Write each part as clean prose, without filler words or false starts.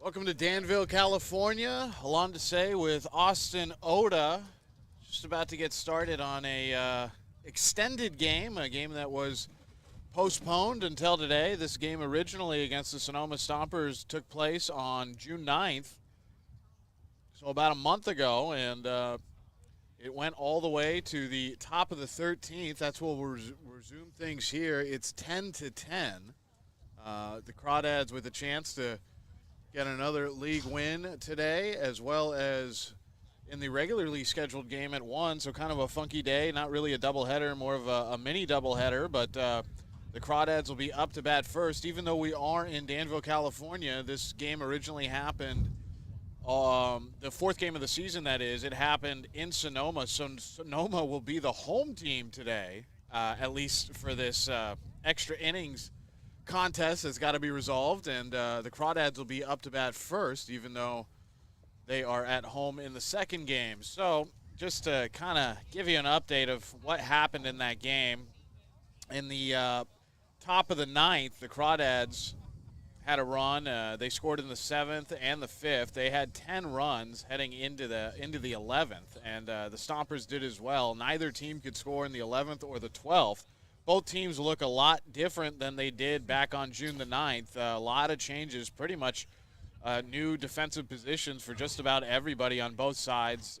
Welcome to Danville, California. Alon to say with Austin Oda. Just about to get started on a extended game, a game that was postponed until today. This game originally against the Sonoma Stompers took place on June 9th, so about a month ago, and it went all the way to the top of the 13th. That's where we'll resume things here. It's 10-10. The Crawdads with a chance to get another league win today, as well as in the regularly scheduled game at 1. So kind of a funky day, not really a doubleheader, more of a mini doubleheader. But the Crawdads will be up to bat first. Even though we are in Danville, California, this game originally happened, the fourth game of the season, that is. It happened in Sonoma. So Sonoma will be the home team today, at least for this extra innings contest that's got to be resolved, and the Crawdads will be up to bat first, even though they are at home in the second game. So just to kind of give you an update of what happened in that game, in the top of the ninth, the Crawdads had a run. They scored in the 7th and the 5th. They had 10 runs heading into the 11th, and the Stompers did as well. Neither team could score in the 11th or the 12th. Both teams look a lot different than they did back on June the 9th. A lot of changes, pretty much new defensive positions for just about everybody on both sides.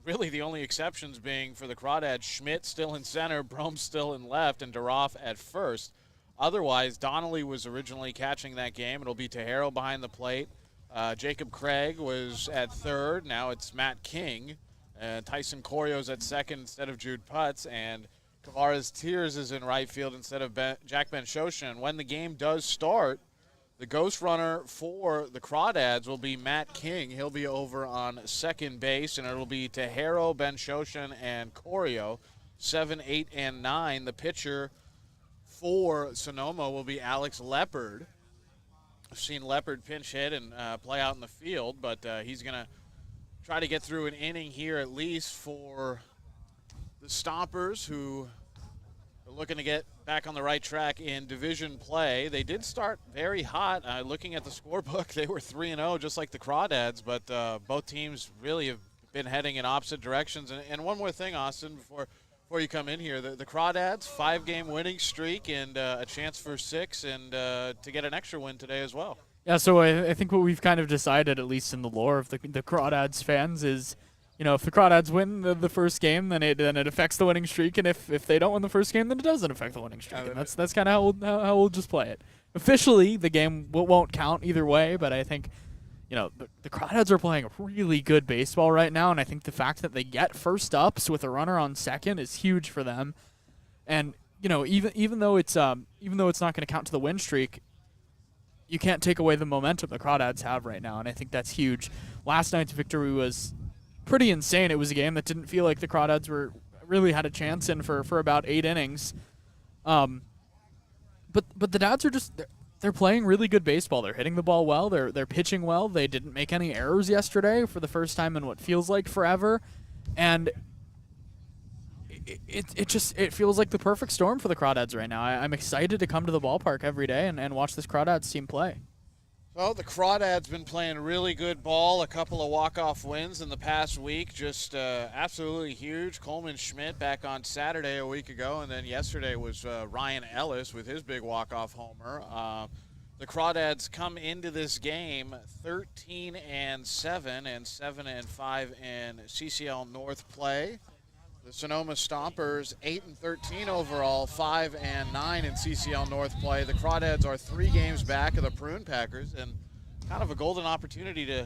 Really the only exceptions being for the Crawdads, Schmidt still in center, Brome still in left, and Duroff at first. Otherwise, Donnelly was originally catching that game. It'll be Tejero behind the plate. Jacob Craig was at third. Now it's Matt King. Tyson Corio's at second instead of Jude Putz, and Tavares Tears is in right field instead of Jack Ben-Shoshan. When the game does start, the ghost runner for the Crawdads will be Matt King. He'll be over on second base, and it'll be Tejero, Ben-Shoshan, and Corio, 7, 8, and 9. The pitcher for Sonoma will be Alex Leopard. I've seen Leopard pinch hit and play out in the field, but he's going to try to get through an inning here at least for the Stompers, who are looking to get back on the right track in division play. They did start very hot. Looking at the scorebook, they were 3-0, just like the Crawdads, but both teams really have been heading in opposite directions. And one more thing, Austin, before you come in here, the Crawdads, 5-game winning streak and a chance for 6 and to get an extra win today as well. Yeah, so I think what we've kind of decided, at least in the lore of the Crawdads fans, is, you know, if the Crawdads win the first game, then it affects the winning streak, and if they don't win the first game, then it doesn't affect the winning streak. And that's kind of how we'll just play it. Officially, the game won't count either way, but I think, you know, the Crawdads are playing really good baseball right now, and I think the fact that they get first ups with a runner on second is huge for them. And, you know, even though it's not going to count to the win streak, you can't take away the momentum the Crawdads have right now, and I think that's huge. Last night's victory was pretty insane. It was a game that didn't feel like the Crawdads really had a chance in for about 8 innings. But the Dads are they're playing really good baseball. They're hitting the ball well. They're pitching well. They didn't make any errors yesterday for the first time in what feels like forever, and it feels like the perfect storm for the Crawdads right now. I'm excited to come to the ballpark every day and watch this Crawdads team play. Well, the Crawdads been playing really good ball. A couple of walk-off wins in the past week, just absolutely huge. Coleman Schmidt back on Saturday a week ago, and then yesterday was Ryan Ellis with his big walk-off homer. The Crawdads come into this game 13-7 and 7-5 in CCL North play. The Sonoma Stompers 8-13 overall, 5-9 in CCL North play. The Crawdads are 3 games back of the Prune Packers, and kind of a golden opportunity to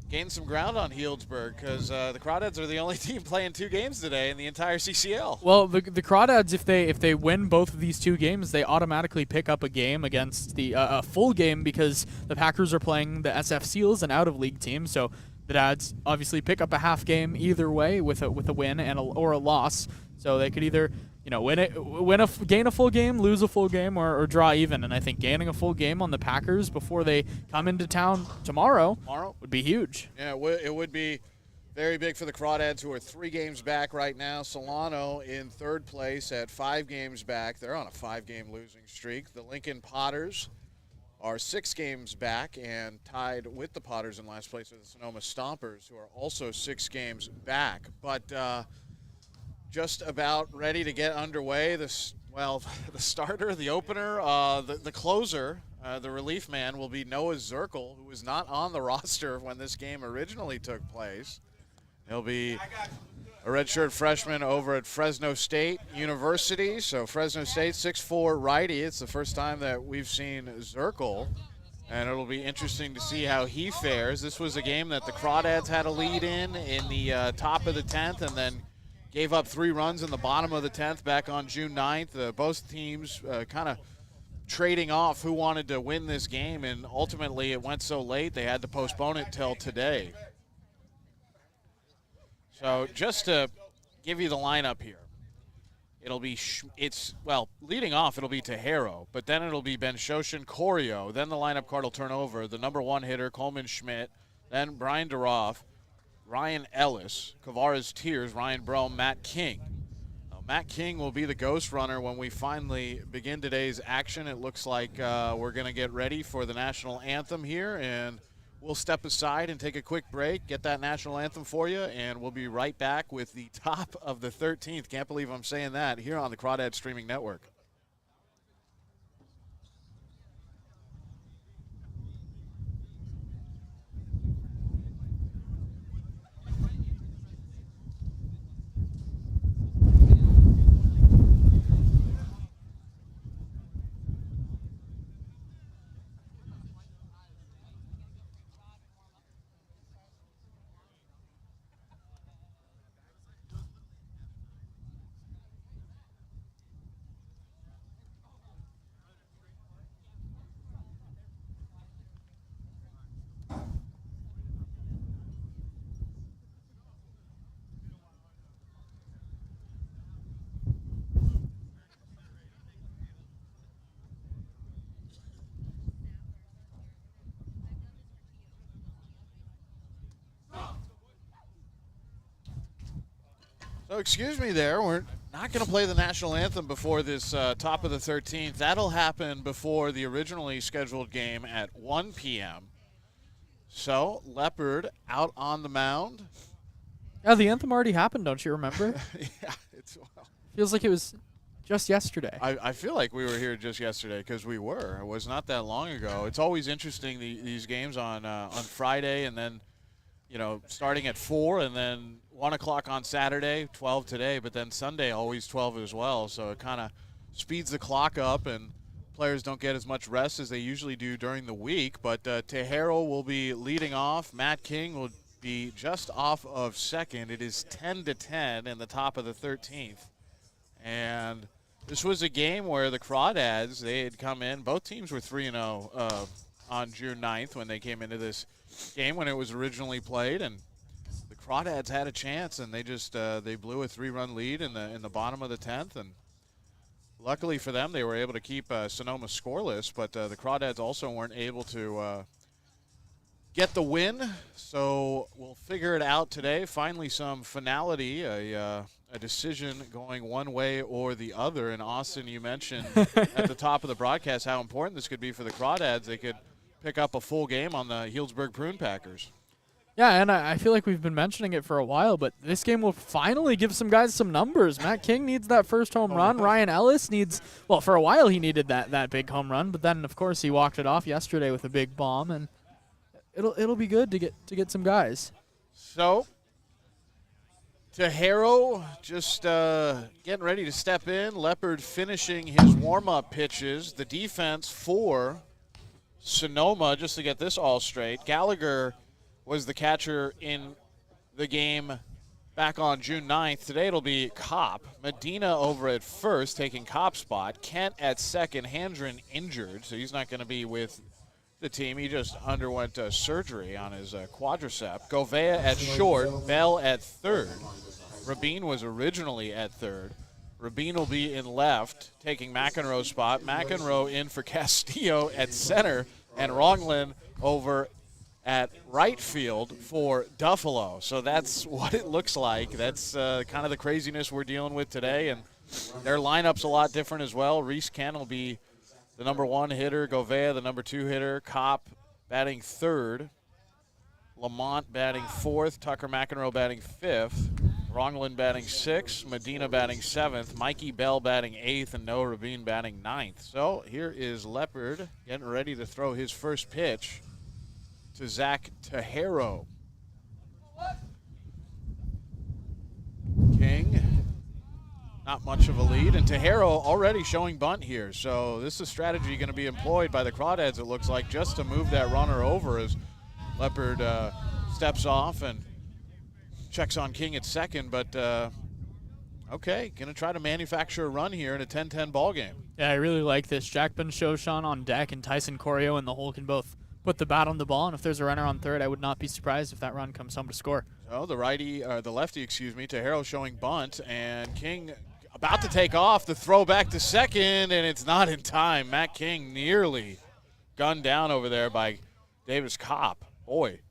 gain some ground on Healdsburg, because the Crawdads are the only team playing 2 games today in the entire CCL. Well, the Crawdads, if they win both of these 2 games, they automatically pick up a game against the a full game, because the Packers are playing the SF Seals, an out-of-league team. So the Dads obviously pick up a half game either way with a win or a loss. So they could either, you know, gain a full game, lose a full game, or draw even. And I think gaining a full game on the Packers before they come into town tomorrow would be huge. Yeah, it would be very big for the Crawdads, who are 3 games back right now. Solano in 3rd place at 5 games back. They're on a 5-game losing streak. The Lincoln Potters are 6 games back and tied with the Potters in last place are the Sonoma Stompers, who are also 6 games back. But just about ready to get underway. The starter, the opener, the closer, the relief man will be Noah Zirkle, who was not on the roster when this game originally took place. He'll be a redshirt freshman over at Fresno State University. So Fresno State, 6'4" righty. It's the first time that we've seen Zirkle, and it'll be interesting to see how he fares. This was a game that the Crawdads had a lead in the top of the 10th, and then gave up 3 runs in the bottom of the 10th back on June 9th. Both teams kind of trading off who wanted to win this game, and ultimately it went so late they had to postpone it till today. So just to give you the lineup here, it'll be leading off it'll be Tejero, but then it'll be Ben Shoshin, Corio. Then the lineup card will turn over. The number 1 hitter, Coleman Schmidt, then Brian Duroff, Ryan Ellis, Kavares Tears, Ryan Brome, Matt King. Matt King will be the ghost runner when we finally begin today's action. It looks like we're going to get ready for the national anthem here, and we'll step aside and take a quick break, get that national anthem for you, and we'll be right back with the top of the 13th. Can't believe I'm saying that, here on the Crawdad Streaming Network. So excuse me there, we're not going to play the national anthem before this top of the 13th. That'll happen before the originally scheduled game at 1 p.m. So Leopard out on the mound. Yeah, the anthem already happened, don't you remember? Yeah, feels like it was just yesterday. I feel like we were here just yesterday because we were. It was not that long ago. It's always interesting, these games on Friday, and then starting at 4 and then 1 o'clock on Saturday, 12 today, but then Sunday always 12 as well. So it kind of speeds the clock up, and players don't get as much rest as they usually do during the week. But Tejero will be leading off. Matt King will be just off of second. It is 10-10 in the top of the 13th. And this was a game where the Crawdads, they had come in. Both teams were 3-0 on June 9th when they came into this game when it was originally played, and the Crawdads had a chance, and they just they blew a 3-run lead in the bottom of the 10th, and luckily for them they were able to keep Sonoma scoreless, but the Crawdads also weren't able to get the win. So we'll figure it out today. Finally some finality, a decision going one way or the other. And Austin, you mentioned at the top of the broadcast how important this could be for the Crawdads. They could pick up a full game on the Healdsburg Prune Packers. Yeah, and I feel like we've been mentioning it for a while, but this game will finally give some guys some numbers. Matt King needs that first home run. Ryan Ellis needs, well, for a while he needed that big home run, but then, of course, he walked it off yesterday with a big bomb, and it'll be good to get some guys. So, Tejero just getting ready to step in. Leopard finishing his warm-up pitches. The defense for Sonoma, just to get this all straight, Gallagher was the catcher in the game back on June 9th. Today it'll be Kopp. Medina over at first, taking Kopp's spot. Kent at second. Handren injured, so he's not going to be with the team. He just underwent surgery on his quadricep. Govea at short. Bell at third. Rabin was originally at third. Rabin will be in left, taking McEnroe's spot. McEnroe in for Castillo at center, and Ronglin over at right field for Duffalo. So that's what it looks like. That's kind of the craziness we're dealing with today, and their lineup's a lot different as well. Reese Ken will be the number 1 hitter, Govea, the number 2 hitter, Kopp batting 3rd, Lamont batting 4th, Tucker McEnroe batting 5th, Ronglin batting 6th, Medina batting 7th, Mikey Bell batting 8th, and Noah Rabin batting 9th. So here is Leopard getting ready to throw his first pitch to Zach Tejero. King, not much of a lead, and Tejero already showing bunt here. So this is a strategy going to be employed by the Crawdads, it looks like, just to move that runner over as Leopard steps off and checks on King at second. But okay, going to try to manufacture a run here in a 10-10 ball game. Yeah, I really like this. Jack Ben-Shoshan on deck and Tyson Corio in the hole can both put the bat on the ball, and if there's a runner on third, I would not be surprised if that run comes home to score. So the lefty, Tejero showing bunt, and King about to take off. The throw back to second, and it's not in time. Matt King nearly gunned down over there by Davis Kopp. Boy,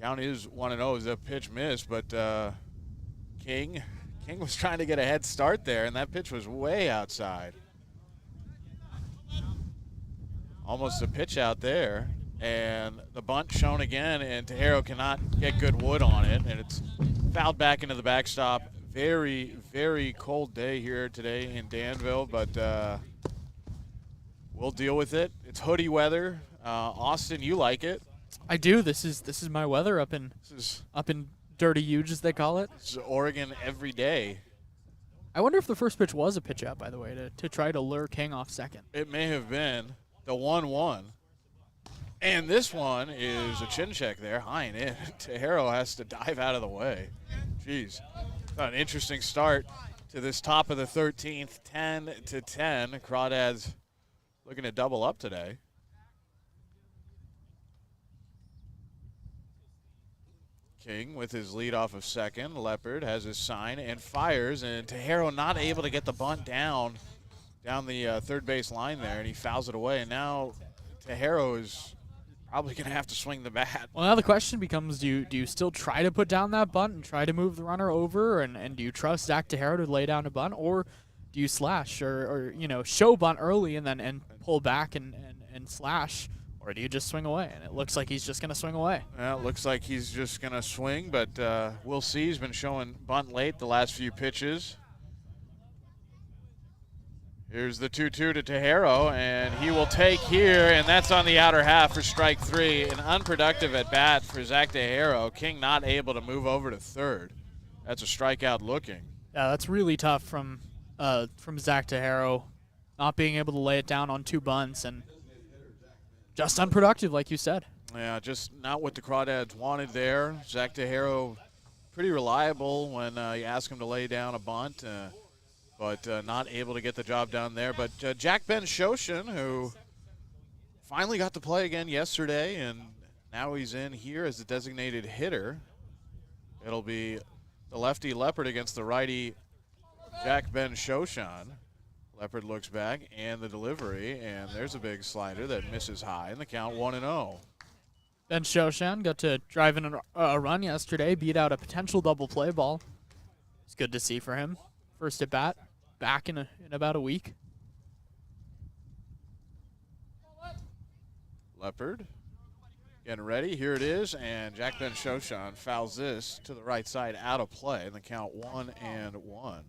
count is 1-0 as a pitch missed, but King was trying to get a head start there, and that pitch was way outside. Almost a pitch out there, and the bunt shown again, and Tejero cannot get good wood on it, and it's fouled back into the backstop. Very, very cold day here today in Danville, but we'll deal with it. It's hoodie weather. Austin, you like it? I do. This is my weather up in Dirty Huge, as they call it. This is Oregon every day. I wonder if the first pitch was a pitch out, by the way, to try to lure King off second. It may have been the 1-1. And this one is a chin check there, high and in. Tejero has to dive out of the way. Jeez. An interesting start to this top of the 13th, 10-10. Crawdads looking to double up today. King with his lead off of second. Leopard has his sign and fires, and Tejero not able to get the bunt down the third base line there, and he fouls it away. And now Tejero is probably going to have to swing the bat. Well, now the question becomes, do you still try to put down that bunt and try to move the runner over, and do you trust Zach Tejero to lay down a bunt, or do you slash or show bunt early and then pull back and slash? Or do you just swing away? And it looks like he's just going to swing away. Well, it looks like he's just going to swing, but we'll see. He's been showing bunt late the last few pitches. Here's the 2-2 to Tejero, and he will take here, and that's on the outer half for strike 3. An unproductive at bat for Zach Tejero. King not able to move over to third. That's a strikeout looking. Yeah, that's really tough from Zach Tejero, not being able to lay it down on 2 bunts and just unproductive, like you said. Yeah, just not what the Crawdads wanted there. Zach Tejero pretty reliable when you ask him to lay down a bunt, but not able to get the job done there. But Jack Ben-Shoshan, who finally got to play again yesterday, and now he's in here as the designated hitter. It'll be the lefty Leopard against the righty Jack Ben-Shoshan. Leopard looks back, and the delivery, and there's a big slider that misses high, and the count 1-0. Ben-Shoshan got to drive in a run yesterday, beat out a potential double play ball. It's good to see for him. First at bat, back in about a week. Leopard getting ready. Here it is, and Jack Ben-Shoshan fouls this to the right side out of play, and the count 1-1.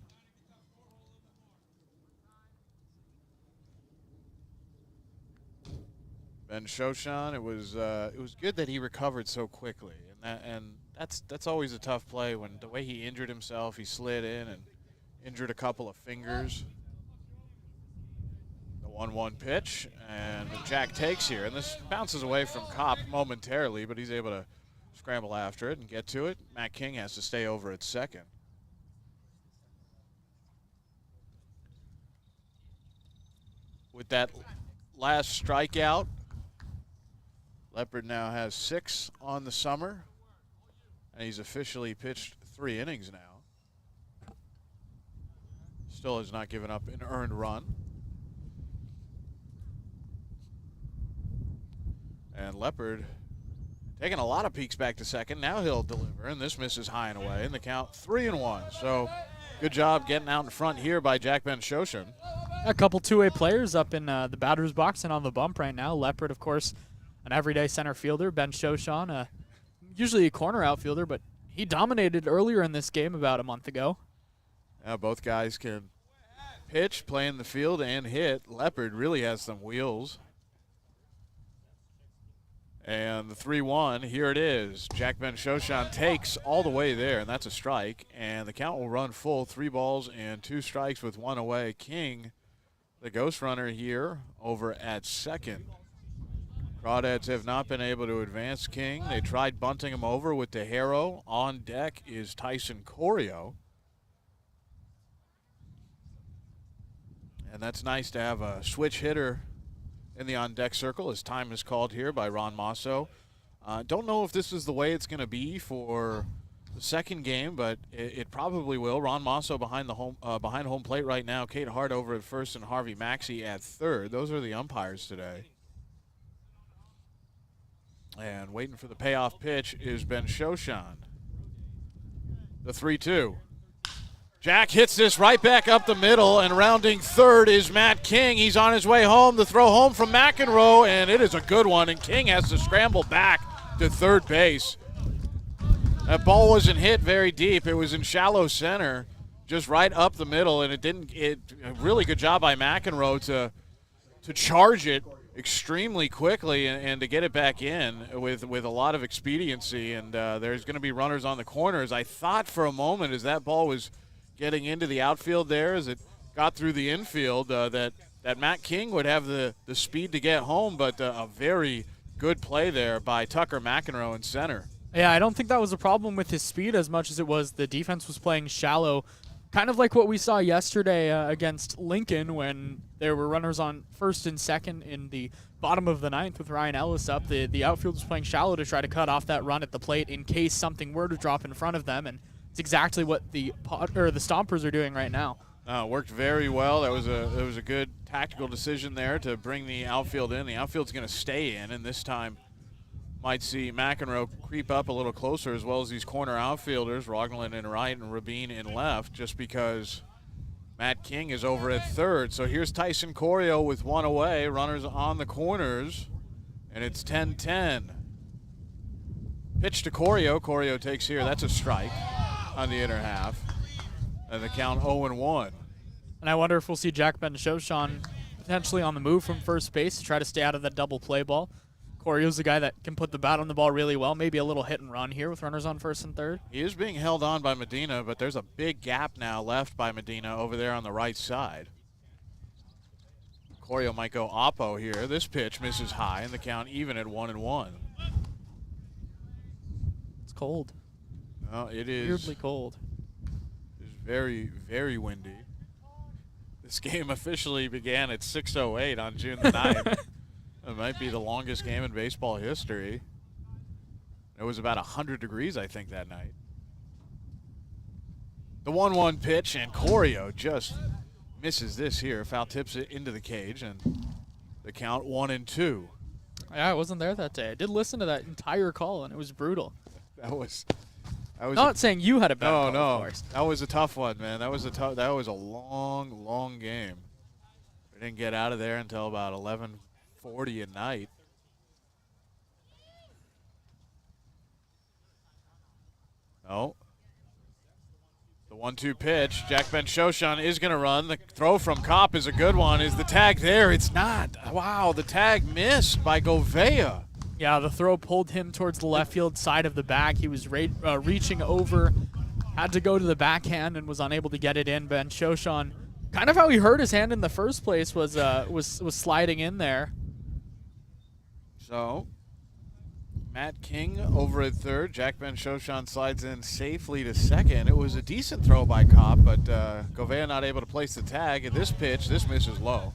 Ben-Shoshan, it was good that he recovered so quickly, and that's always a tough play when the way he injured himself, he slid in and injured a couple of fingers. The 1-1 pitch, and Jack takes here, and this bounces away from Kopp momentarily, but he's able to scramble after it and get to it. Matt King has to stay over at second. With that last strikeout, Leopard now has 6 on the summer, and he's officially pitched 3 innings now. Still has not given up an earned run. And Leopard taking a lot of peeks back to second. Now he'll deliver, and this misses high and away, and the count 3-1. So good job getting out in front here by Jack Ben-Shoshan. A couple two-way players up in the batter's box and on the bump right now. Leopard, of course, an everyday center fielder. Ben Shoshan, usually a corner outfielder, but he dominated earlier in this game about a month ago. Yeah, both guys can pitch, play in the field, and hit. Leopard really has some wheels. And the 3-1, here it is. Jack Ben Shoshan takes all the way there, and that's a strike. And the count will run full, 3 balls and 2 strikes with 1 away. King, the ghost runner here, over at second. Crawdads have not been able to advance King. They tried bunting him over with Tejero. On deck is Tyson Corio. And that's nice to have a switch hitter in the on-deck circle as time is called here by Ron Masso. Don't know if this is the way it's going to be for the second game, but it probably will. Ron Masso behind home plate right now. Kate Hart over at first and Harvey Maxey at third. Those are the umpires today. And waiting for the payoff pitch is Ben Shoshan. The 3-2. Jack hits this right back up the middle, and rounding third is Matt King. He's on his way home. The throw home from McEnroe, and it is a good one, and King has to scramble back to third base. That ball wasn't hit very deep. It was in shallow center, just right up the middle, and a really good job by McEnroe to charge it extremely quickly and to get it back in with a lot of expediency, and there's going to be runners on the corners. I thought for a moment as that ball was getting into the outfield there, as it got through the infield, that Matt King would have the speed to get home, but a very good play there by Tucker McEnroe in center. Yeah, I don't think that was a problem with his speed as much as it was the defense was playing shallow, kind of like what we saw yesterday against Lincoln when there were runners on first and second in the bottom of the ninth with Ryan Ellis up. The outfield was playing shallow to try to cut off that run at the plate in case something were to drop in front of them, and it's exactly what the Stompers are doing right now. Worked very well. That was a good tactical decision there to bring the outfield in. The outfield's going to stay in, and this time might see McEnroe creep up a little closer, as well as these corner outfielders, Rogland in right and Rabin in left, just because Matt King is over at third. So here's Tyson Corio with 1 away, runners on the corners, and it's 10-10. Pitch to Corio. Corio takes here. That's a strike on the inner half, and the count 0-1. And I wonder if we'll see Jack Ben Shoshan potentially on the move from first base to try to stay out of that double play ball. Corio's the guy that can put the bat on the ball really well. Maybe a little hit and run here with runners on first and third. He is being held on by Medina, but there's a big gap now left by Medina over there on the right side. Corio might go oppo here. This pitch misses high, and the count even at 1-1. It's cold. Well, it is weirdly cold. It's very, very windy. This game officially began at 6:08 on June the 9th. It might be the longest game in baseball history. It was about 100 degrees, I think, that night. The 1-1 pitch, and Corio just misses this here. Foul tips it into the cage, and the count 1-2. Yeah, I wasn't there that day. I did listen to that entire call, and it was brutal. That was not saying you had a bad call, no. of course. That was a tough one, man. That was a long, long game. We didn't get out of there until about 11:40 at night. No. The 1-2 pitch. Jack Ben Shoshan is going to run. The throw from Kopp is a good one. Is the tag there? It's not. Wow, the tag missed by Govea. Yeah, the throw pulled him towards the left field side of the bag. He was reaching over, had to go to the backhand, and was unable to get it in. Ben Shoshan, kind of how he hurt his hand in the first place, was sliding in there. So, Matt King over at third. Jack Ben Shoshan slides in safely to second. It was a decent throw by Kopp, but Govea not able to place the tag. At this pitch, this misses low.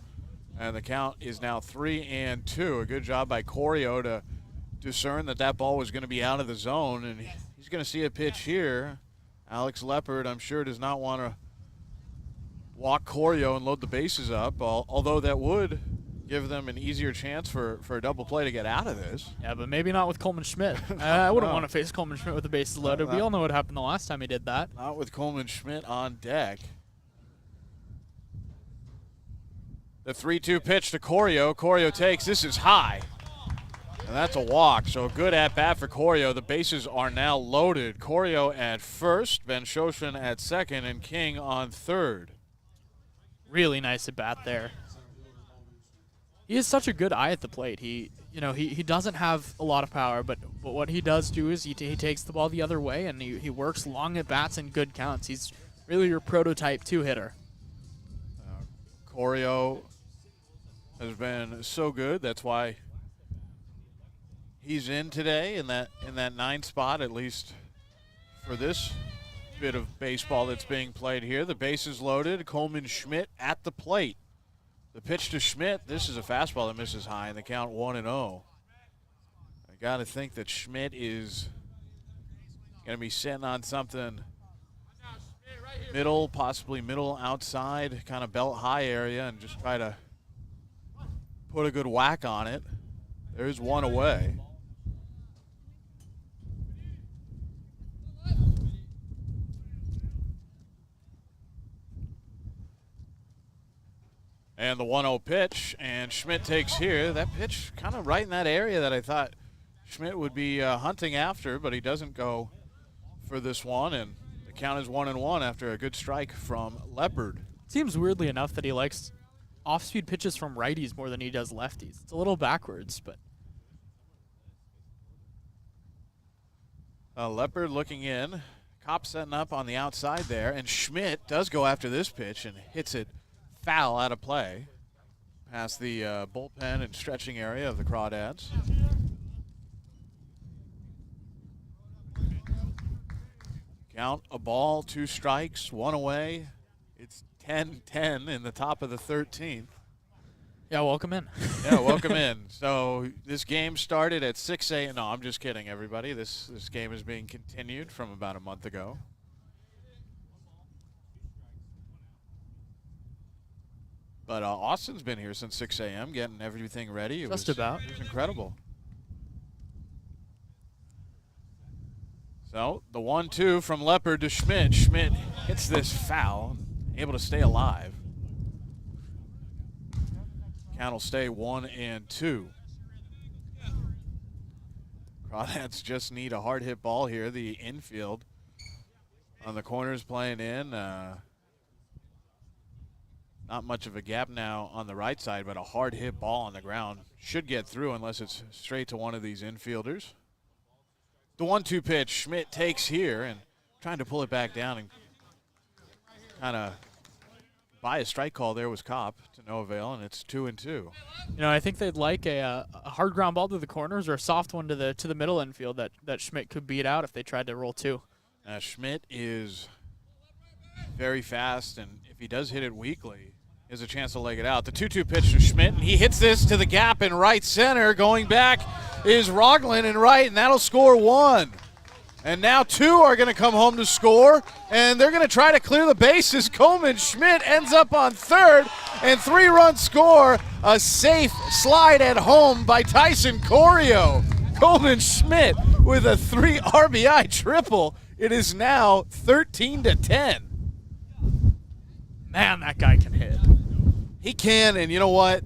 And the count is now 3-2. A good job by Corio to discern that ball was going to be out of the zone. And he's going to see a pitch here. Alex Leopard, I'm sure, does not want to walk Corio and load the bases up, although that would give them an easier chance for a double play to get out of this. Yeah, but maybe not with Coleman Schmidt. I wouldn't want to face Coleman Schmidt with the bases loaded. We all know what happened the last time he did that. Not with Coleman Schmidt on deck. The 3-2 pitch to Corio. Corio takes. This is high. And that's a walk. So good at bat for Corio. The bases are now loaded. Corio at first, Ben Shoshin at second, and King on third. Really nice at bat there. He has such a good eye at the plate. He doesn't have a lot of power, but what he does do is he takes the ball the other way, and he works long at bats and good counts. He's really your prototype two-hitter. Corio has been so good. That's why he's in today in that 9 spot, at least for this bit of baseball that's being played here. The bases loaded. Coleman Schmidt at the plate. The pitch to Schmidt. This is a fastball that misses high, and the count 1-0. I got to think that Schmidt is going to be sitting on something middle, possibly middle outside, kind of belt high area, and just try to put a good whack on it. There's one away. And the 1-0 pitch, and Schmidt takes here. That pitch kind of right in that area that I thought Schmidt would be hunting after, but he doesn't go for this one, and the count is 1-1 after a good strike from Leopard. Seems weirdly enough that he likes off-speed pitches from righties more than he does lefties. It's a little backwards, but... Leopard looking in. Kopp setting up on the outside there, and Schmidt does go after this pitch and hits it foul out of play past the bullpen and stretching area of the Crawdads. Count a ball, 2 strikes, 1 away. It's 10-10 in the top of the 13th. Yeah, welcome in. Yeah, welcome in. So this game started at 6 a.m. No, I'm just kidding, everybody. This game is being continued from about a month ago. But Austin's been here since 6 a.m. getting everything ready. It was incredible. So the 1-2 from Leopard to Schmidt. Schmidt hits this foul, able to stay alive. Count will stay 1-2. Crawdads just need a hard hit ball here. The infield on the corners playing in. Not much of a gap now on the right side, but a hard hit ball on the ground should get through unless it's straight to one of these infielders. The 1-2 pitch, Schmidt takes here and trying to pull it back down and kind of buy a strike call there was Kopp to no avail, and it's 2-2. You know, I think they'd like a hard ground ball to the corners or a soft one to the middle infield that Schmidt could beat out if they tried to roll 2. Schmidt is very fast, and if he does hit it weakly, he has a chance to leg it out. The 2-2 pitch to Schmidt, and he hits this to the gap in right center. Going back is Rogland in right, and that'll score 1. And now 2 are going to come home to score, and they're going to try to clear the bases. Coleman Schmidt ends up on third, and 3-run score. A safe slide at home by Tyson Corio. Coleman Schmidt with a 3 RBI triple. It is now 13-10. Man, that guy can hit. He can, and you know what?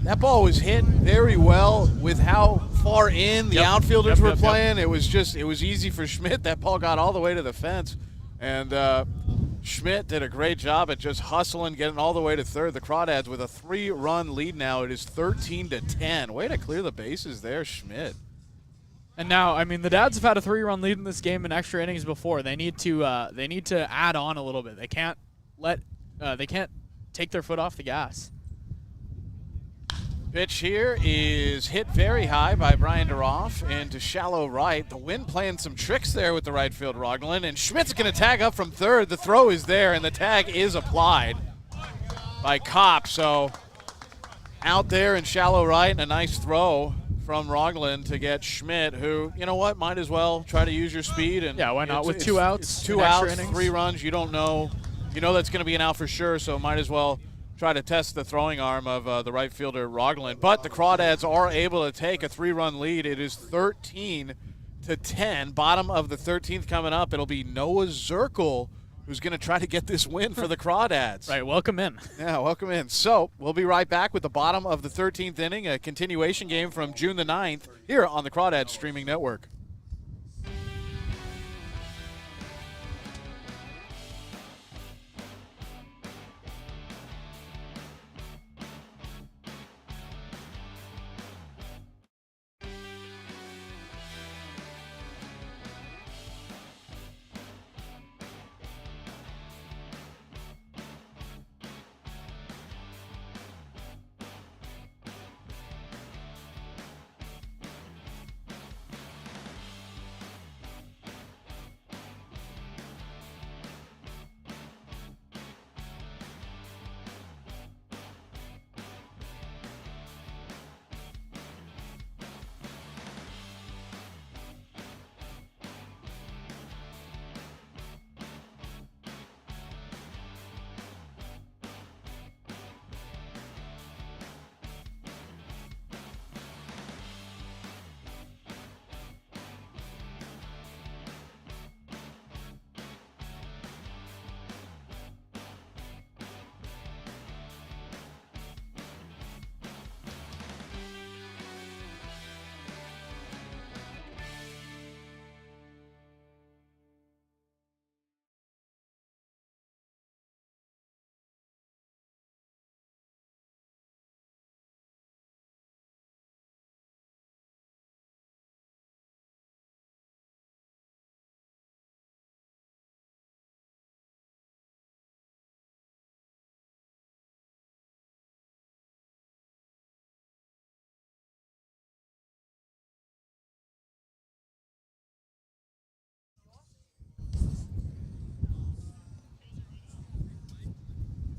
That ball was hit very well with how far in the outfielders were playing. It was easy for Schmidt. That ball got all the way to the fence, and Schmidt did a great job at just hustling, getting all the way to third. The Crawdads with a 3-run lead now. It is 13-10. Way to clear the bases there, Schmidt. And now, I mean, the Dads have had a 3-run lead in this game in extra innings before. They need to add on a little bit. They can't take their foot off the gas. Pitch here is hit very high by Brian DeRoff into shallow right. The wind playing some tricks there with the right field Rogland, and Schmidt's going to tag up from third. The throw is there, and the tag is applied by Kopp. So out there in shallow right, and a nice throw from Rogland to get Schmidt, who, you know what, might as well try to use your speed. And yeah, why not? With 2 outs, it's 2 outs, 3 runs. You don't know. You know that's going to be an out for sure, so might as well try to test the throwing arm of the right fielder Rogland. But the Crawdads are able to take a 3-run lead. It is 13-10. Bottom of the 13th coming up. It'll be Noah Zirkle who's going to try to get this win for the Crawdads. Right, welcome in. Yeah, welcome in. So we'll be right back with the bottom of the 13th inning, a continuation game from June the 9th here on the Crawdads Streaming Network.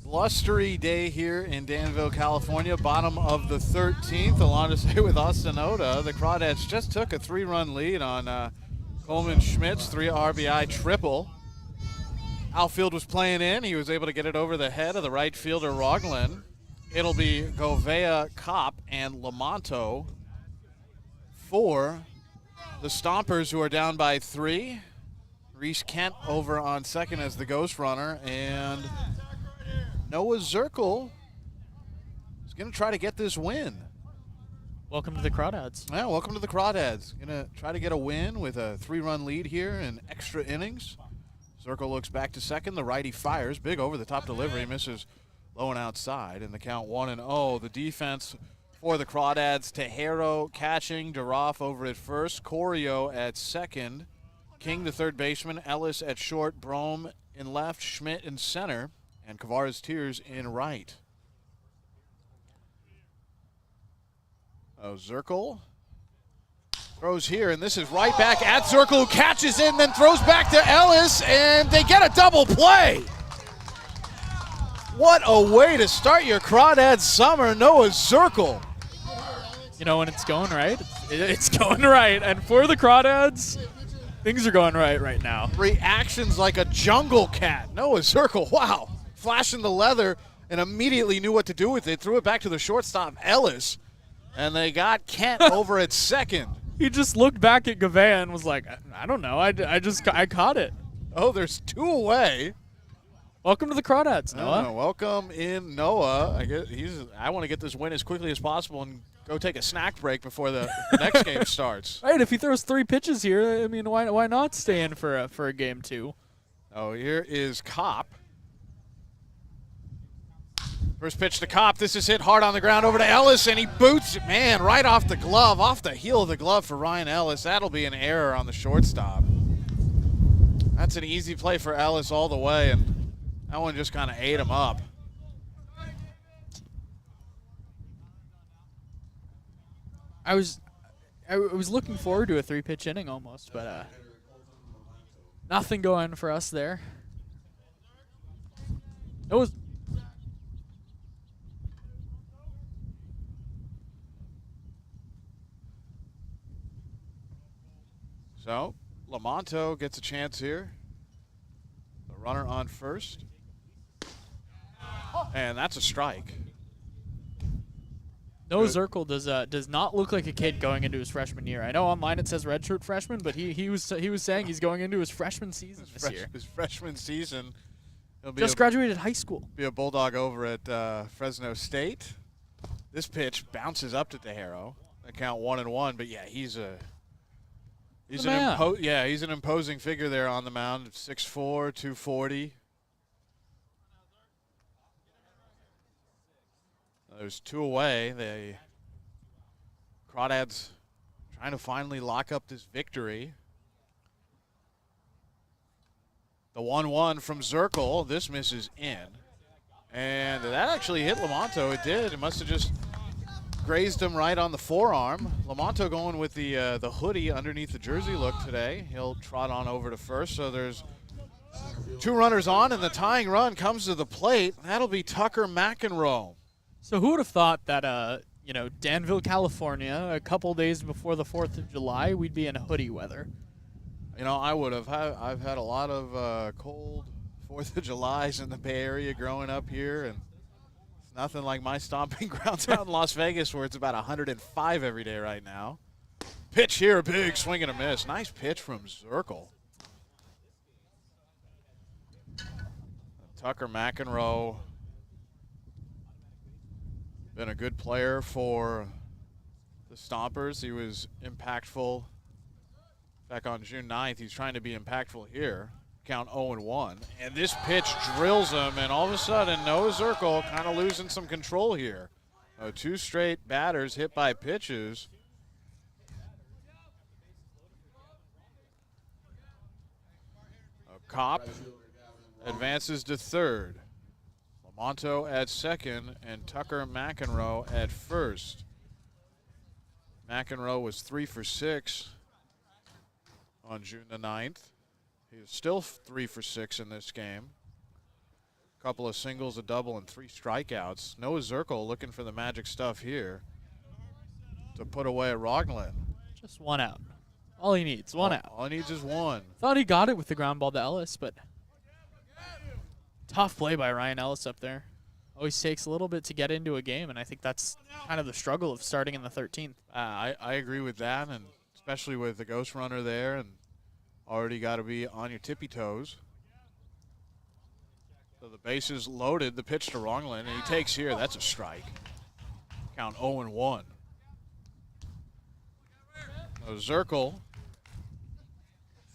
Blustery day here in Danville, California, bottom of the 13th. Along to say with Austin Oda, the Crawdads just took a 3-run lead on Coleman Schmidt's 3 RBI triple. Outfield was playing in. He was able to get it over the head of the right fielder, Roglin. It'll be Govea, Kopp, and Lamonto for the Stompers, who are down by 3. Reese Kent over on second as the ghost runner, and Noah Zirkle is going to try to get this win. Welcome to the Crawdads. Yeah, welcome to the Crawdads. Going to try to get a win with a 3-run lead here in extra innings. Zirkle looks back to second. The righty fires. Big over-the-top delivery. Misses low and outside. In the count 1-0. The defense for the Crawdads. Tejero catching. Duroff over at first. Corio at second. King, the third baseman. Ellis at short. Brome in left. Schmidt in center. And Kavares Tears in right. Oh, Zirkle throws here, and this is right back at Zirkle, who catches in, then throws back to Ellis, and they get a double play. What a way to start your Crawdads summer, Noah Zirkle. You know, when it's going right, it's going right. And for the Crawdads, things are going right now. Reactions like a jungle cat. Noah Zirkle, wow. Flashing the leather and immediately knew what to do with it. Threw it back to the shortstop, Ellis, and they got Kent over at second. He just looked back at Govea and was like, I don't know, I caught it. Oh, there's 2 away. Welcome to the Crawdads, Noah. Welcome in, Noah. I want to get this win as quickly as possible and go take a snack break before the next game starts. Right, if he throws 3 pitches here, I mean, why not stay in for a game 2? Oh, here is Kopp. First pitch to Kopp. This is hit hard on the ground over to Ellis, and he boots it, man, right off the glove, off the heel of the glove for Ryan Ellis. That'll be an error on the shortstop. That's an easy play for Ellis all the way, and that one just kind of ate him up. I was looking forward to a 3-pitch inning almost, but nothing going for us there. It was. So, Lamonto gets a chance here. The runner on first. And that's a strike. Noah Zirkle does not look like a kid going into his freshman year. I know online it says redshirt freshman, but he was saying he's going into his freshman season this year. His freshman season. He'll be Just graduated high school. Be a Bulldog over at Fresno State. This pitch bounces up to Tejero. I count 1-1, but yeah, he's an imposing figure there on the mound. 6'4", 240. There's 2 away. The Crawdads trying to finally lock up this victory. The 1-1 from Zirkle. This misses in. And that actually hit Lamonto. It did. It must have just grazed him right on the forearm. Lamonto going with the hoodie underneath the jersey look today. He'll trot on over to first. So there's 2 runners on, and the tying run comes to the plate. That'll be Tucker McEnroe. So who would have thought that, Danville, California, a couple days before the 4th of July, we'd be in hoodie weather? I would have. I've had a lot of cold 4th of Julys in the Bay Area growing up here, and it's nothing like my stomping grounds out in Las Vegas where it's about 105 every day right now. Pitch here, a big swing and a miss. Nice pitch from Zirkle. Tucker McEnroe, been a good player for the Stompers. He was impactful back on June 9th. He's trying to be impactful here. Count 0-1. And this pitch drills him, and all of a sudden, Noah Zirkle kind of losing some control here. 2 straight batters hit by pitches. Kopp advances to third. Lamonto at second, and Tucker McEnroe at first. McEnroe was 3 for 6 on June the 9th. He is still 3 for 6 in this game. A couple of singles, a double, and 3 strikeouts. Noah Zirkle looking for the magic stuff here to put away a Rogland. Just 1 out. All he needs, 1 out. All he needs is 1. Thought he got it with the ground ball to Ellis, but tough play by Ryan Ellis up there. Always takes a little bit to get into a game, and I think that's kind of the struggle of starting in the 13th. I agree with that, and especially with the ghost runner there, and already got to be on your tippy toes. So the bases loaded, the pitch to Rongland, and he takes here. That's a strike. Count 0-1. So Zirkle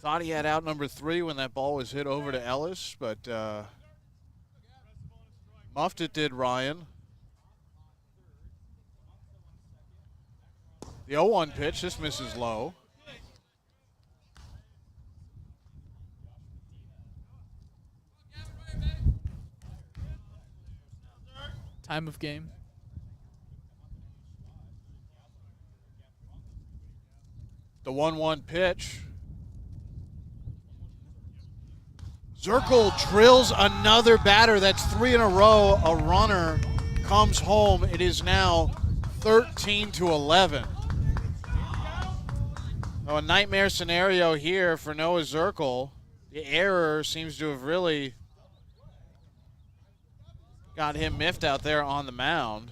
thought he had out number 3 when that ball was hit over to Ellis, but muffed it did Ryan. The 0-1 pitch, this misses low. Time of game. The 1-1 pitch. Zirkle drills another batter. That's 3 in a row. A runner comes home. It is now 13-11. A nightmare scenario here for Noah Zirkle. The error seems to have really got him miffed out there on the mound.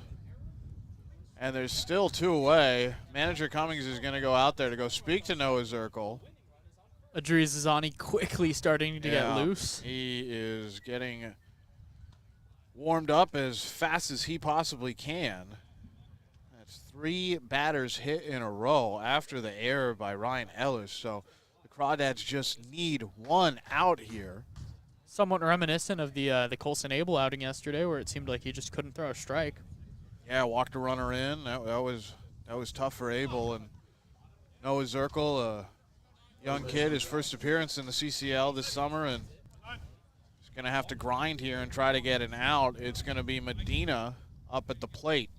And there's still 2 away. Manager Cummings is going to go out there to go speak to Noah Zirkle. Adriz Zani quickly starting to get loose. He is getting warmed up as fast as he possibly can. That's 3 batters hit in a row after the error by Ryan Ellis. So the Crawdads just need 1 out here. Somewhat reminiscent of the Colson Abel outing yesterday, where it seemed like he just couldn't throw a strike. Yeah, walked a runner in. That was tough for Abel. And Noah Zirkle, a young kid, his first appearance in the CCL this summer, and he's going to have to grind here and try to get an out. It's going to be Medina up at the plate.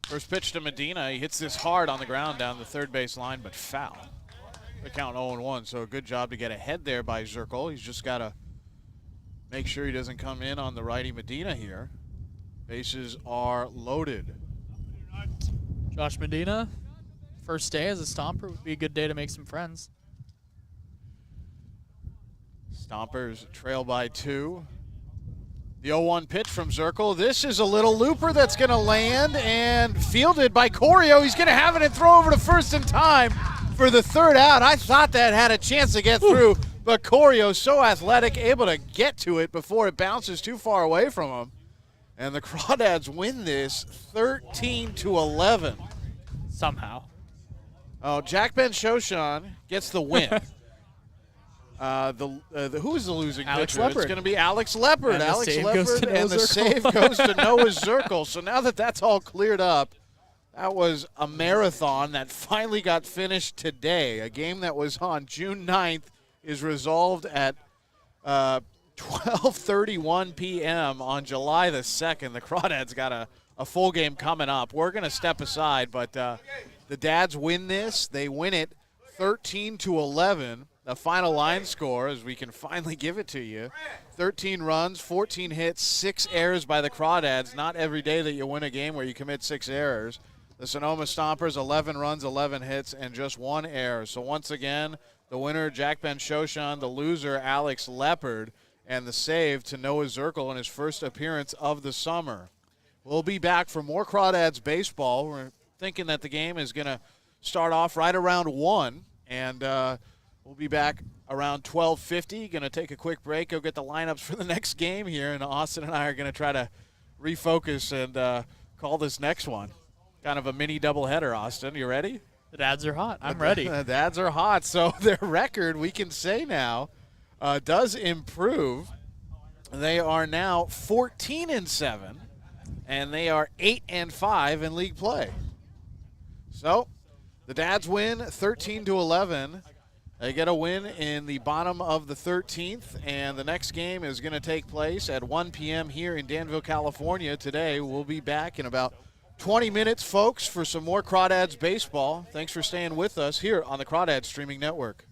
First pitch to Medina. He hits this hard on the ground down the third base line, but foul. The count 0-1, so a good job to get ahead there by Zirkle. He's just got to make sure he doesn't come in on the righty Medina here. Bases are loaded. Josh Medina, first day as a Stomper would be a good day to make some friends. Stompers trail by 2. The 0-1 pitch from Zirkle. This is a little looper that's going to land and fielded by Corio. He's going to have it and throw over to first in time for the 3rd out. I thought that had a chance to get through, but Corio so athletic, able to get to it before it bounces too far away from him. And the Crawdads win this 13-11. Somehow. Oh, Jack Ben Shoshan gets the win. Who is the losing Alex pitcher? Leopard. It's going to be Alex Leopard. And the Alex save goes Leopard, to Noah and the Zirkle. save goes to Noah Zirkle. So now that that's all cleared up, that was a marathon that finally got finished today. A game that was on June 9th is resolved at 12:31 p.m. on July the 2nd. The Crawdads got a full game coming up. We're going to step aside, but the Dads win this. They win it 13-11. The final line score, as we can finally give it to you, 13 runs, 14 hits, 6 errors by the Crawdads. Not every day that you win a game where you commit 6 errors. The Sonoma Stompers, 11 runs, 11 hits, and just 1 error. So once again, the winner, Jack Ben Shoshan, the loser, Alex Leopard, and the save to Noah Zirkle in his first appearance of the summer. We'll be back for more Crawdads baseball. We're thinking that the game is going to start off right around 1, and we'll be back around 12:50. Going to take a quick break, go get the lineups for the next game here, and Austin and I are going to try to refocus and call this next one. Kind of a mini doubleheader, Austin. You ready? The Dads are hot. I'm ready. The Dads are hot. So their record, we can say now, does improve. They are now 14-7, and they are 8-5 in league play. So the Dads win 13-11. They get a win in the bottom of the 13th, and the next game is going to take place at 1 p.m. here in Danville, California today. We'll be back in about 20 minutes, folks, for some more Crawdads baseball. Thanks for staying with us here on the Crawdads Streaming Network.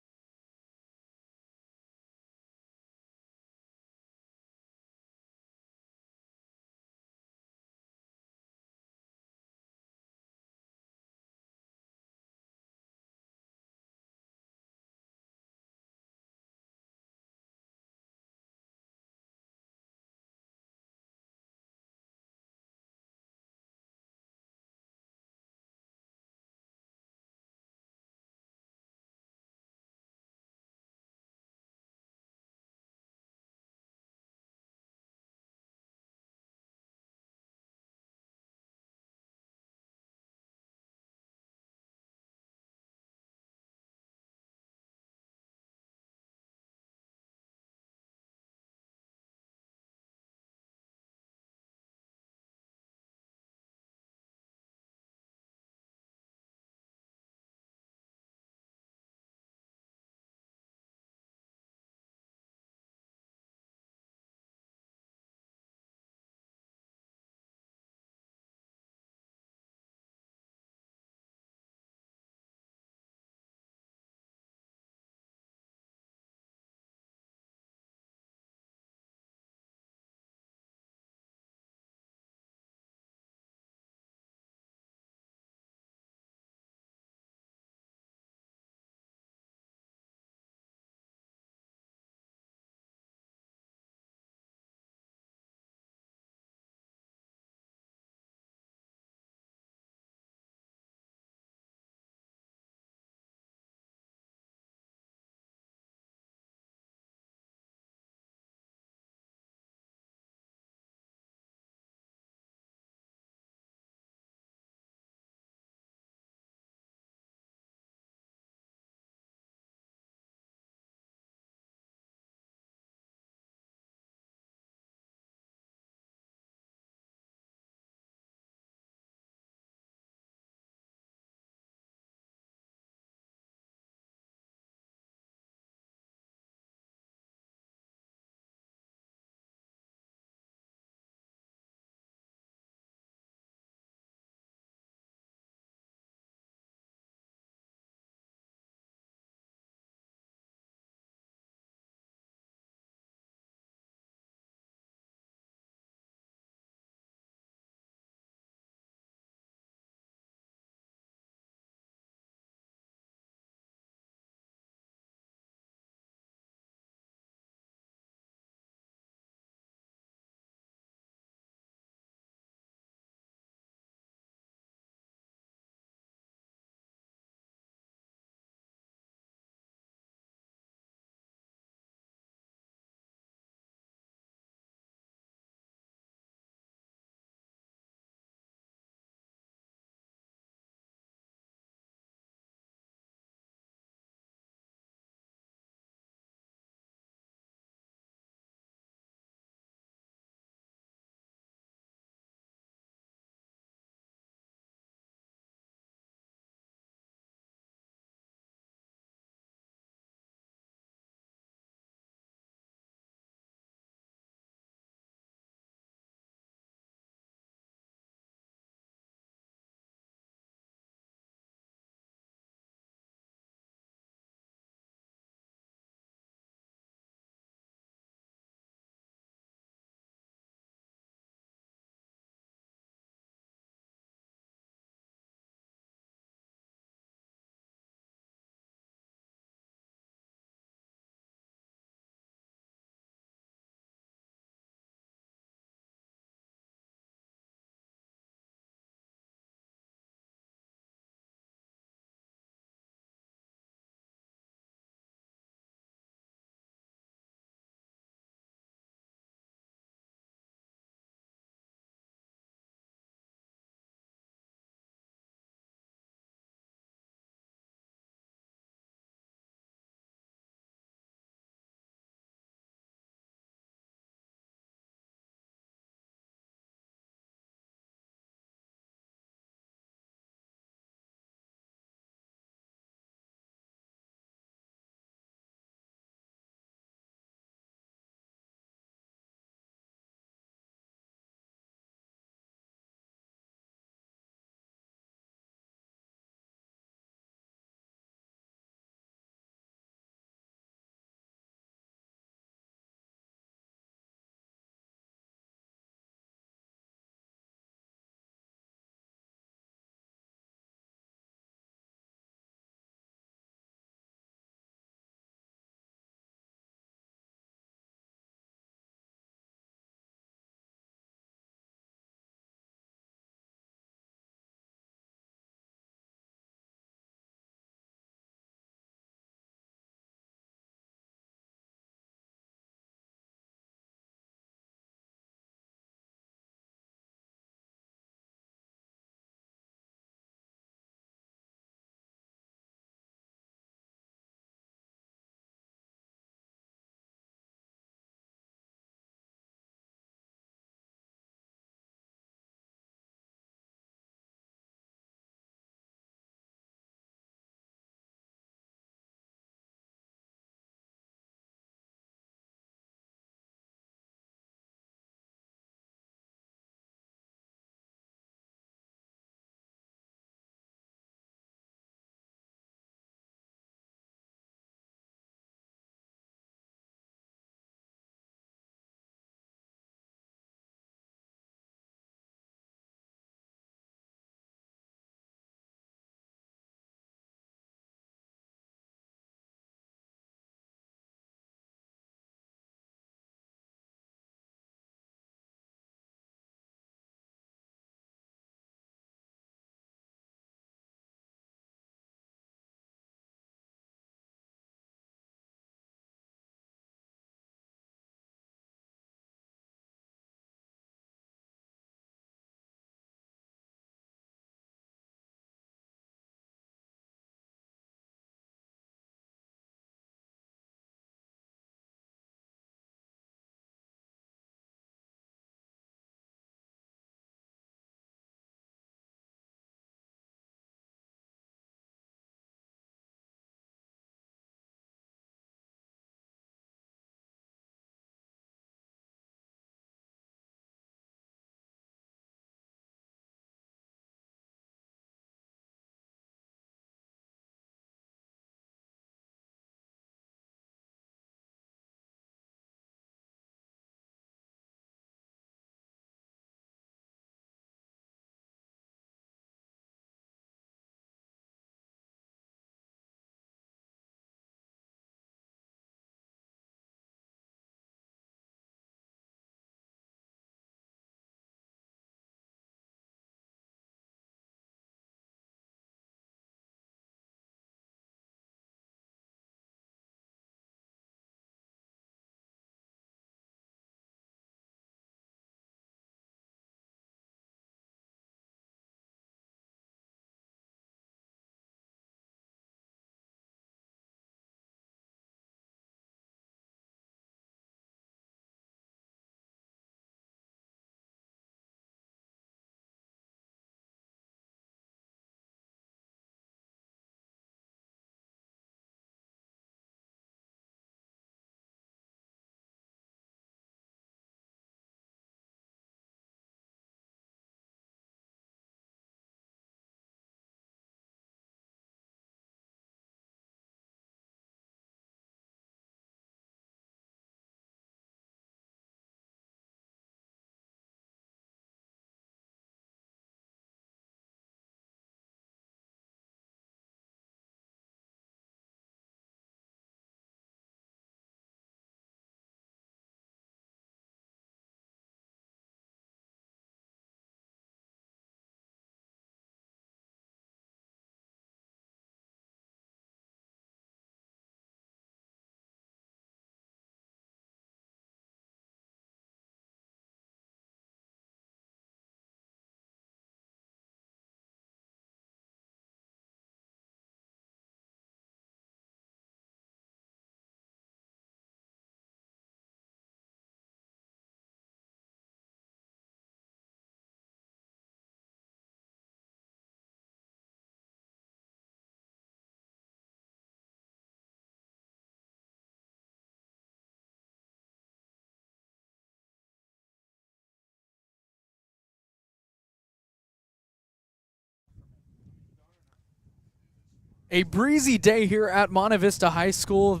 A breezy day here at Monte Vista High School.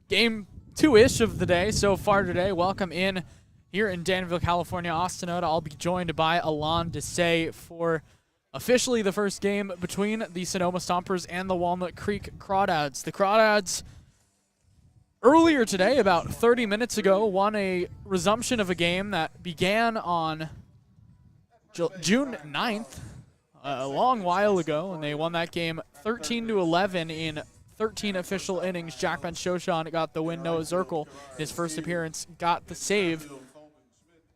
Game 2-ish of the day so far today. Welcome in here in Danville, California. Austin Oda. I'll be joined by Alon Desai for officially the first game between the Sonoma Stompers and the Walnut Creek Crawdads. The Crawdads earlier today, about 30 minutes ago, won a resumption of a game that began on June 9th. A long while ago, and they won that game 13-11 in 13 official innings. Jack Ben Shoshan got the win. Noah Zirkle, his first appearance, got the save.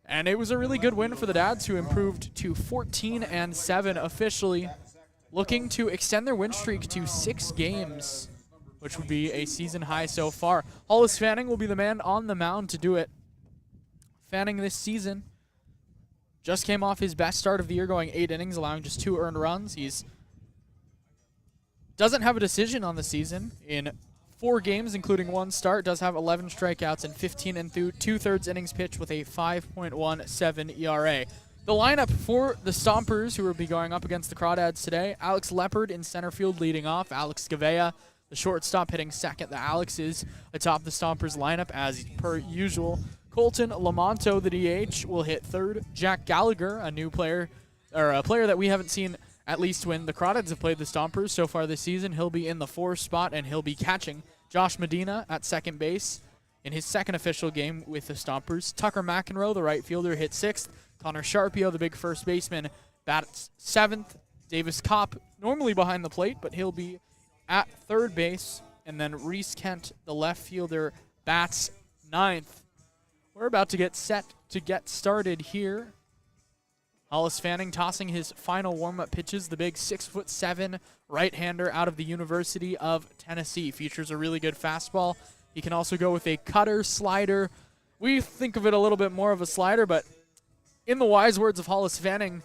And it was a really good win for the Dads, who improved to 14-7 officially, looking to extend their win streak to 6 games, which would be a season high so far. Hollis Fanning will be the man on the mound to do it. Fanning this season just came off his best start of the year, going 8 innings, allowing just 2 earned runs. He's doesn't have a decision on the season in 4 games, including 1 start. Does have 11 strikeouts and 15 and 2/3 innings pitched with a 5.17 ERA. The lineup for the Stompers, who will be going up against the Crawdads today: Alex Leopard in center field leading off. Alex Gavea, the shortstop, hitting second. The Alex is atop the Stompers lineup as per usual. Colton Lamonto, the DH, will hit third. Jack Gallagher, a new player, or a player that we haven't seen at least when the Crawdads have played the Stompers so far this season. He'll be in the 4th spot, and he'll be catching. Josh Medina at second base in his second official game with the Stompers. Tucker McEnroe, the right fielder, hit 6th. Connor Sharpio, the big first baseman, bats 7th. Davis Kopp, normally behind the plate, but he'll be at third base. And then Reese Kent, the left fielder, bats 9th. We're about to get set to get started here. Hollis Fanning tossing his final warm-up pitches. The big 6'7" right-hander out of the University of Tennessee. Features a really good fastball. He can also go with a cutter, slider. We think of it a little bit more of a slider, but in the wise words of Hollis Fanning,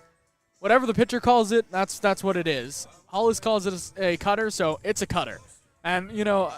whatever the pitcher calls it, that's what it is. Hollis calls it a cutter, so it's a cutter. And, you know,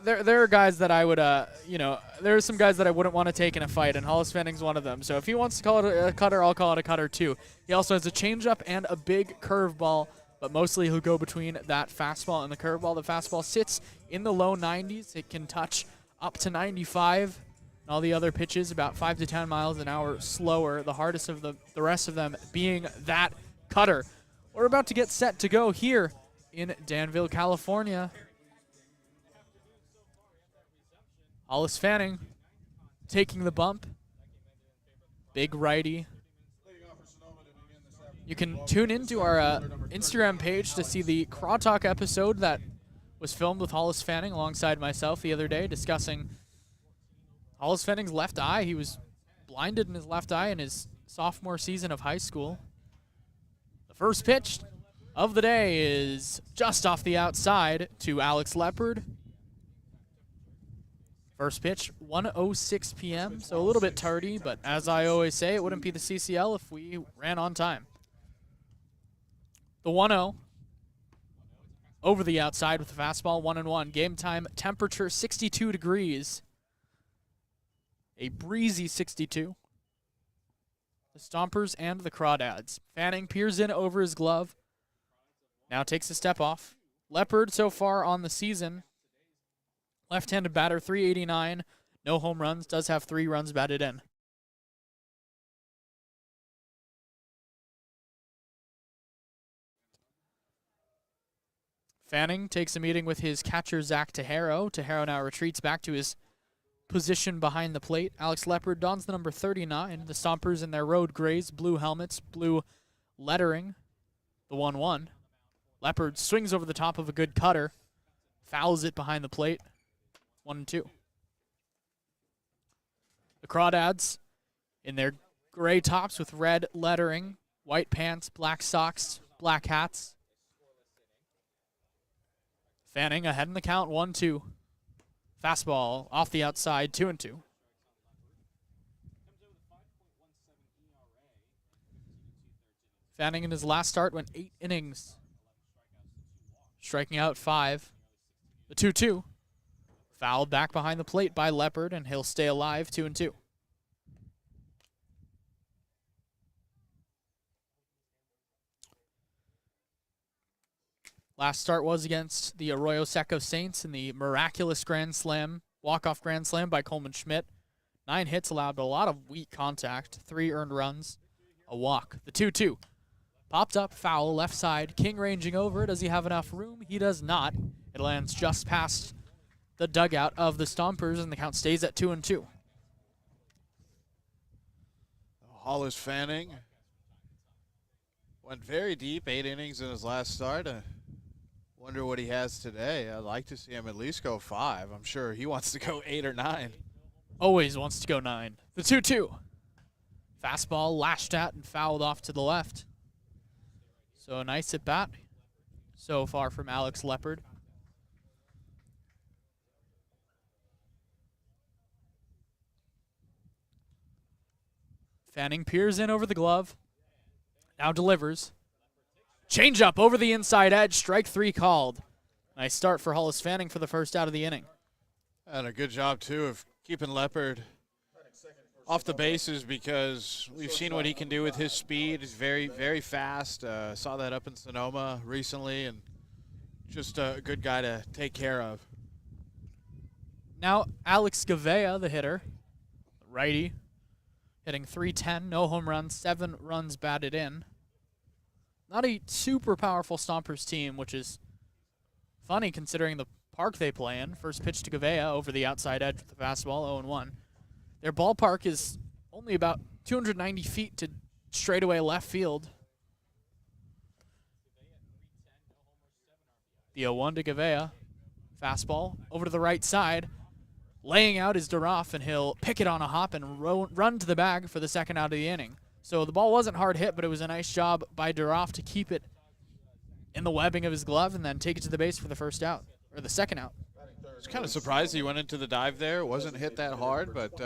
there are guys that I would, there are some guys that I wouldn't want to take in a fight, and Hollis Fanning's one of them. So if he wants to call it a cutter, I'll call it a cutter too. He also has a changeup and a big curveball, but mostly he'll go between that fastball and the curveball. The fastball sits in the low 90s. It can touch up to 95. And all the other pitches about 5 to 10 miles an hour slower. The hardest of the rest of them being that cutter. We're about to get set to go here in Danville, California. Hollis Fanning taking the bump. Big righty. You can tune into our Instagram page to see the Craw Talk episode that was filmed with Hollis Fanning alongside myself the other day, discussing Hollis Fanning's left eye. He was blinded in his left eye in his sophomore season of high school. The first pitch of the day is just off the outside to Alex Leopard. First pitch, 1:06 p.m., so a little bit tardy, but as I always say, it wouldn't be the CCL if we ran on time. The 1-0 over the outside with the fastball, 1-1. Game time, temperature 62 degrees. A breezy 62. The Stompers and the Crawdads. Fanning peers in over his glove. Now takes a step off. Leopard so far on the season, left-handed batter, 389, no home runs, does have 3 runs batted in. Fanning takes a meeting with his catcher, Zach Tejero. Tejero now retreats back to his position behind the plate. Alex Leopard dons the number 39. The Stompers in their road grays, blue helmets, blue lettering. The 1-1. Leopard swings over the top of a good cutter, fouls it behind the plate. 1-2. The Crawdads in their gray tops with red lettering, white pants, black socks, black hats. Fanning ahead in the count, 1-2. Fastball off the outside, 2-2. Fanning in his last start went 8 innings, striking out 5. The 2-2. Fouled back behind the plate by Leopard, and he'll stay alive, 2-2. Last start was against the Arroyo Seco Saints in the miraculous Grand Slam, walk-off Grand Slam by Coleman Schmidt. 9 hits allowed, but a lot of weak contact. 3 earned runs, a walk. The 2-2. Popped up, foul, left side. King ranging over. Does he have enough room? He does not. It lands just past the dugout of the Stompers, and the count stays at 2-2. Hollis Fanning went very deep, 8 innings in his last start. Wonder what he has today. I'd like to see him at least go 5. I'm sure he wants to go 8 or 9. Always wants to go 9. The 2-2. Fastball lashed at and fouled off to the left. So a nice at bat so far from Alex Leopard. Fanning peers in over the glove. Now delivers. Change up over the inside edge. Strike 3 called. Nice start for Hollis Fanning for the first out of the inning. And a good job, too, of keeping Leopard off the bases, because we've seen what he can do with his speed. He's very, very fast. Saw that up in Sonoma recently, and just a good guy to take care of. Now Alex Gavea, the hitter, righty, hitting .310, no home runs, 7 runs batted in. Not a super powerful Stompers team, which is funny considering the park they play in. First pitch to Gavea over the outside edge with the fastball, 0-1. Their ballpark is only about 290 feet to straightaway left field. The 0-1 to Gavea. Fastball over to the right side. Laying out is Duroff, and he'll pick it on a hop and run to the bag for the second out of the inning. So the ball wasn't hard hit, but it was a nice job by Duroff to keep it in the webbing of his glove and then take it to the base for the first out, or the second out. I was kind of surprised he went into the dive there. It wasn't hit that hard, but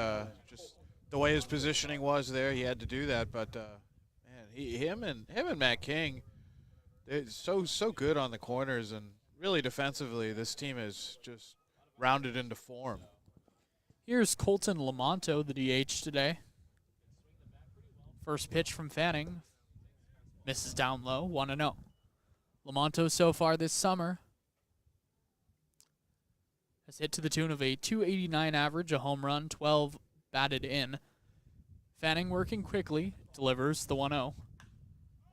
just the way his positioning was there, he had to do that. But man, him and Matt King, they're so good on the corners, and really defensively, this team is just rounded into form. Here's Colton Lamonto, the DH today. First pitch from Fanning. Misses down low, 1-0. Lamonto so far this summer has hit to the tune of a .289 average, a home run, 12 batted in. Fanning working quickly, delivers the 1-0.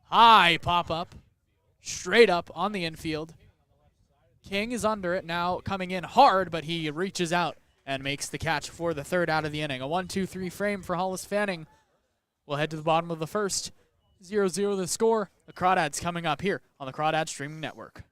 High pop-up, straight up on the infield. King is under it, now coming in hard, but he reaches out and makes the catch for the third out of the inning. A 1-2-3 frame for Hollis Fanning. We'll head to the bottom of the first. 0-0 the score. The Crawdads coming up here on the Crawdads Streaming Network.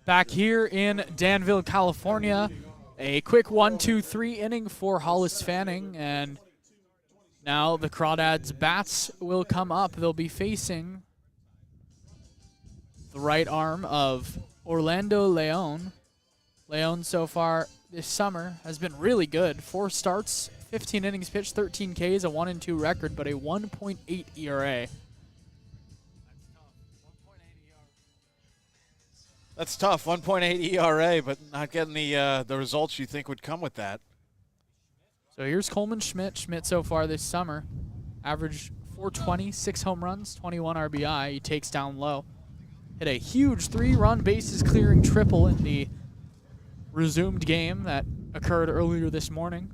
Back here in Danville, California, a quick 1-2-3 inning for Hollis Fanning, and now the Crawdads bats will come up. They'll be facing the right arm of Orlando Leon. Leon so far this summer has been really good. 4 starts, 15 innings pitched, 13 Ks, a 1-2 record, but a 1.8 ERA. That's tough, 1.8 ERA, but not getting the results you think would come with that. So here's Coleman Schmidt. Schmidt so far this summer, averaged 420, 6 home runs, 21 RBI. He takes down low. Hit a huge 3-run bases clearing triple in the resumed game that occurred earlier this morning.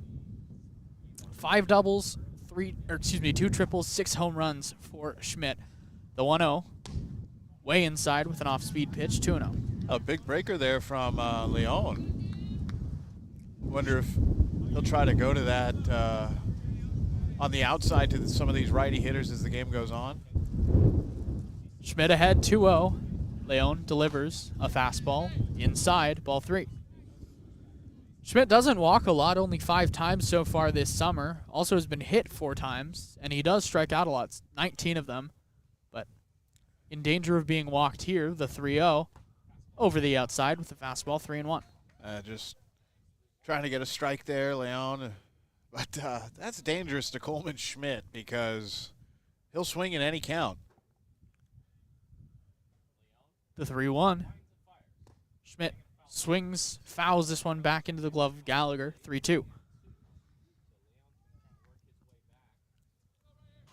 5 doubles, 2 triples, 6 home runs for Schmidt. The 1-0, way inside with an off-speed pitch, 2-0. A big breaker there from Leon. Wonder if he'll try to go to that on the outside to some of these righty hitters as the game goes on. Schmidt ahead, 2-0. Leon delivers a fastball inside, ball 3. Schmidt doesn't walk a lot, only 5 times so far this summer. Also has been hit 4 times, and he does strike out a lot, 19 of them. But in danger of being walked here, the 3-0 over the outside with the fastball, 3-1. Just trying to get a strike there, Leon. But that's dangerous to Coleman Schmidt because he'll swing in any count. The 3-1. Schmidt swings, fouls this one back into the glove of Gallagher, 3-2.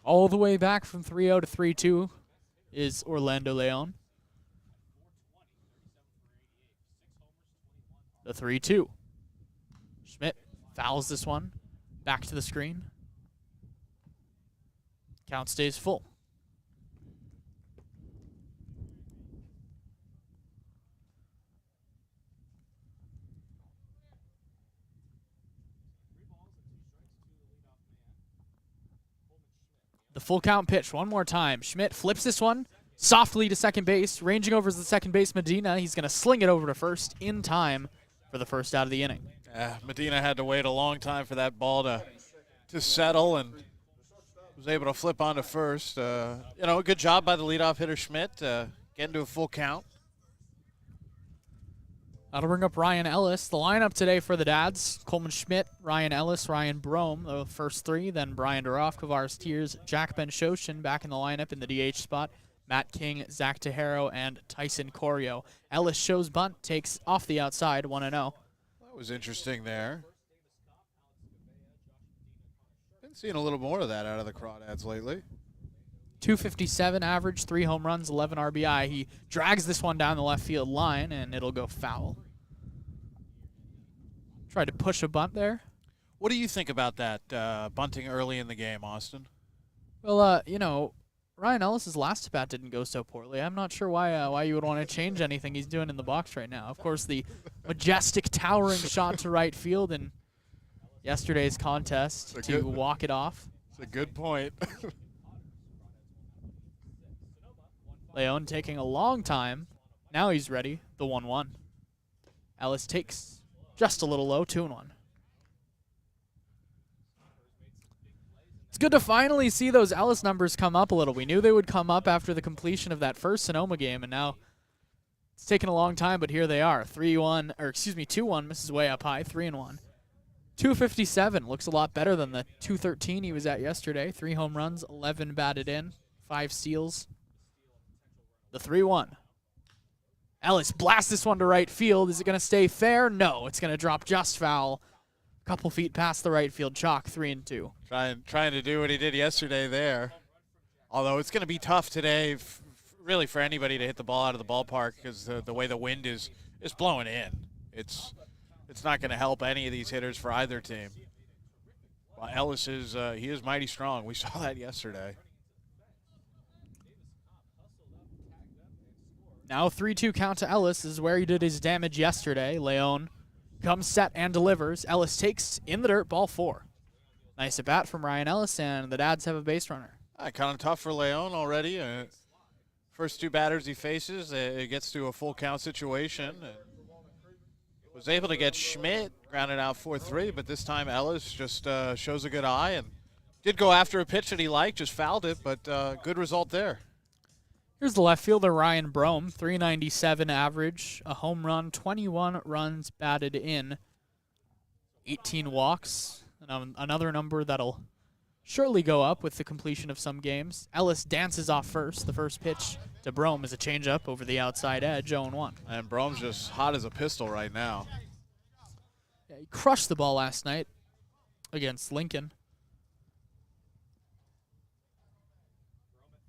All the way back from 3-0 to 3-2 is Orlando Leon. The 3-2. Schmidt fouls this one back to the screen. Count stays full. The full count pitch one more time. Schmidt flips this one softly to second base. Ranging over is the second base, Medina. He's going to sling it over to first in time for the first out of the inning. Medina had to wait a long time for that ball to settle and was able to flip onto first. A good job by the leadoff hitter Schmidt, getting to a full count. That'll bring up Ryan Ellis. The lineup today for the Dads: Coleman Schmidt, Ryan Ellis, Ryan Brome, the first 3. Then Brian Duroff, Kavaris Tears, Jack Ben-Shoshin back in the lineup in the DH spot. Matt King, Zach Tejero, and Tyson Corio. Ellis shows bunt, takes off the outside, 1-0. That was interesting there. Been seeing a little more of that out of the Crawdads lately. 257 average, 3 home runs, 11 RBI. He drags this one down the left field line, and it'll go foul. Tried to push a bunt there. What do you think about that bunting early in the game, Austin? Well, Ryan Ellis's last at-bat didn't go so poorly. I'm not sure why you would want to change anything he's doing in the box right now. Of course, the majestic, towering shot to right field in yesterday's contest to walk it off. It's a good point. Leon taking a long time. Now he's ready. The 1-1. Ellis takes just a little low, 2-1. It's good to finally see those Ellis numbers come up a little. We knew they would come up after the completion of that first Sonoma game, and now it's taken a long time, but here they are. 2-1, misses way up high, 3-1. 257, looks a lot better than the 213 he was at yesterday. 3 home runs, 11 batted in, 5 steals. The 3-1. Ellis blasts this one to right field. Is it going to stay fair? No, it's going to drop just foul. A couple feet past the right field chalk, 3-2. Trying to do what he did yesterday there. Although it's going to be tough today, really, for anybody to hit the ball out of the ballpark because the way the wind is blowing in. It's not going to help any of these hitters for either team. Well, Ellis is mighty strong. We saw that yesterday. Now 3-2 count to Ellis. This is where he did his damage yesterday. Leon comes set and delivers. Ellis takes in the dirt, ball 4. Nice at bat from Ryan Ellis, and the Dads have a base runner. Kind of tough for Leon already. First two batters he faces, it gets to a full count situation. And was able to get Schmidt grounded out 4-3, but this time Ellis just shows a good eye and did go after a pitch that he liked, just fouled it, but good result there. Here's the left fielder, Ryan Brome, 397 average, a home run, 21 runs batted in, 18 walks, and another number that'll surely go up with the completion of some games. Ellis dances off first. The first pitch to Brome is a changeup over the outside edge, 0-1. And Brome's just hot as a pistol right now. Yeah, he crushed the ball last night against Lincoln.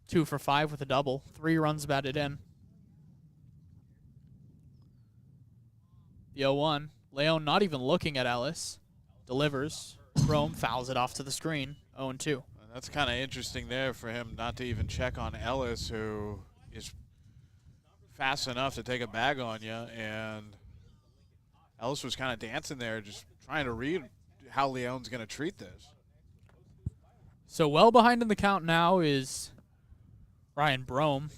2 for 5 with a double. 3 runs batted in. The 0-1. Leon not even looking at Ellis. Delivers. Brome fouls it off to the screen. 0-2. That's kind of interesting there for him not to even check on Ellis, who is fast enough to take a bag on you. And Ellis was kind of dancing there, just trying to read how Leon's going to treat this. So well behind in the count now is Ryan Brome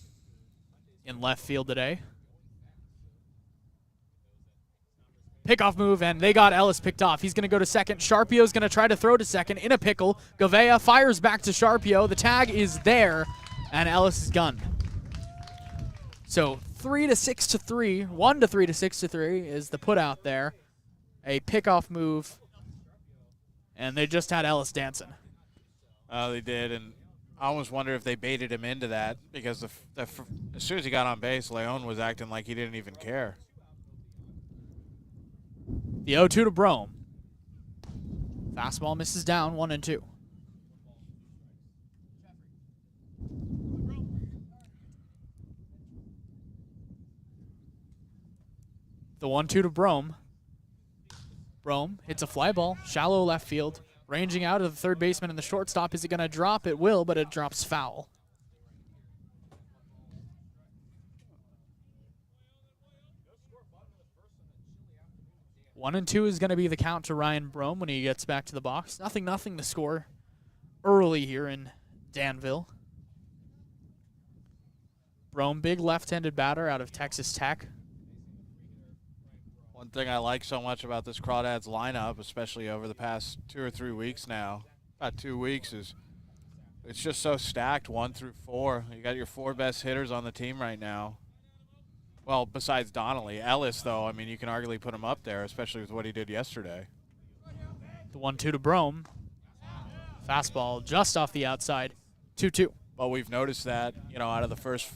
in left field today. Pickoff move, and they got Ellis picked off. He's going to go to second. Sharpio's going to try to throw to second in a pickle. Gouveia fires back to Sharpio. The tag is there, and Ellis is gunned. So 3-6-3, 1 to 3-6-3 is the put out there. A pickoff move, and they just had Ellis dancing. They did, and I almost wonder if they baited him into that, because as soon as he got on base, Leon was acting like he didn't even care. The 0-2 to Brome. Fastball misses down, 1-2. The 1-2 to Brome. Brome hits a fly ball, shallow left field. Ranging out of the third baseman and the shortstop. Is it going to drop? It will, but it drops foul. One and two is going to be the count to Ryan Brome when he gets back to the box. Nothing to score early here in Danville. Brome, big left-handed batter out of Texas Tech. One thing I like so much about this Crawdads lineup, especially over the past 2 or 3 weeks now, about 2 weeks, is it's just so stacked 1 through 4. You got your 4 best hitters on the team right now. Well, besides Donnelly. Ellis, though, I mean, you can arguably put him up there, especially with what he did yesterday. The 1-2 to Brome. Fastball just off the outside. 2-2. Well, we've noticed that, out of the first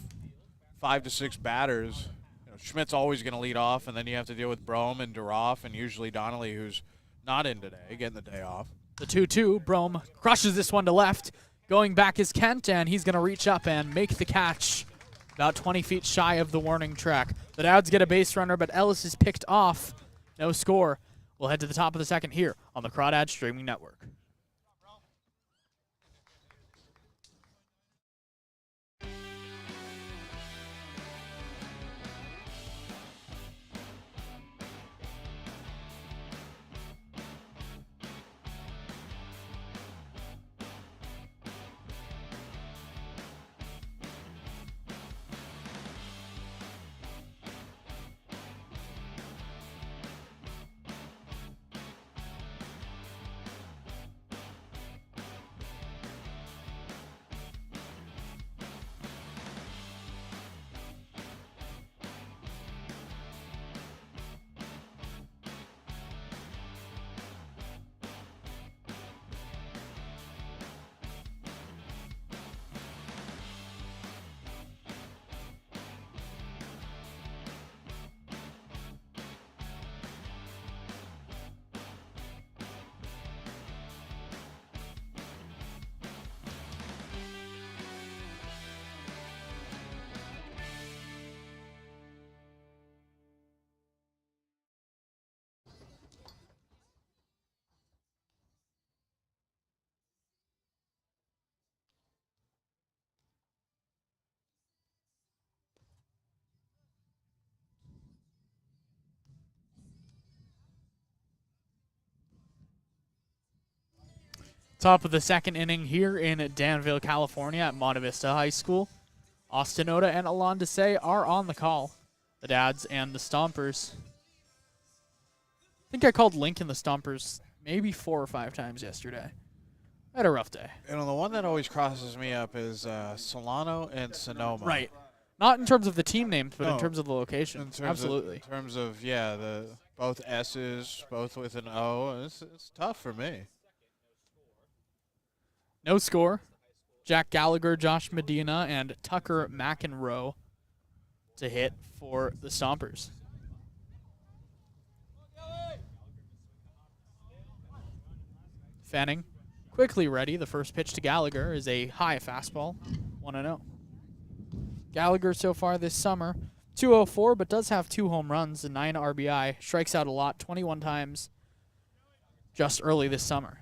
5 to 6 batters, Schmidt's always going to lead off, and then you have to deal with Brome and Duroff, and usually Donnelly, who's not in today, getting the day off. The 2-2, Brome crushes this one to left. Going back is Kent, and he's going to reach up and make the catch about 20 feet shy of the warning track. The Dowds get a base runner, but Ellis is picked off. No score. We'll head to the top of the second here on the Crawdad Streaming Network. Top of the second inning here in Danville, California at Monte Vista High School. Austin Oda and Alon Desai are on the call. The Dads and the Stompers. I think I called Link and the Stompers maybe 4 or 5 times yesterday. I had a rough day. You know, the one that always crosses me up is Solano and Sonoma. Right. Not in terms of the team names, but No. in terms of the location. Absolutely. In terms of, yeah, both S's, both with an O. It's tough for me. No score. Jack Gallagher, Josh Medina, and Tucker McEnroe to hit for the Stompers. Fanning quickly ready. The first pitch to Gallagher is a high fastball, 1-0. Gallagher so far this summer, 204, but does have 2 home runs and 9 RBI. Strikes out a lot, 21 times just early this summer.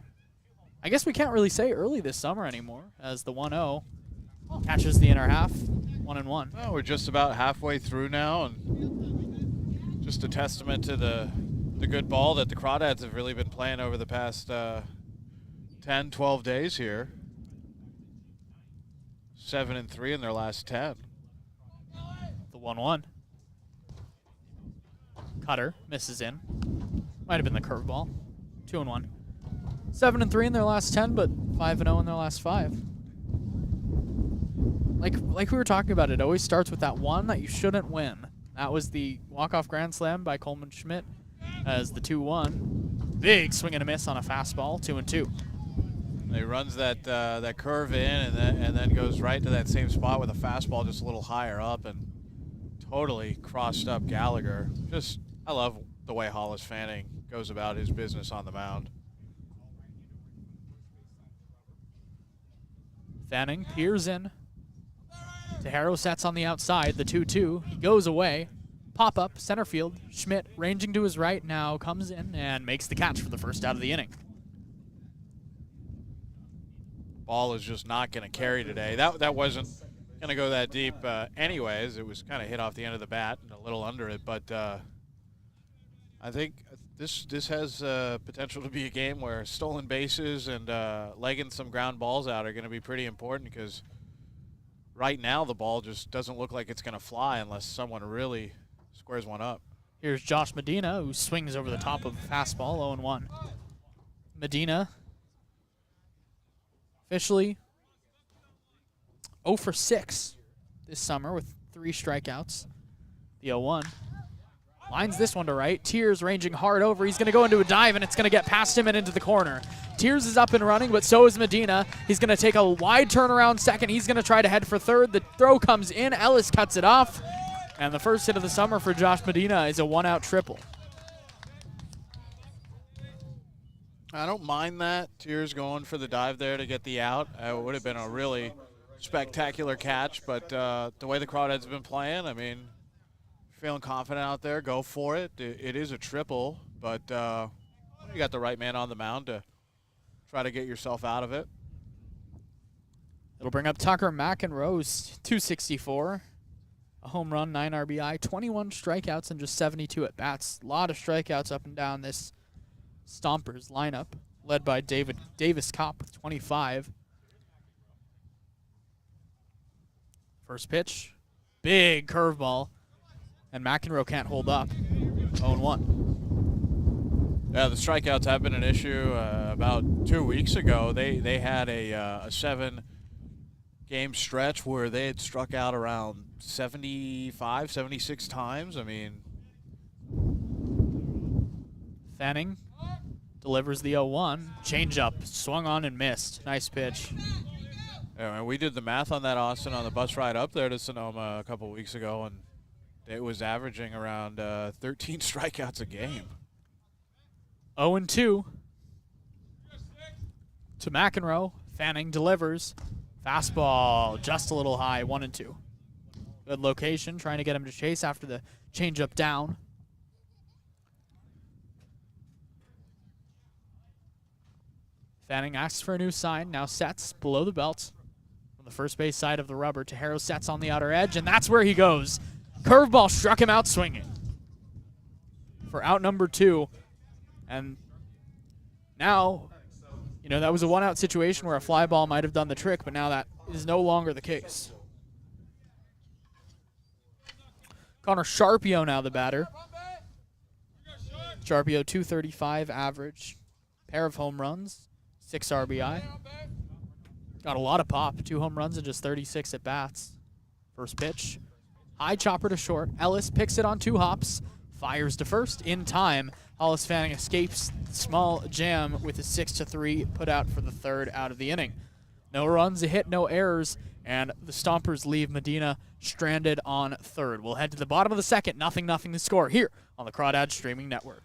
I guess we can't really say early this summer anymore, as the 1-0 catches the inner half, 1-1. Well, we're just about halfway through now, and just a testament to the good ball that the Crawdads have really been playing over the past 10, 12 days here. 7-3 in their last 10. The 1-1. Cutter misses in. Might have been the curveball. 2-1. 7-3 in their last 10, but 5-0 in their last 5. Like we were talking about, it always starts with that one that you shouldn't win. That was the walk-off grand slam by Coleman Schmidt as the 2-1. Big swing and a miss on a fastball, 2-2. He runs that curve in and then goes right to that same spot with a fastball just a little higher up and totally crossed up Gallagher. I love the way Hollis Fanning goes about his business on the mound. Fanning peers in. Tejero sets on the outside, the 2-2. He goes away. Pop up, center field. Schmidt ranging to his right now comes in and makes the catch for the first out of the inning. Ball is just not going to carry today. That wasn't going to go that deep anyways. It was kind of hit off the end of the bat and a little under it, but I think this has potential to be a game where stolen bases and legging some ground balls out are going to be pretty important, because right now the ball just doesn't look like it's going to fly unless someone really squares one up. Here's Josh Medina, who swings over the top of a fastball, 0-1. Medina officially 0 for 6 this summer with 3 strikeouts. The 0-1. Lines this one to right. Tears ranging hard over. He's going to go into a dive, and it's going to get past him and into the corner. Tears is up and running, but so is Medina. He's going to take a wide turnaround second. He's going to try to head for third. The throw comes in. Ellis cuts it off. And the first hit of the summer for Josh Medina is a 1-out triple. I don't mind that. Tears going for the dive there to get the out. It would have been a really spectacular catch, but the way the Crawdads have been playing, I mean, feeling confident out there, go for it. It is a triple, but you got the right man on the mound to try to get yourself out of it. It'll bring up Tucker McEnroe's 264. A home run, 9 RBI, 21 strikeouts, and just 72 at-bats. A lot of strikeouts up and down this Stompers lineup, led by Davis Kopp with 25. First pitch, big curveball, and McEnroe can't hold up. 0-1. Yeah, the strikeouts have been an issue. About 2 weeks ago, they had a 7-game stretch where they had struck out around 75, 76 times. I mean, Fanning delivers the 0-1. Changeup, swung on and missed. Nice pitch. Yeah, and we did the math on that, Austin, on the bus ride up there to Sonoma a couple weeks ago, and it was averaging around 13 strikeouts a game. 0-2 to McEnroe. Fanning delivers. Fastball just a little high, 1-2. Good location, trying to get him to chase after the changeup down. Fanning asks for a new sign, now sets below the belt. From the first base side of the rubber, Tejero sets on the outer edge, and that's where he goes. Curveball struck him out swinging for out number 2. And now, you know, that was a 1-out situation where a fly ball might have done the trick, but now that is no longer the case. Connor Sharpio now the batter. Sharpio 235 average. Pair of home runs, 6 RBI. Got a lot of pop, 2 home runs and just 36 at bats. First pitch. High chopper to short. Ellis picks it on 2 hops. Fires to first in time. Hollis Fanning escapes the small jam with a 6-3 put out for the 3rd out of the inning. No runs, a hit, no errors, and the Stompers leave Medina stranded on 3rd. We'll head to the bottom of the 2nd. 0-0 to score here on the Crawdads Streaming Network.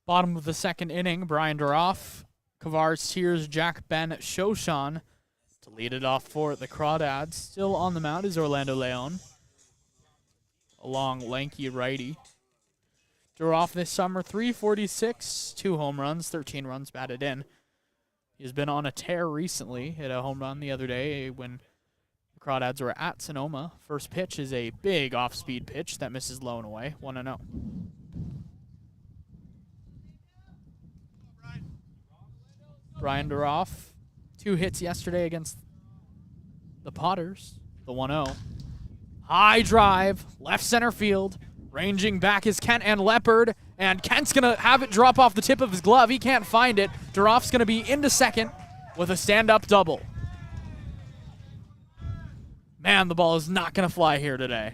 Bottom of the 2nd inning, Brian Duroff, Kavars, Tears, Jack, Ben, Shoshan to lead it off for the Crawdads. Still on the mound is Orlando Leon, a long, lanky righty. Duroff this summer, 346, 2 home runs, 13 runs batted in. He's been on a tear recently. Hit a home run the other day when the Crawdads were at Sonoma. First pitch is a big off-speed pitch that misses low and away, 1-0. Brian Duroff, 2 hits yesterday against the Potters, the 1-0. High drive, left center field. Ranging back is Kent and Leopard, and Kent's going to have it drop off the tip of his glove. He can't find it. Duroff's going to be into second with a stand-up double. Man, the ball is not going to fly here today.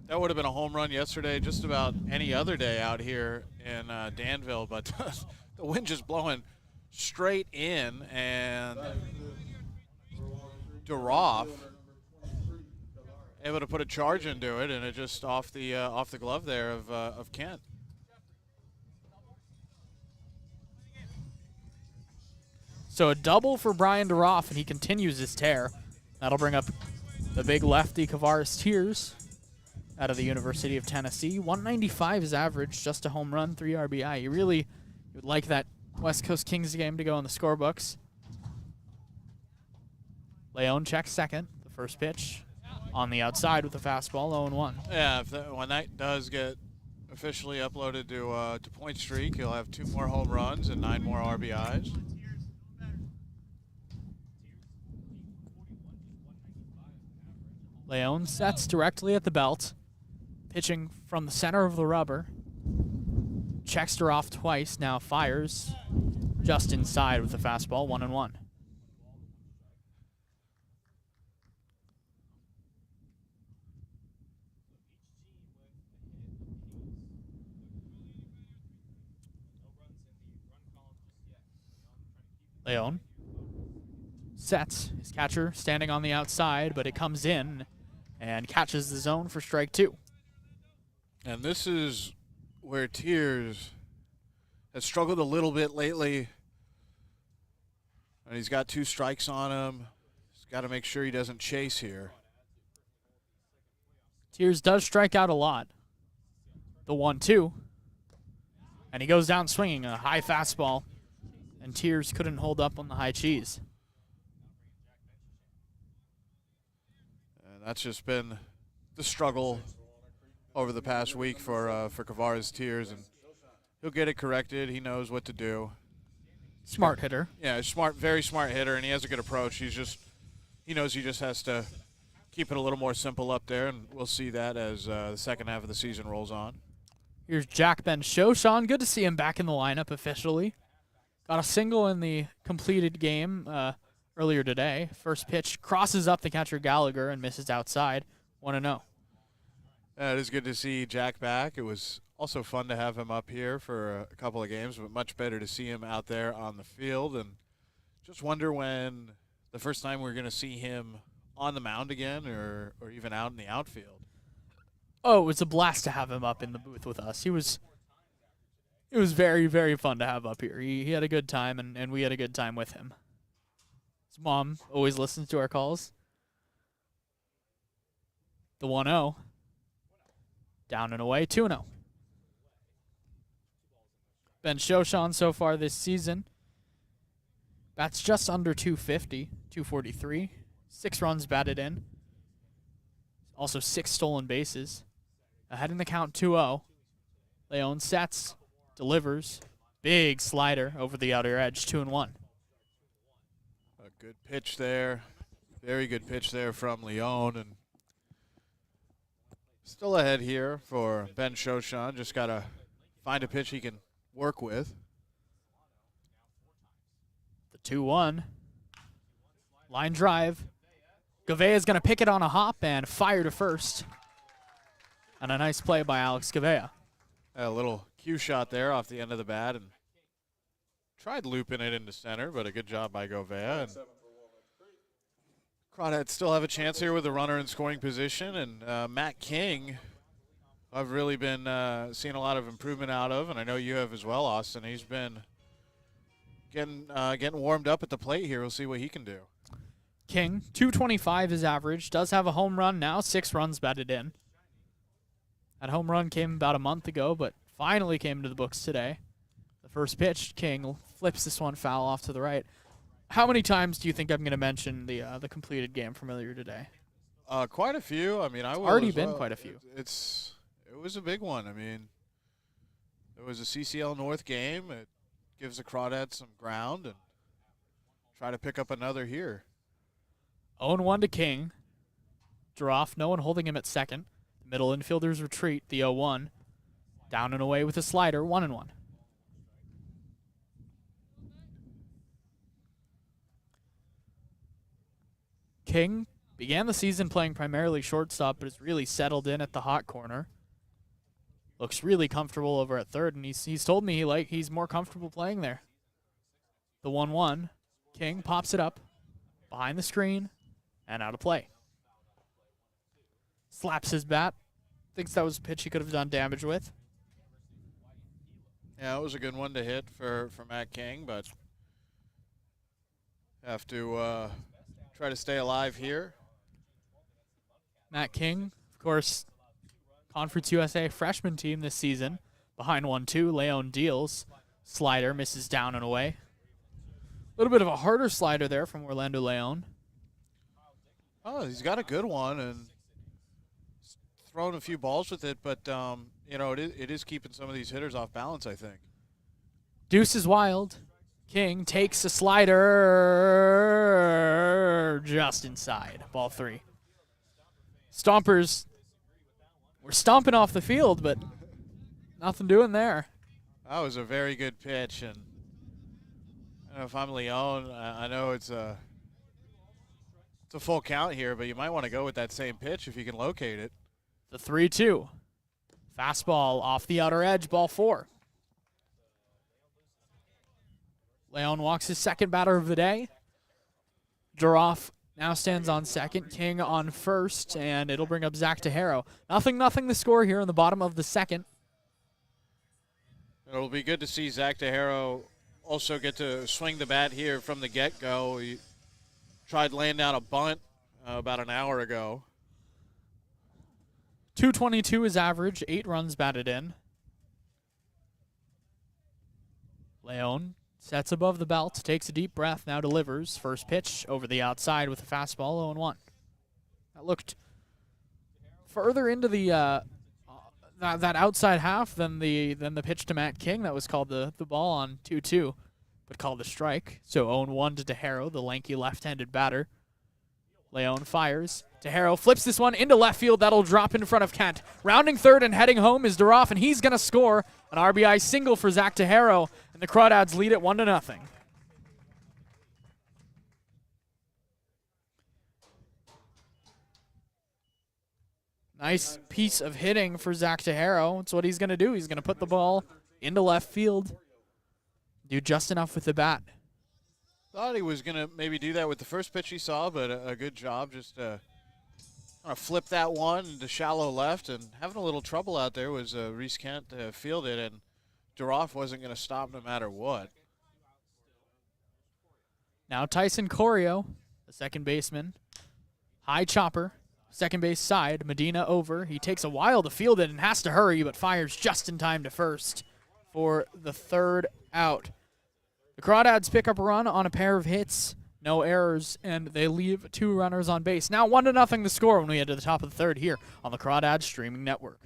That would have been a home run yesterday, just about any other day out here in Danville, but the wind just blowing straight in, and Duroff able to put a charge into it, and it just off the glove there of Kent. So a double for Brian Duroff, and he continues his tear. That'll bring up the big lefty Kavaris Tears out of the University of Tennessee. 195 is average, just a home run, 3 RBI. You really would like that West Coast Kings game to go in the scorebooks. Leon checks second. The first pitch on the outside with the fastball, 0-1. Yeah, when that does get officially uploaded to Point Streak, he'll have 2 more home runs and 9 more RBIs. Leon sets directly at the belt, pitching from the center of the rubber. Checks her off twice, now fires just inside with the fastball, 1-1. Leon sets his catcher standing on the outside, but it comes in and catches the zone for strike 2. And this is where Tears has struggled a little bit lately. And he's got 2 strikes on him. He's got to make sure he doesn't chase here. Tears does strike out a lot. The 1-2. And he goes down swinging a high fastball. And Tears couldn't hold up on the high cheese. And that's just been the struggle over the past week for Kavares Tears, and he'll get it corrected. He knows what to do. Smart hitter. Yeah, smart, very smart hitter, and he has a good approach. He knows he just has to keep it a little more simple up there, and we'll see that as the second half of the season rolls on. Here's Jack Ben Shoshan. Good to see him back in the lineup officially. Got a single in the completed game earlier today. First pitch crosses up the catcher Gallagher and misses outside. 1-0. It is good to see Jack back. It was also fun to have him up here for a couple of games, but much better to see him out there on the field. And just wonder when the first time we're going to see him on the mound again, or even out in the outfield. Oh, it was a blast to have him up in the booth with us. It was very, very fun to have up here. He had a good time, and we had a good time with him. His mom always listens to our calls. The 1-0. Down and away, 2-0. Ben Shoshan so far this season. Bats just under 250, 243. 6 runs batted in. Also 6 stolen bases. Ahead in the count 2-0. Leon sets, delivers. Big slider over the outer edge, 2-1. A good pitch there. Very good pitch there from Leon, and still ahead here for Ben Shoshan. Just got to find a pitch he can work with. The 2-1. Line drive. Gavea is going to pick it on a hop and fire to first. And a nice play by Alex Gavea. A little cue shot there off the end of the bat, and tried looping it into center, but a good job by Gavea. And Crawdads still have a chance here with a runner in scoring position, and Matt King, I've really been seeing a lot of improvement out of, and I know you have as well, Austin. He's been getting warmed up at the plate here. We'll see what he can do. King, 225 is average. Does have a home run now, 6 runs batted in. That home run came about a month ago, but finally came into the books today. The first pitch, King flips this one foul off to the right. How many times do you think I'm going to mention the completed game from earlier today? Quite a few. I mean, I will already been quite a few. It was a big one. I mean, it was a CCL North game. It gives the Crawdads some ground, and try to pick up another here. 0-1 to King. Draw off, no one holding him at second. The middle infielders retreat, the 0-1. Down and away with a slider, 1-1. King began the season playing primarily shortstop, but has really settled in at the hot corner. Looks really comfortable over at third, and he's told me he's more comfortable playing there. The 1-1. King pops it up behind the screen and out of play. Slaps his bat. Thinks that was a pitch he could have done damage with. Yeah, it was a good one to hit for Matt King, but have to try to stay alive here. Matt King, of course, Conference USA freshman team this season. Behind 1-2, Leon deals. Slider misses down and away. A little bit of a harder slider there from Orlando Leon. Oh, he's got a good one and thrown a few balls with it, but it is keeping some of these hitters off balance, I think. Deuce is wild. King takes a slider just inside. Ball 3. Stompers were stomping off the field, but nothing doing there. That was a very good pitch, and I don't know if I'm Leon. I know it's a full count here, but you might want to go with that same pitch if you can locate it. The 3-2. Fastball off the outer edge, ball 4. Leon walks his second batter of the day. Duroff now stands on second. King on first, and it'll bring up Zach Tejero. 0-0 the score here in the bottom of the second. It'll be good to see Zach Tejero also get to swing the bat here from the get-go. He tried laying down a bunt about an hour ago. .222 is average, 8 runs batted in. Leon sets above the belt, takes a deep breath, now delivers. First pitch over the outside with a fastball, 0-1. That looked further into the that outside half than the pitch to Matt King. That was called the ball on 2-2, but called a strike. So 0-1 to Tejero, the lanky left-handed batter. Leon fires. Tejero flips this one into left field. That'll drop in front of Kent. Rounding third and heading home is Duroff, and he's going to score an RBI single for Zach Tejero, and the Crawdads lead it 1-0. Nice piece of hitting for Zach Tejero. That's what he's going to do. He's going to put the ball into left field. Do just enough with the bat. Thought he was going to maybe do that with the first pitch he saw, but a good job. Just kind of flip that one into shallow left, and having a little trouble out there was Reese Kent to field it, and Duroff wasn't going to stop no matter what. Now Tyson Corio, the second baseman. High chopper, second base side. Medina over. He takes a while to field it and has to hurry, but fires just in time to first for the third out. The Crawdads pick up a run on a pair of hits, no errors, and they leave 2 runners on base. Now 1-0 the score when we head to the top of the third here on the Crawdads streaming network.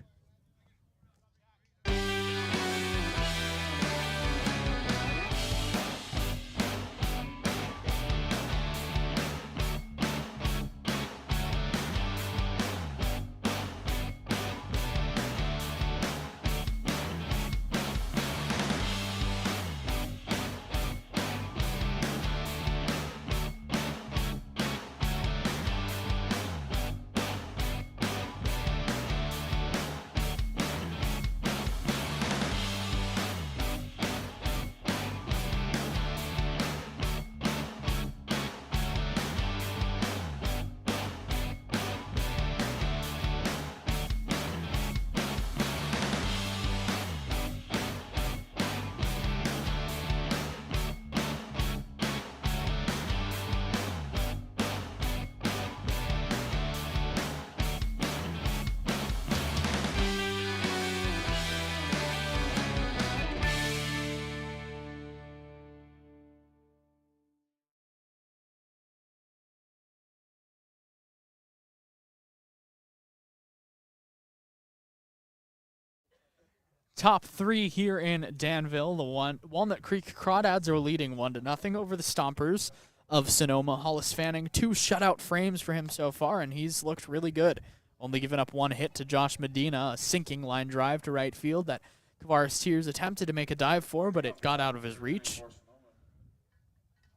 Top 3 here in Danville. The Walnut Creek Crawdads are leading 1-0 over the Stompers of Sonoma. Hollis Fanning, 2 shutout frames for him so far, and he's looked really good. Only given up 1 hit to Josh Medina, a sinking line drive to right field that Kavaris Tears attempted to make a dive for, but it got out of his reach.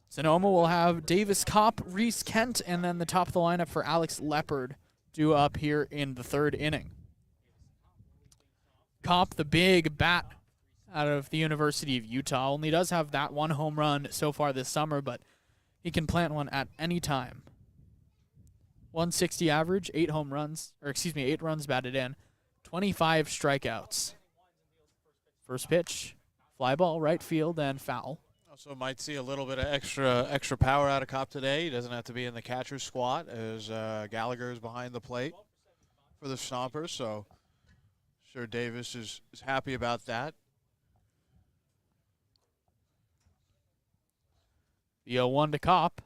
Sonoma will have Davis Kopp, Reese Kent, and then the top of the lineup for Alex Leopard due up here in the third inning. Kopp, the big bat out of the University of Utah, only does have that 1 home run so far this summer, but he can plant one at any time. 160 average, 8 runs batted in, 25 strikeouts. First pitch, fly ball, right field, and foul. Also might see a little bit of extra power out of Kopp today. He doesn't have to be in the catcher's squat as Gallagher is behind the plate for the Stompers, so sure Davis is happy about that. The 0-1 to Kopp.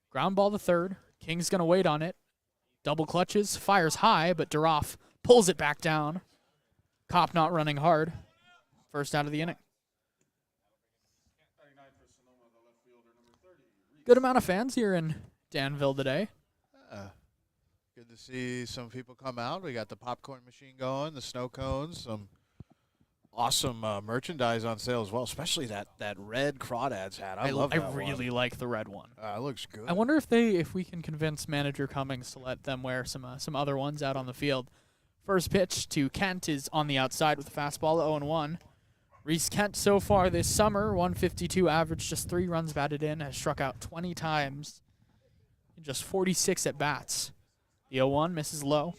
Ground ball to third. King's going to wait on it. Double clutches, fires high, but Duroff pulls it back down. Kopp not running hard. First out of the inning. Good amount of fans here in Danville today. Good to see some people come out. We got the popcorn machine going, the snow cones, some awesome merchandise on sale as well, especially that red Crawdads hat. I love that I really like the red one. It looks good. I wonder if we can convince manager Cummings to let them wear some other ones out on the field. First pitch to Kent is on the outside with a fastball at 0-1. Reese Kent so far this summer, 152 average, just 3 runs batted in, has struck out 20 times in just 46 at bats. The 0-1 misses low.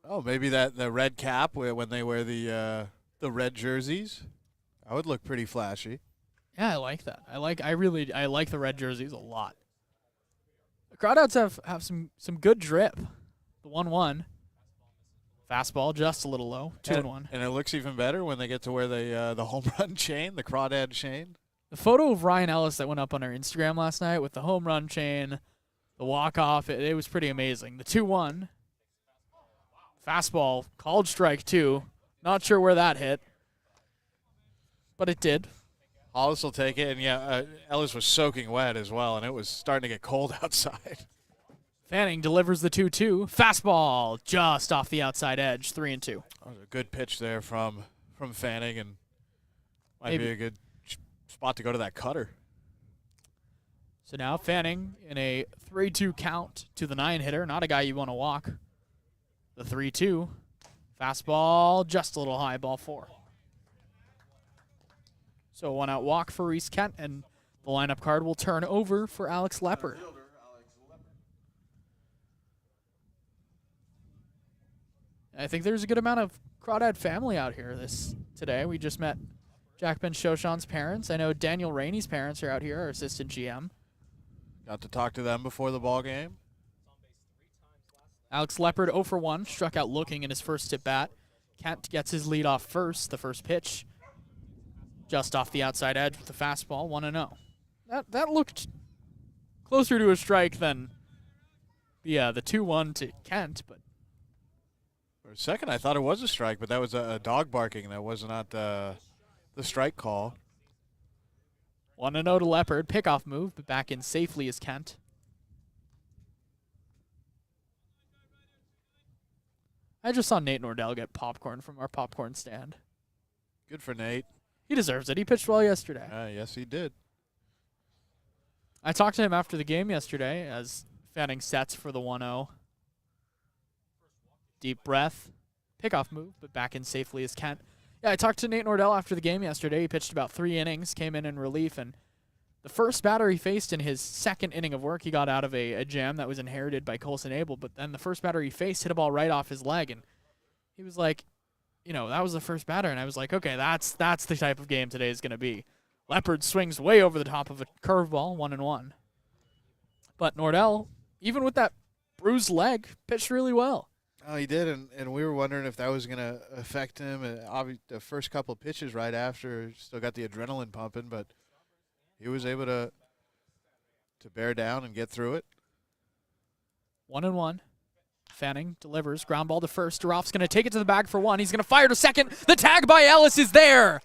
Oh, maybe the red cap when they wear the red jerseys. That would look pretty flashy. Yeah, I like that. I like the red jerseys a lot. The Crawdads have some good drip. The 1-1. Fastball just a little low, 2-1. And it looks even better when they get to where the home run chain, the crawdad chain. The photo of Ryan Ellis that went up on our Instagram last night with the home run chain, the walk-off, it was pretty amazing. The 2-1. Fastball, called strike 2. Not sure where that hit, but it did. Hollis will take it, and Ellis was soaking wet as well, and it was starting to get cold outside. Fanning delivers the 2-2. Fastball just off the outside edge, 3-2. That was a good pitch there from Fanning, and might be a good spot to go to that cutter. So now Fanning in a 3-2 count to the 9-hitter. Not a guy you want to walk. The 3-2. Fastball just a little high, ball 4. So a 1-out walk for Reese Kent, and the lineup card will turn over for Alex Leopard. I think there's a good amount of Crawdad family out here today. We just met Jack Ben Shoshan's parents. I know Daniel Rainey's parents are out here, our assistant GM. Got to talk to them before the ball game. Alex Leopard 0 for 1, struck out looking in his first at-bat. Kent gets his lead off first, the first pitch. Just off the outside edge with the fastball, 1-0. That looked closer to a strike than the 2-1 to Kent, but for a second I thought it was a strike, but that was a dog barking. That was not the strike call. 1-0 to Leopard, pickoff move, but back in safely is Kent. I just saw Nate Nordell get popcorn from our popcorn stand. Good for Nate. He deserves it. He pitched well yesterday. Yes, he did. I talked to him after the game yesterday as Fanning sets for the 1-0. Deep breath. Pickoff move, but back in safely is Kent. Yeah, I talked to Nate Nordell after the game yesterday. He pitched about 3 innings, came in relief, and the first batter he faced in his second inning of work, he got out of a jam that was inherited by Colson Abel, but then the first batter he faced hit a ball right off his leg, and he was like, that was the first batter, and I was like, okay, that's the type of game today is going to be. Leopard swings way over the top of a curveball, 1-1. But Nordell, even with that bruised leg, pitched really well. Oh, he did, and we were wondering if that was going to affect him. The first couple of pitches right after, still got the adrenaline pumping, but he was able to bear down and get through it. 1-1. Fanning delivers. Ground ball to first. Duroff's going to take it to the bag for 1. He's going to fire to second. The tag by Ellis is there.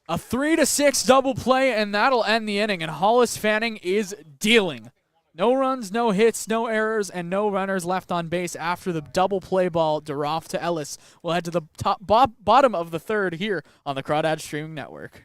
A 3-6 double play, and that'll end the inning. And Hollis Fanning is dealing. No runs, no hits, no errors, and no runners left on base after the double play ball. Duroff to Ellis. We'll head to the bottom of the third here on the Crawdad Streaming Network.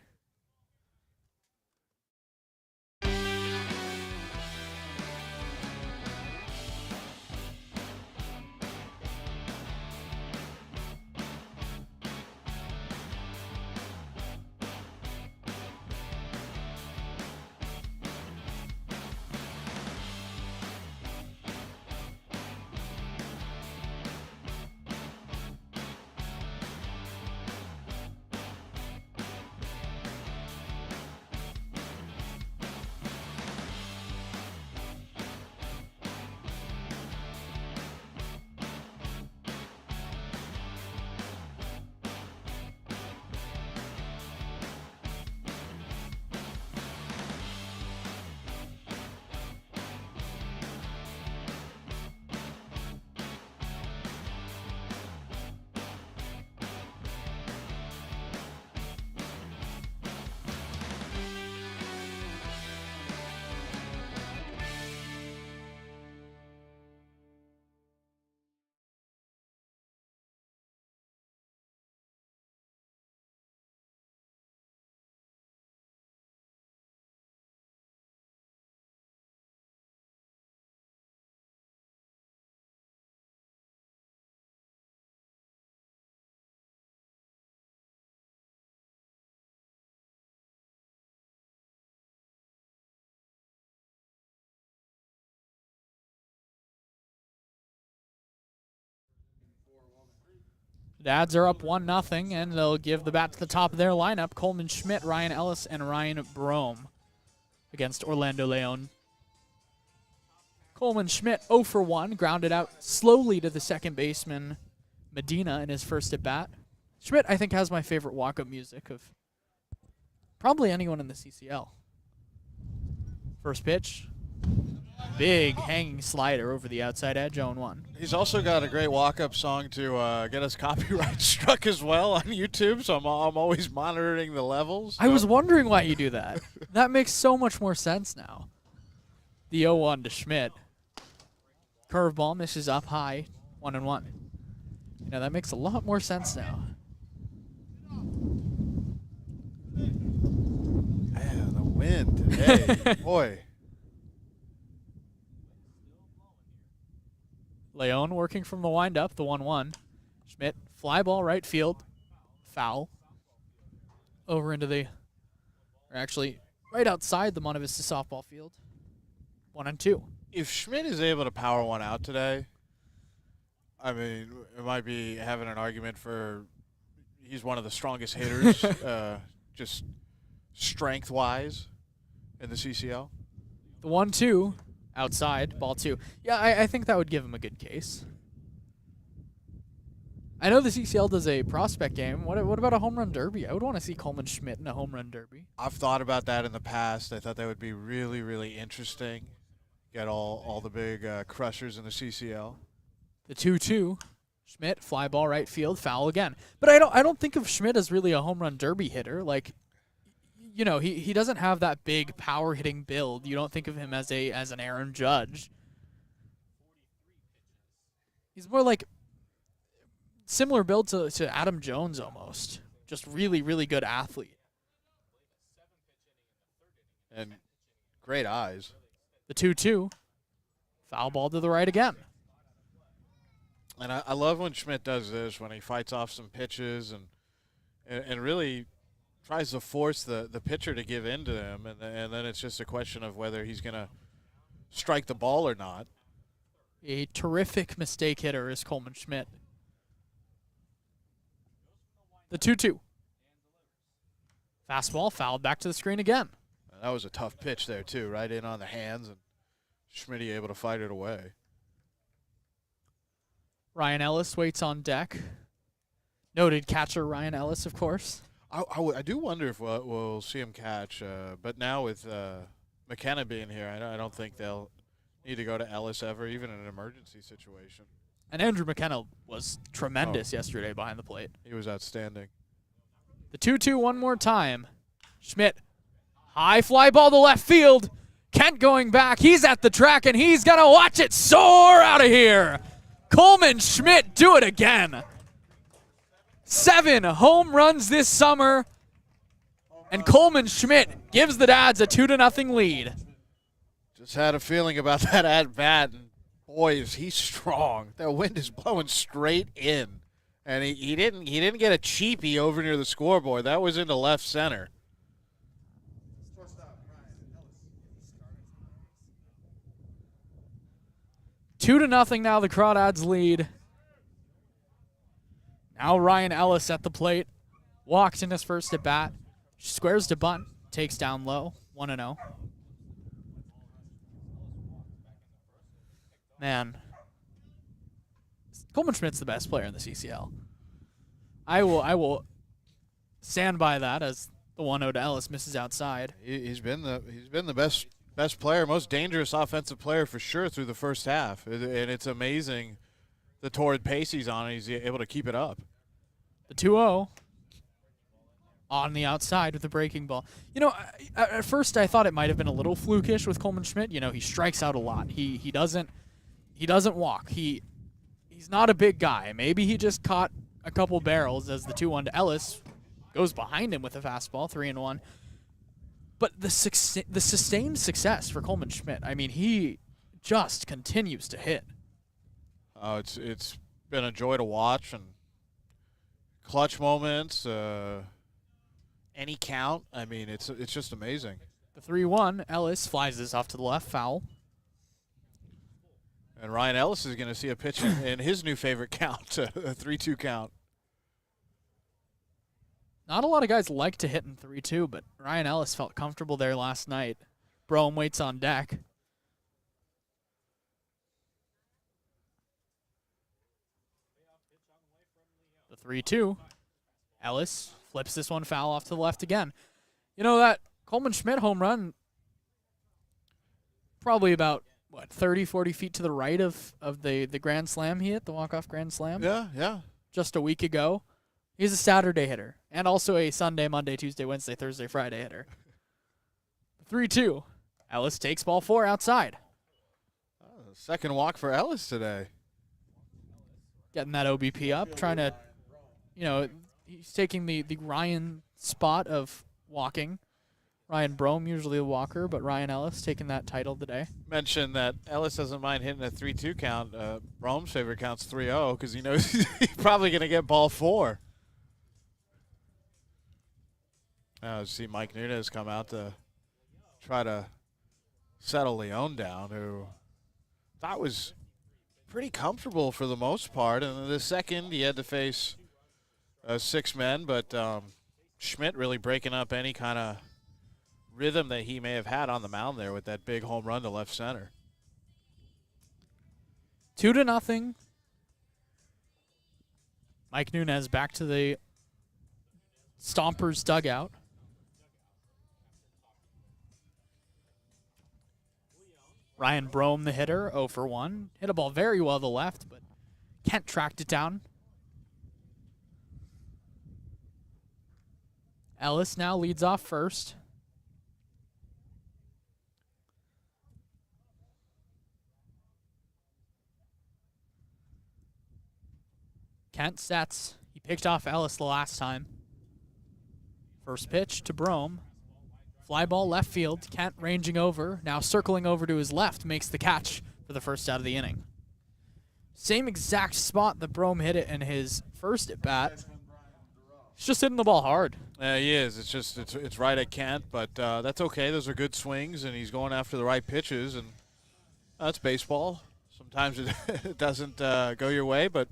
Dads are up 1-0, and they'll give the bat to the top of their lineup. Coleman Schmidt, Ryan Ellis, and Ryan Brome against Orlando Leon. Coleman Schmidt 0 for 1, grounded out slowly to the second baseman Medina in his first at bat. Schmidt, I think, has my favorite walk-up music of probably anyone in the CCL. First pitch. Big hanging slider over the outside edge, 0-1. He's also got a great walk-up song to get us copyright struck as well on YouTube, so I'm always monitoring the levels. I was wondering why you do that. That makes so much more sense now. The 0-1 to Schmidt. Curveball misses up high, 1-1. Yeah, that makes a lot more sense now. Man, the wind today, boy. Leon working from the windup, the 1-1. Schmidt, fly ball right field, foul. Over into the, or actually right outside the Monte Vista softball field. 1-2. If Schmidt is able to power one out today, I mean, it might be having an argument for he's one of the strongest hitters, just strength-wise, in the CCL. The 1-2. Outside, ball 2. Yeah, I think that would give him a good case. I know the CCL does a prospect game. What about a home run derby? I would want to see Coleman Schmidt in a home run derby. I've thought about that in the past. I thought that would be really, really interesting. Get all the big crushers in the CCL. The 2-2. Schmidt, fly ball right field, foul again. But I don't think of Schmidt as really a home run derby hitter. Like, you know, he doesn't have that big power hitting build. You don't think of him as an Aaron Judge. He's more like similar build to Adam Jones almost. Just really, really good athlete. And great eyes. The 2-2. Foul ball to the right again. And I love when Schmidt does this, when he fights off some pitches and really tries to force the pitcher to give in to him, and then it's just a question of whether he's going to strike the ball or not. A terrific mistake hitter is Coleman Schmidt. The 2-2. Fastball fouled back to the screen again. That was a tough pitch there, too, right in on the hands, and Schmidt able to fight it away. Ryan Ellis waits on deck. Noted catcher Ryan Ellis, of course. I do wonder if we'll see him catch, but now with McKenna being here, I don't think they'll need to go to Ellis ever, even in an emergency situation. And Andrew McKenna was tremendous yesterday behind the plate. He was outstanding. The 2-2 one more time. Schmidt, high fly ball to left field. Kent going back. He's at the track, and he's going to watch it soar out of here. Coleman Schmidt do it again. 7 home runs this summer, and Coleman Schmidt gives the Dads a 2-0 lead. Just had a feeling about that at-bat, and boy, is he strong. That wind is blowing straight in, and he didn't get a cheapie over near the scoreboard. That was into left center. 2-0 now, the Crawdads lead. Now Ryan Ellis at the plate. Walks in his first at bat. Squares to bunt. Takes down low. 1-0. Man. Coleman Schmidt's the best player in the CCL. I will stand by that as the 1-0 to Ellis misses outside. He's been the best player, most dangerous offensive player for sure through the first half. And it's amazing the torrid pace he's on, and he's able to keep it up. The 2-0 on the outside with the breaking ball. You know, at first I thought it might have been a little flukish with Coleman Schmidt. You know, he strikes out a lot. He doesn't walk. He's not a big guy. Maybe he just caught a couple barrels as the 2-1 to Ellis goes behind him with a fastball, 3-1. But the sustained success for Coleman Schmidt, I mean, he just continues to hit. It's been a joy to watch, and clutch moments, any count. I mean, it's just amazing. The 3-1, Ellis flies this off to the left, foul. And Ryan Ellis is going to see a pitch in his new favorite count, a 3-2 count. Not a lot of guys like to hit in 3-2, but Ryan Ellis felt comfortable there last night. Brome waits on deck. The 3-2. Ellis flips this one foul off to the left again. You know, that Coleman Schmidt home run, probably about, 30, 40 feet to the right of the grand slam he hit, the walk-off grand slam? Yeah. Just a week ago. He's a Saturday hitter and also a Sunday, Monday, Tuesday, Wednesday, Thursday, Friday hitter. 3-2. Ellis takes ball 4 outside. Second walk for Ellis today. Getting that OBP up, trying to, he's taking the Ryan spot of walking. Ryan Brome, usually a walker, but Ryan Ellis taking that title today. Mentioned that Ellis doesn't mind hitting a 3-2 count. Brome's favorite count's 3-0 because he knows he's probably going to get ball 4. Now see Mike Nunez come out to try to settle Leon down, who thought was pretty comfortable for the most part. And in the second, he had to face 6 men, but Schmidt really breaking up any kind of rhythm that he may have had on the mound there with that big home run to left center. 2-0. Mike Nunez back to the Stompers dugout. Ryan Brome, the hitter, 0 for 1. Hit a ball very well to the left, but Kent tracked it down. Ellis now leads off first. Kent sets. He picked off Ellis the last time. First pitch to Brome. Fly ball left field. Kent ranging over. Now circling over to his left. Makes the catch for the first out of the inning. Same exact spot that Brome hit it in his first at bat. He's just hitting the ball hard. He is. It's just it's right at Kent, but that's okay. Those are good swings, and he's going after the right pitches, and that's baseball. Sometimes it doesn't go your way, but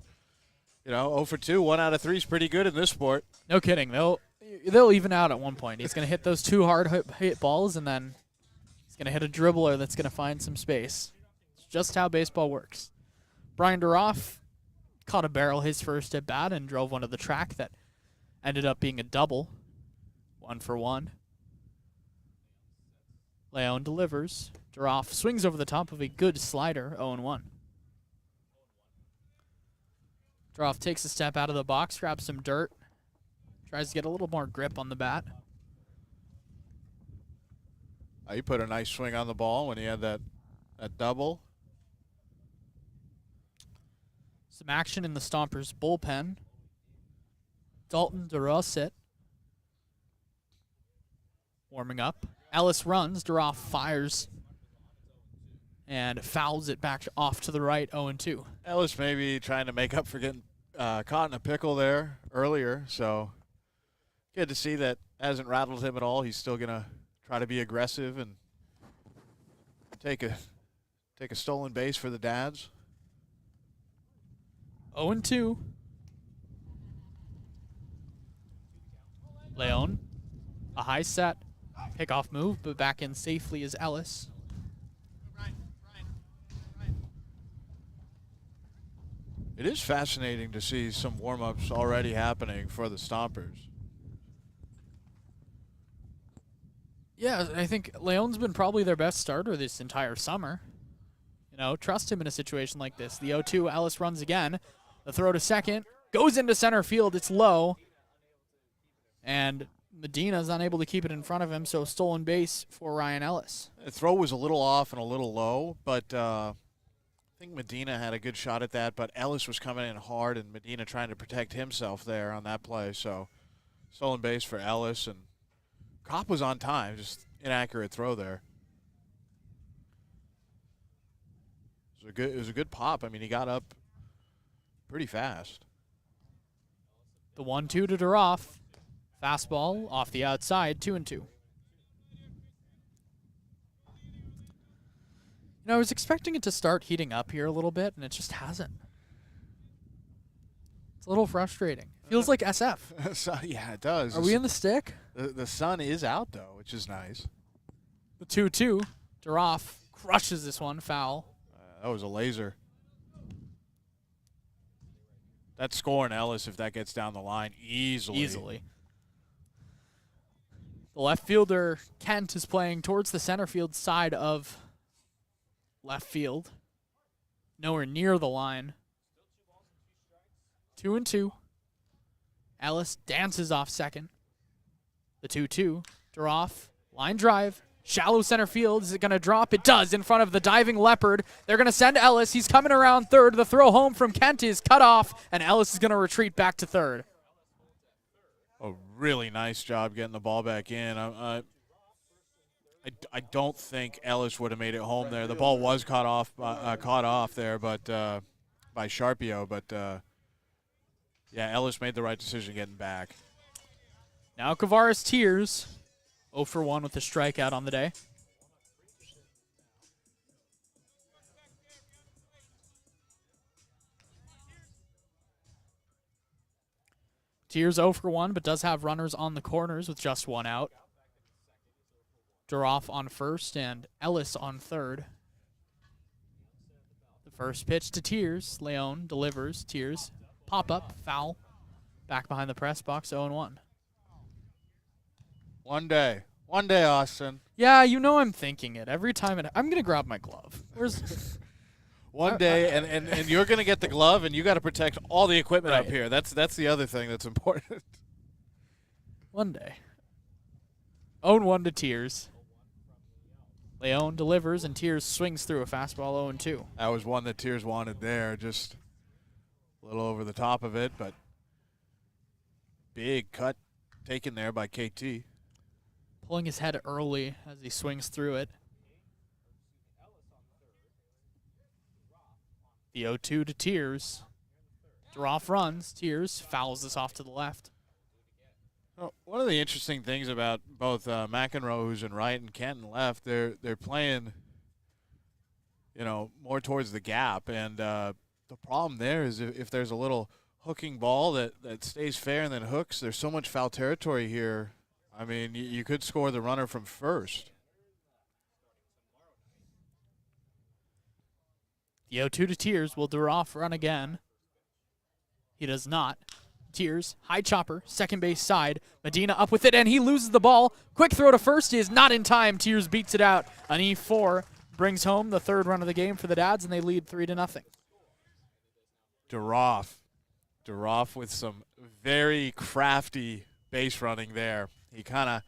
0 for 2, 1 out of 3 is pretty good in this sport. No kidding. They'll even out at one point. He's going to hit those 2 hard hit balls, and then he's going to hit a dribbler that's going to find some space. It's just how baseball works. Brian Duroff caught a barrel his first at bat and drove one to the track that ended up being a double. 1 for 1. Leon delivers. Duroff swings over the top of a good slider, 0-1. Duroff takes a step out of the box, grabs some dirt, tries to get a little more grip on the bat. He put a nice swing on the ball when he had that double. Some action in the Stompers bullpen. Dalton DeRosset warming up. Ellis runs. Duroff fires and fouls it back off to the right, 0-2. Ellis maybe trying to make up for getting caught in a pickle there earlier, so good to see that hasn't rattled him at all. He's still going to try to be aggressive and take a stolen base for the Dads. 0-2. Leon, a high set pickoff move, but back in safely is Ellis. It is fascinating to see some warm-ups already happening for the Stompers. Yeah, I think Leon's been probably their best starter this entire summer. Trust him in a situation like this. The 0-2, Ellis runs again. The throw to second, goes into center field. It's low. And Medina's unable to keep it in front of him, so stolen base for Ryan Ellis. The throw was a little off and a little low, but I think Medina had a good shot at that, but Ellis was coming in hard, and Medina trying to protect himself there on that play. So stolen base for Ellis, and Kopp was on time, just inaccurate throw there. It was a good pop. I mean, he got up pretty fast. The 1-2 to Duroff. Fastball off the outside, 2-2. I was expecting it to start heating up here a little bit, and it just hasn't. It's a little frustrating. Feels like SF. So, yeah, it does. Are we in the stick? The sun is out, though, which is nice. The 2-2. Duroff crushes this one, foul. That was a laser. That's scoring Ellis if that gets down the line easily. The left fielder, Kent, is playing towards the center field side of left field. Nowhere near the line. 2-2. Ellis dances off second. The 2-2. Draw off. Line drive. Shallow center field. Is it going to drop? It does in front of the diving Leopard. They're going to send Ellis. He's coming around third. The throw home from Kent is cut off, and Ellis is going to retreat back to third. A really nice job getting the ball back in. I don't think Ellis would have made it home there. The ball was caught off there, but by Sharpio. But yeah, Ellis made the right decision getting back. Now Kavaris Tears, 0 for 1 with a strikeout on the day. Tears 0 for 1, but does have runners on the corners with just one out. Duroff on first and Ellis on third. The first pitch to Tears. Leon delivers. Tears. Pop up. Foul. Back behind the press box. 0-1. One day, Austin. Yeah, you know I'm thinking it. Every time I'm going to grab my glove. Where's... One day, and you're going to get the glove, and you got to protect all the equipment up here. That's the other thing that's important. One day. 0-1 to Tears. Leon delivers, and Tears swings through a fastball 0-2. That was one that Tears wanted there, just a little over the top of it, but big cut taken there by KT. Pulling his head early as he swings through it. The 0-2 to Tears. Duroff runs. Tears fouls this off to the left. Well, one of the interesting things about both McEnroe, who's in right, and Kenton left, they're playing, more towards the gap. And the problem there is if there's a little hooking ball that stays fair and then hooks, there's so much foul territory here. I mean, you could score the runner from first. The 0-2 to Tears. Will Duroff run again? He does not. Tears, high chopper, second base side. Medina up with it, and he loses the ball. Quick throw to first. He is not in time. Tears beats it out. An E4 brings home the third run of the game for the Dads, and they lead 3-0. Duroff with some very crafty base running there. He kind of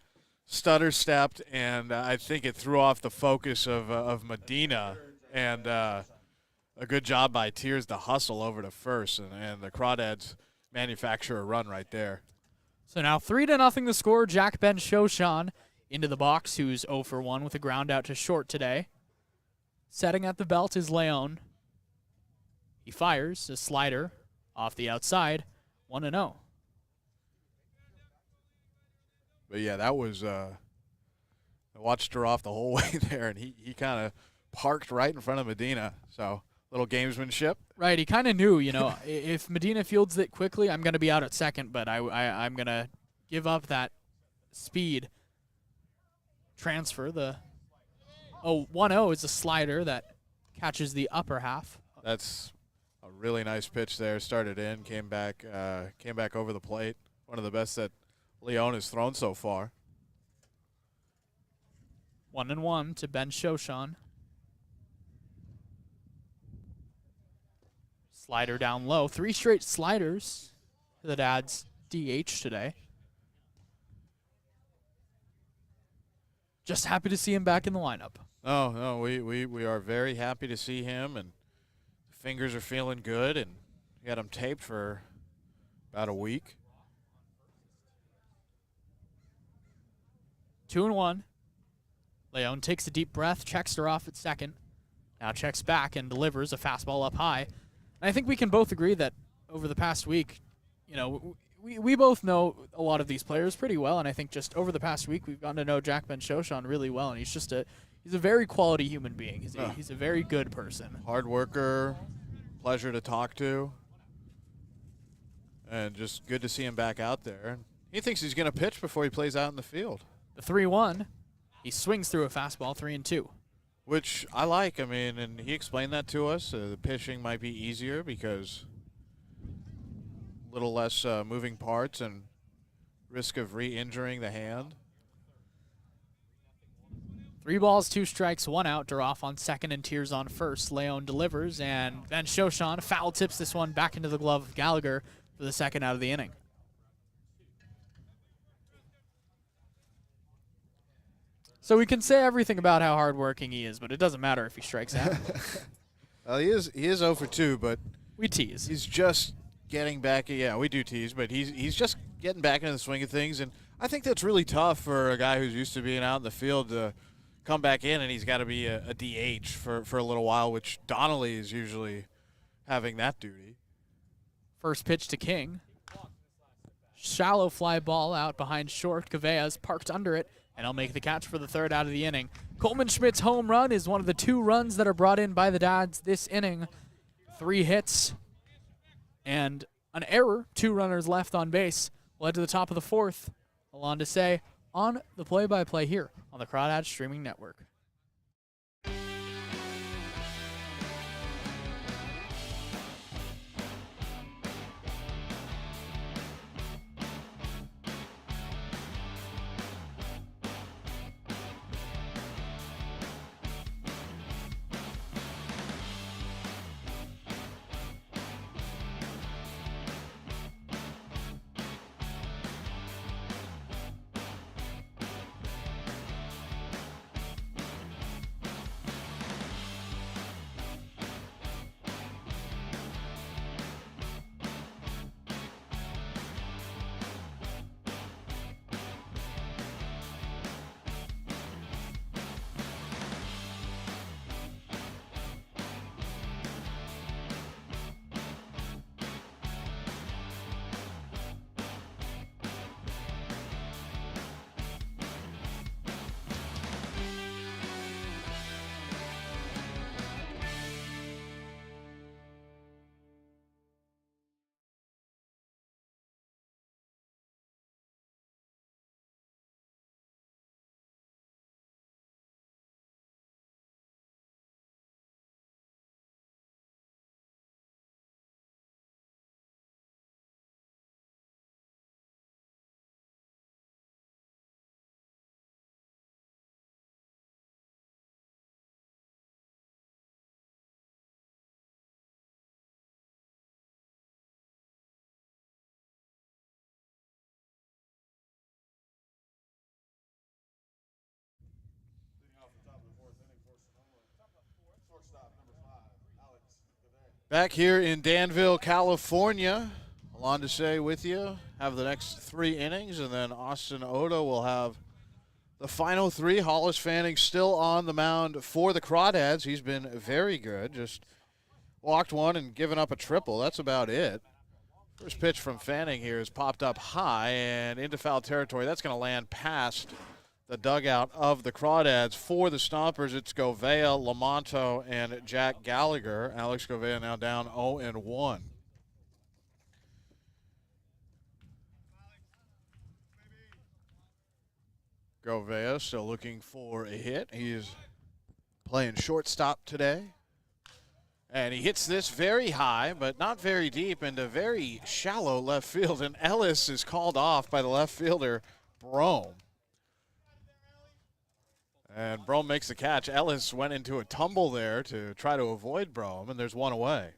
stutter-stepped, and I think it threw off the focus of Medina. And a good job by Tears to hustle over to first, and the Crawdads manufacture a run right there. So now 3-0 the score. Jack Ben Shoshan into the box, who's 0 for 1 with a ground out to short today. Setting at the belt is Leon. He fires a slider off the outside, 1-0. But yeah, that was I watched her off the whole way there, and he kind of parked right in front of Medina. So little gamesmanship. Right, he kind of knew, if Medina fields it quickly, I'm going to be out at second, but I'm going to give up that speed. Transfer the 1-0 is a slider that catches the upper half. That's a really nice pitch there. Started in, came back over the plate. One of the best that Leon has thrown so far. 1-1 to Ben Shoshan. Slider down low. 3 straight sliders for the Dads DH today. Just happy to see him back in the lineup. Oh, no, we are very happy to see him, and the fingers are feeling good, and we had him taped for about a week. 2-1. Leon takes a deep breath, checks her off at second. Now checks back and delivers a fastball up high. And I think we can both agree that over the past week, we both know a lot of these players pretty well, and I think just over the past week we've gotten to know Jack Ben Shoshan really well, and he's a very quality human being. He's a very good person. Hard worker, pleasure to talk to, and just good to see him back out there. He thinks he's going to pitch before he plays out in the field. The 3-1, he swings through a fastball, 3-2. Which I like. I mean, and he explained that to us. The pitching might be easier because little less moving parts and risk of re-injuring the hand. 3 balls, 2 strikes, 1 out. Duroff on second and Tears on first. Leon delivers, and then Shoshan foul tips this one back into the glove of Gallagher for the second out of the inning. So we can say everything about how hardworking he is, but it doesn't matter if he strikes out. Well, he is 0 for 2, but We tease. he's just getting back. Yeah, we do tease, but he's just getting back into the swing of things, and I think that's really tough for a guy who's used to being out in the field to come back in, and he's got to be a DH for a little while, which Donnelly is usually having that duty. First pitch to King. Shallow fly ball out behind short. Gavea's parked under it, and he'll make the catch for the third out of the inning. Coleman Schmidt's home run is one of the 2 runs that are brought in by the Dads this inning. 3 hits and an error. 2 runners left on base. Led to the top of the 4th. Alon to say on the play-by-play here on the Crawdads Streaming Network. Back here in Danville, California. Alon to say with you. Have the next 3 innings, and then Austin Oda will have the final 3. Hollis Fanning still on the mound for the Crawdads. He's been very good. Just walked one and given up a triple. That's about it. First pitch from Fanning here is popped up high and into foul territory. That's going to land past the dugout of the Crawdads. For the Stompers, it's Govea, Lamonto, and Jack Gallagher. Alex Govea now down 0-1. Govea still looking for a hit. He is playing shortstop today. And he hits this very high, but not very deep, into very shallow left field. And Ellis is called off by the left fielder, Brome. And Brome makes the catch. Ellis went into a tumble there to try to avoid Brome, and there's one away.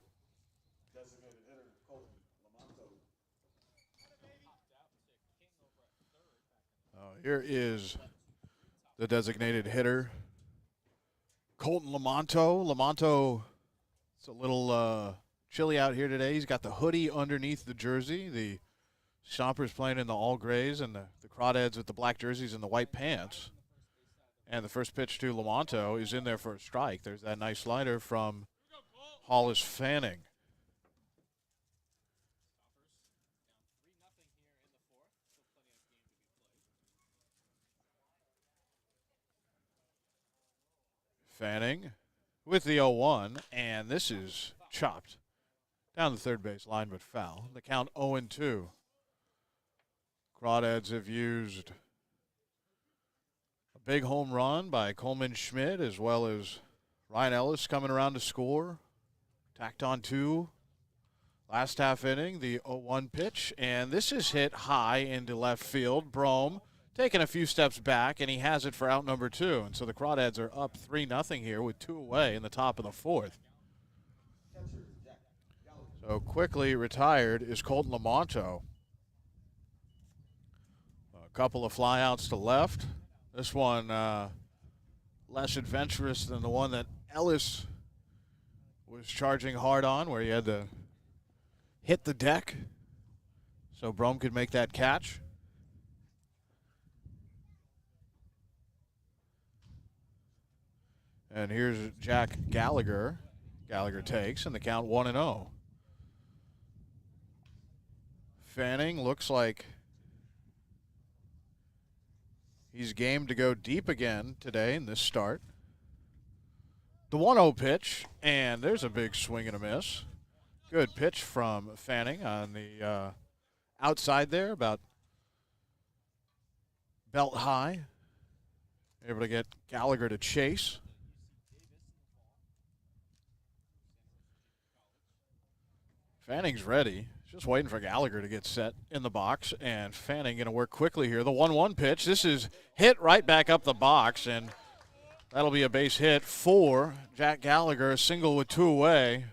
Here is the designated hitter, Colton Lamonto. Lamonto, it's a little chilly out here today. He's got the hoodie underneath the jersey. The Stompers playing in the all grays, and the Crawdads with the black jerseys and the white pants. And the first pitch to Lamonto is in there for a strike. There's that nice slider from Hollis Fanning. Fanning with the 0-1, and this is chopped down the third base line, but foul. The count 0-2. Crawdads have used a big home run by Coleman Schmidt, as well as Ryan Ellis coming around to score. Tacked on 2 Last half inning, the 0-1 pitch, and this is hit high into left field. Brome taking a few steps back, and he has it for out number 2. And so the Crawdads are up 3-0 here with 2 away in the top of the 4th. So quickly retired is Colton Lamonto. A couple of flyouts to left. This one less adventurous than the one that Ellis was charging hard on, where he had to hit the deck so Brome could make that catch. And here's Jack Gallagher. Gallagher takes, and the count 1-0. Fanning looks like he's game to go deep again today in this start. The 1-0 pitch, and there's a big swing and a miss. Good pitch from Fanning on the outside there, about belt high. Able to get Gallagher to chase. Fanning's ready. Just waiting for Gallagher to get set in the box, and Fanning going to work quickly here. The 1-1 pitch. This is hit right back up the box, and that'll be a base hit for Jack Gallagher, a single with 2 away.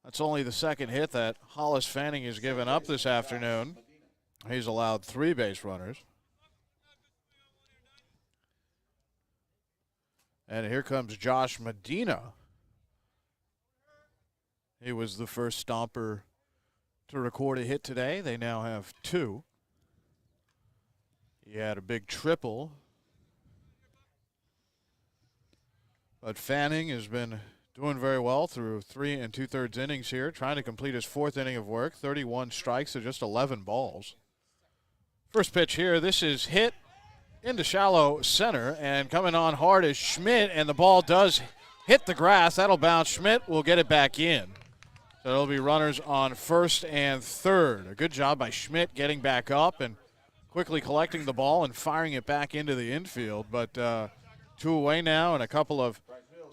That's only the second hit that Hollis Fanning has given up this afternoon. He's allowed 3 base runners. And here comes Josh Medina. He was the first Stomper to record a hit today. They now have 2. He had a big triple. But Fanning has been doing very well through 3 2/3 innings here, trying to complete his 4th inning of work. 31 strikes to just 11 balls. First pitch here, this is hit into shallow center, and coming on hard is Schmidt, and the ball does hit the grass. That'll bounce. Schmidt will get it back in. So there'll be runners on 1st and 3rd. A good job by Schmidt getting back up and quickly collecting the ball and firing it back into the infield. But 2 away now, and a couple of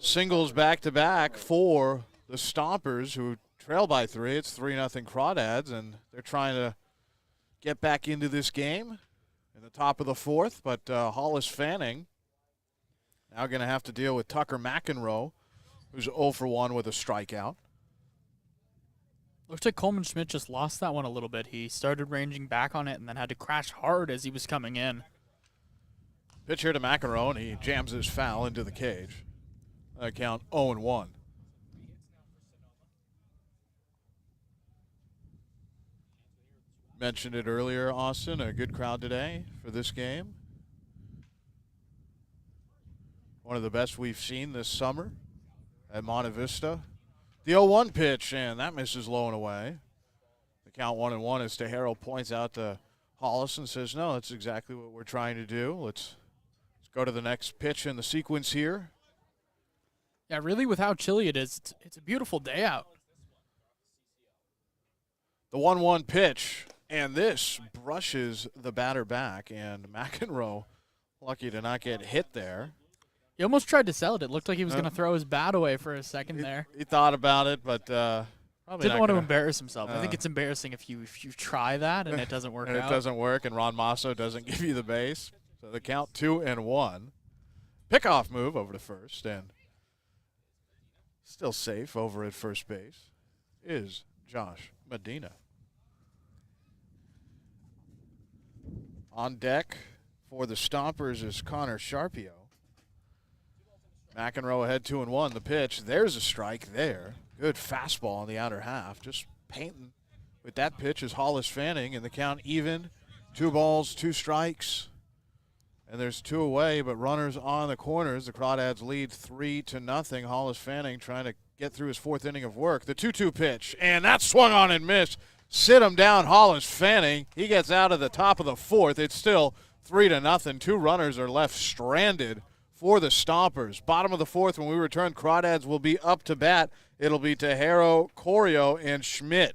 singles back-to-back for the Stompers, who trail by 3. It's 3-0 Crawdads, and they're trying to get back into this game in the top of the 4th. But Hollis Fanning now going to have to deal with Tucker McEnroe, who's 0 for 1 with a strikeout. Looks like Coleman Schmidt just lost that one a little bit. He started ranging back on it and then had to crash hard as he was coming in. Pitch here to McEnroe, and he jams his foul into the cage. Count 0-1. Mentioned it earlier, Austin, a good crowd today for this game. One of the best we've seen this summer at Monte Vista. The 0-1 pitch, and that misses low and away. The count 1-1 as Tejero points out to Hollis and says, no, that's exactly what we're trying to do. Let's go to the next pitch in the sequence here. Yeah, really, with how chilly it is, it's a beautiful day out. The 1-1 pitch, and this brushes the batter back, and McEnroe lucky to not get hit there. He almost tried to sell it. It looked like he was going to throw his bat away for a second there. He thought about it, but probably didn't want to embarrass himself. I think it's embarrassing if you try that and it doesn't work and out. It doesn't work, and Ron Masso doesn't give you the base. So the count 2-1. Pickoff move over to first, and still safe over at first base is Josh Medina. On deck for the Stompers is Connor Sharpio. McEnroe ahead 2-1. The pitch, there's a strike there. Good fastball on the outer half. Just painting with that pitch is Hollis Fanning, and the count even. 2 balls, 2 strikes. And there's 2 away, but runners on the corners. The Crawdads lead 3-0. Hollis Fanning trying to get through his 4th inning of work. The 2-2 pitch, and that swung on and missed. Sit him down, Hollis Fanning. He gets out of the top of the 4th. It's still 3-0. 2 runners are left stranded for the Stompers. Bottom of the 4th, when we return, Crawdads will be up to bat. It'll be Tejero, Corio, and Schmidt.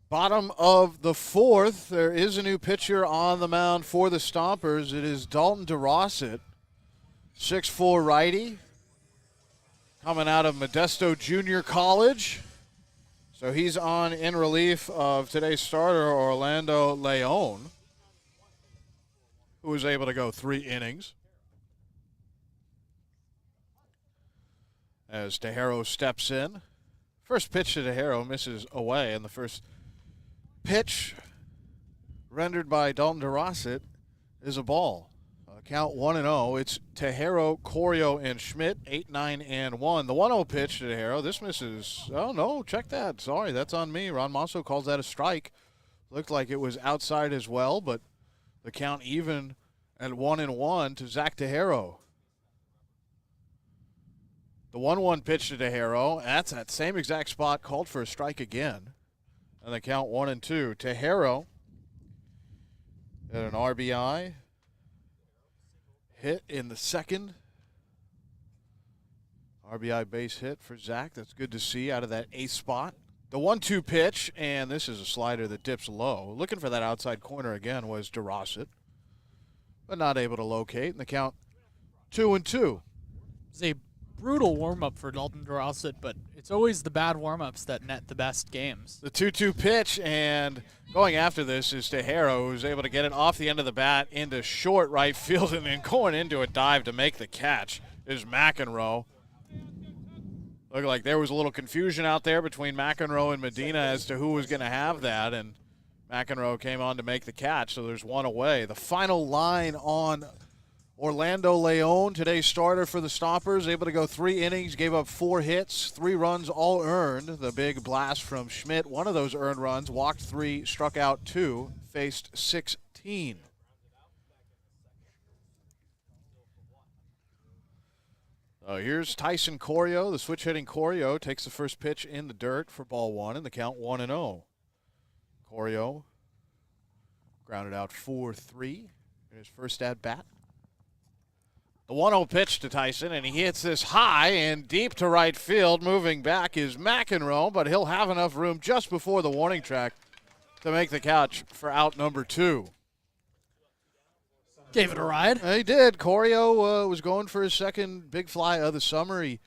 Bottom of the fourth, there is a new pitcher on the mound for the Stompers. It is Dalton DeRosset, 6'4" righty, coming out of Modesto Junior College. So he's on in relief of today's starter, Orlando Leon, who was able to go 3 innings. As Tejero steps in. First pitch to Tejero misses away, and the first pitch rendered by Dalton DeRosset is a ball. Count 1-0. It's Tejero, Corio, and Schmidt, 8, 9, and 1. The 1-0 pitch to Tejero. This misses. Oh, no, check that. Sorry, that's on me. Ron Masso calls that a strike. Looked like it was outside as well, but the count even at 1-1 to Zach Tejero. The 1-1 pitch to Tejero. That's that same exact spot, called for a strike again. And the count 1-2. Tejero at an RBI. Hit in the second. RBI base hit for Zach. That's good to see out of that ace spot. The 1-2 pitch, and this is a slider that dips low. Looking for that outside corner again was DeRosset, but not able to locate. And the count 2-2. It's a brutal warm-up for Dalton DeRosset, but it's always the bad warm-ups that net the best games. The 2-2 pitch, and going after this is Tejero, who's able to get it off the end of the bat into short right field, and then going into a dive to make the catch is McEnroe. Looked like there was a little confusion out there between McEnroe and Medina as to who was going to have that, and McEnroe came on to make the catch, so there's one away. The final line on Orlando Leon, today's starter for the Stompers, able to go 3 innings, gave up 4 hits, 3 runs, all earned. The big blast from Schmidt, one of those earned runs, walked 3, struck out 2, faced 16. Here's Tyson Corio, the switch-hitting Corio, takes the first pitch in the dirt for ball 1, and the count 1-0. Corio grounded out 4-3 in his first at-bat. The 1-0 pitch to Tyson, and he hits this high and deep to right field. Moving back is McEnroe, but he'll have enough room just before the warning track to make the catch for out number 2. Gave it a ride. He did. Corio was going for his second big fly of the summer. He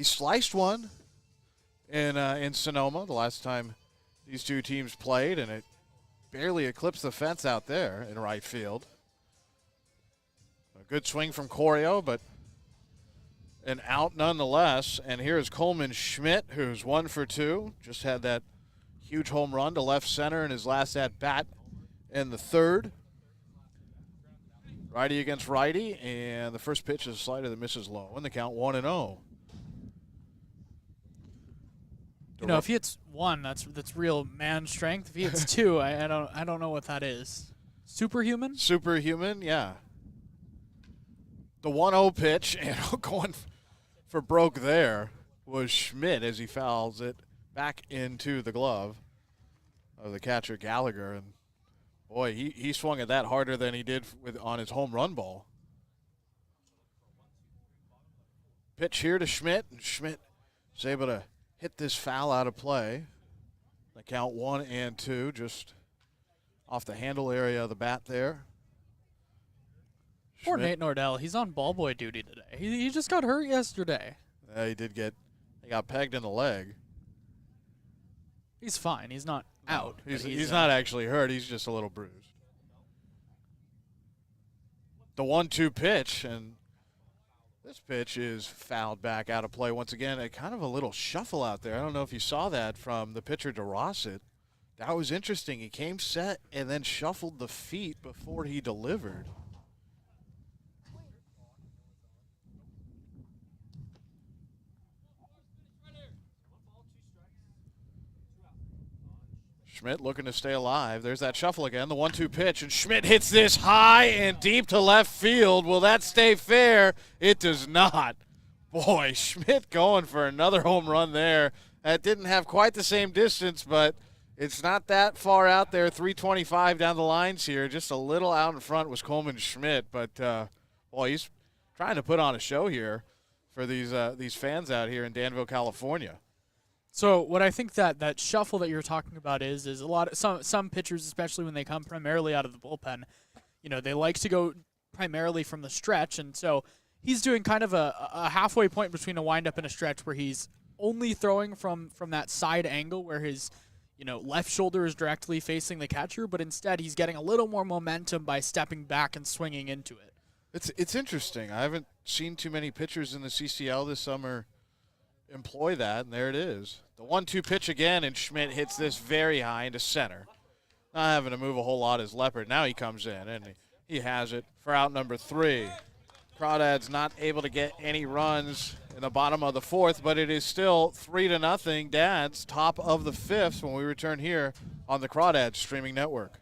sliced one in Sonoma the last time these two teams played, and it barely eclipsed the fence out there in right field. A good swing from Corio, but an out nonetheless. And here's Coleman Schmidt, who's 1 for 2. Just had that huge home run to left center in his last at-bat in the third. Righty against righty, and the first pitch is a slider that misses low, and the count 1-0. You know, if he hits 1, that's real man strength. If he hits 2, I don't know what that is. Superhuman? Superhuman, yeah. The 1-0 pitch, and going for broke there was Schmidt as he fouls it back into the glove of the catcher Gallagher. And boy, he swung at that harder than he did on his home run ball. Pitch here to Schmidt, and Schmidt is able to hit this foul out of play. The count 1-2, just off the handle area of the bat there. Poor Nate Nordell. He's on ball boy duty today. He just got hurt yesterday. He got pegged in the leg. He's fine. He's not out. He's not actually hurt. He's just a little bruised. The 1-2 pitch, and this pitch is fouled back out of play once again. A kind of a little shuffle out there. I don't know if you saw that from the pitcher DeRosset. That was interesting. He came set and then shuffled the feet before he delivered. Schmidt looking to stay alive. There's that shuffle again, the 1-2 pitch, and Schmidt hits this high and deep to left field. Will that stay fair? It does not. Boy, Schmidt going for another home run there. That didn't have quite the same distance, but it's not that far out there. 325 down the lines here. Just a little out in front was Coleman Schmidt, but boy, he's trying to put on a show here for these fans out here in Danville, California. So what I think that shuffle that you're talking about is a lot of some pitchers, especially when they come primarily out of the bullpen, they like to go primarily from the stretch, and so he's doing kind of a halfway point between a windup and a stretch where he's only throwing from that side angle where his left shoulder is directly facing the catcher, but instead he's getting a little more momentum by stepping back and swinging into it. It's interesting. I haven't seen too many pitchers in the CCL this summer employ that, and there it is. The 1-2 pitch again, and Schmidt hits this very high into center. Not having to move a whole lot as Leopard. Now he comes in, and he has it for out number 3. Crawdads not able to get any runs in the bottom of the 4th, but it is still 3-0 Dads, top of the 5th when we return here on the Crawdads streaming network.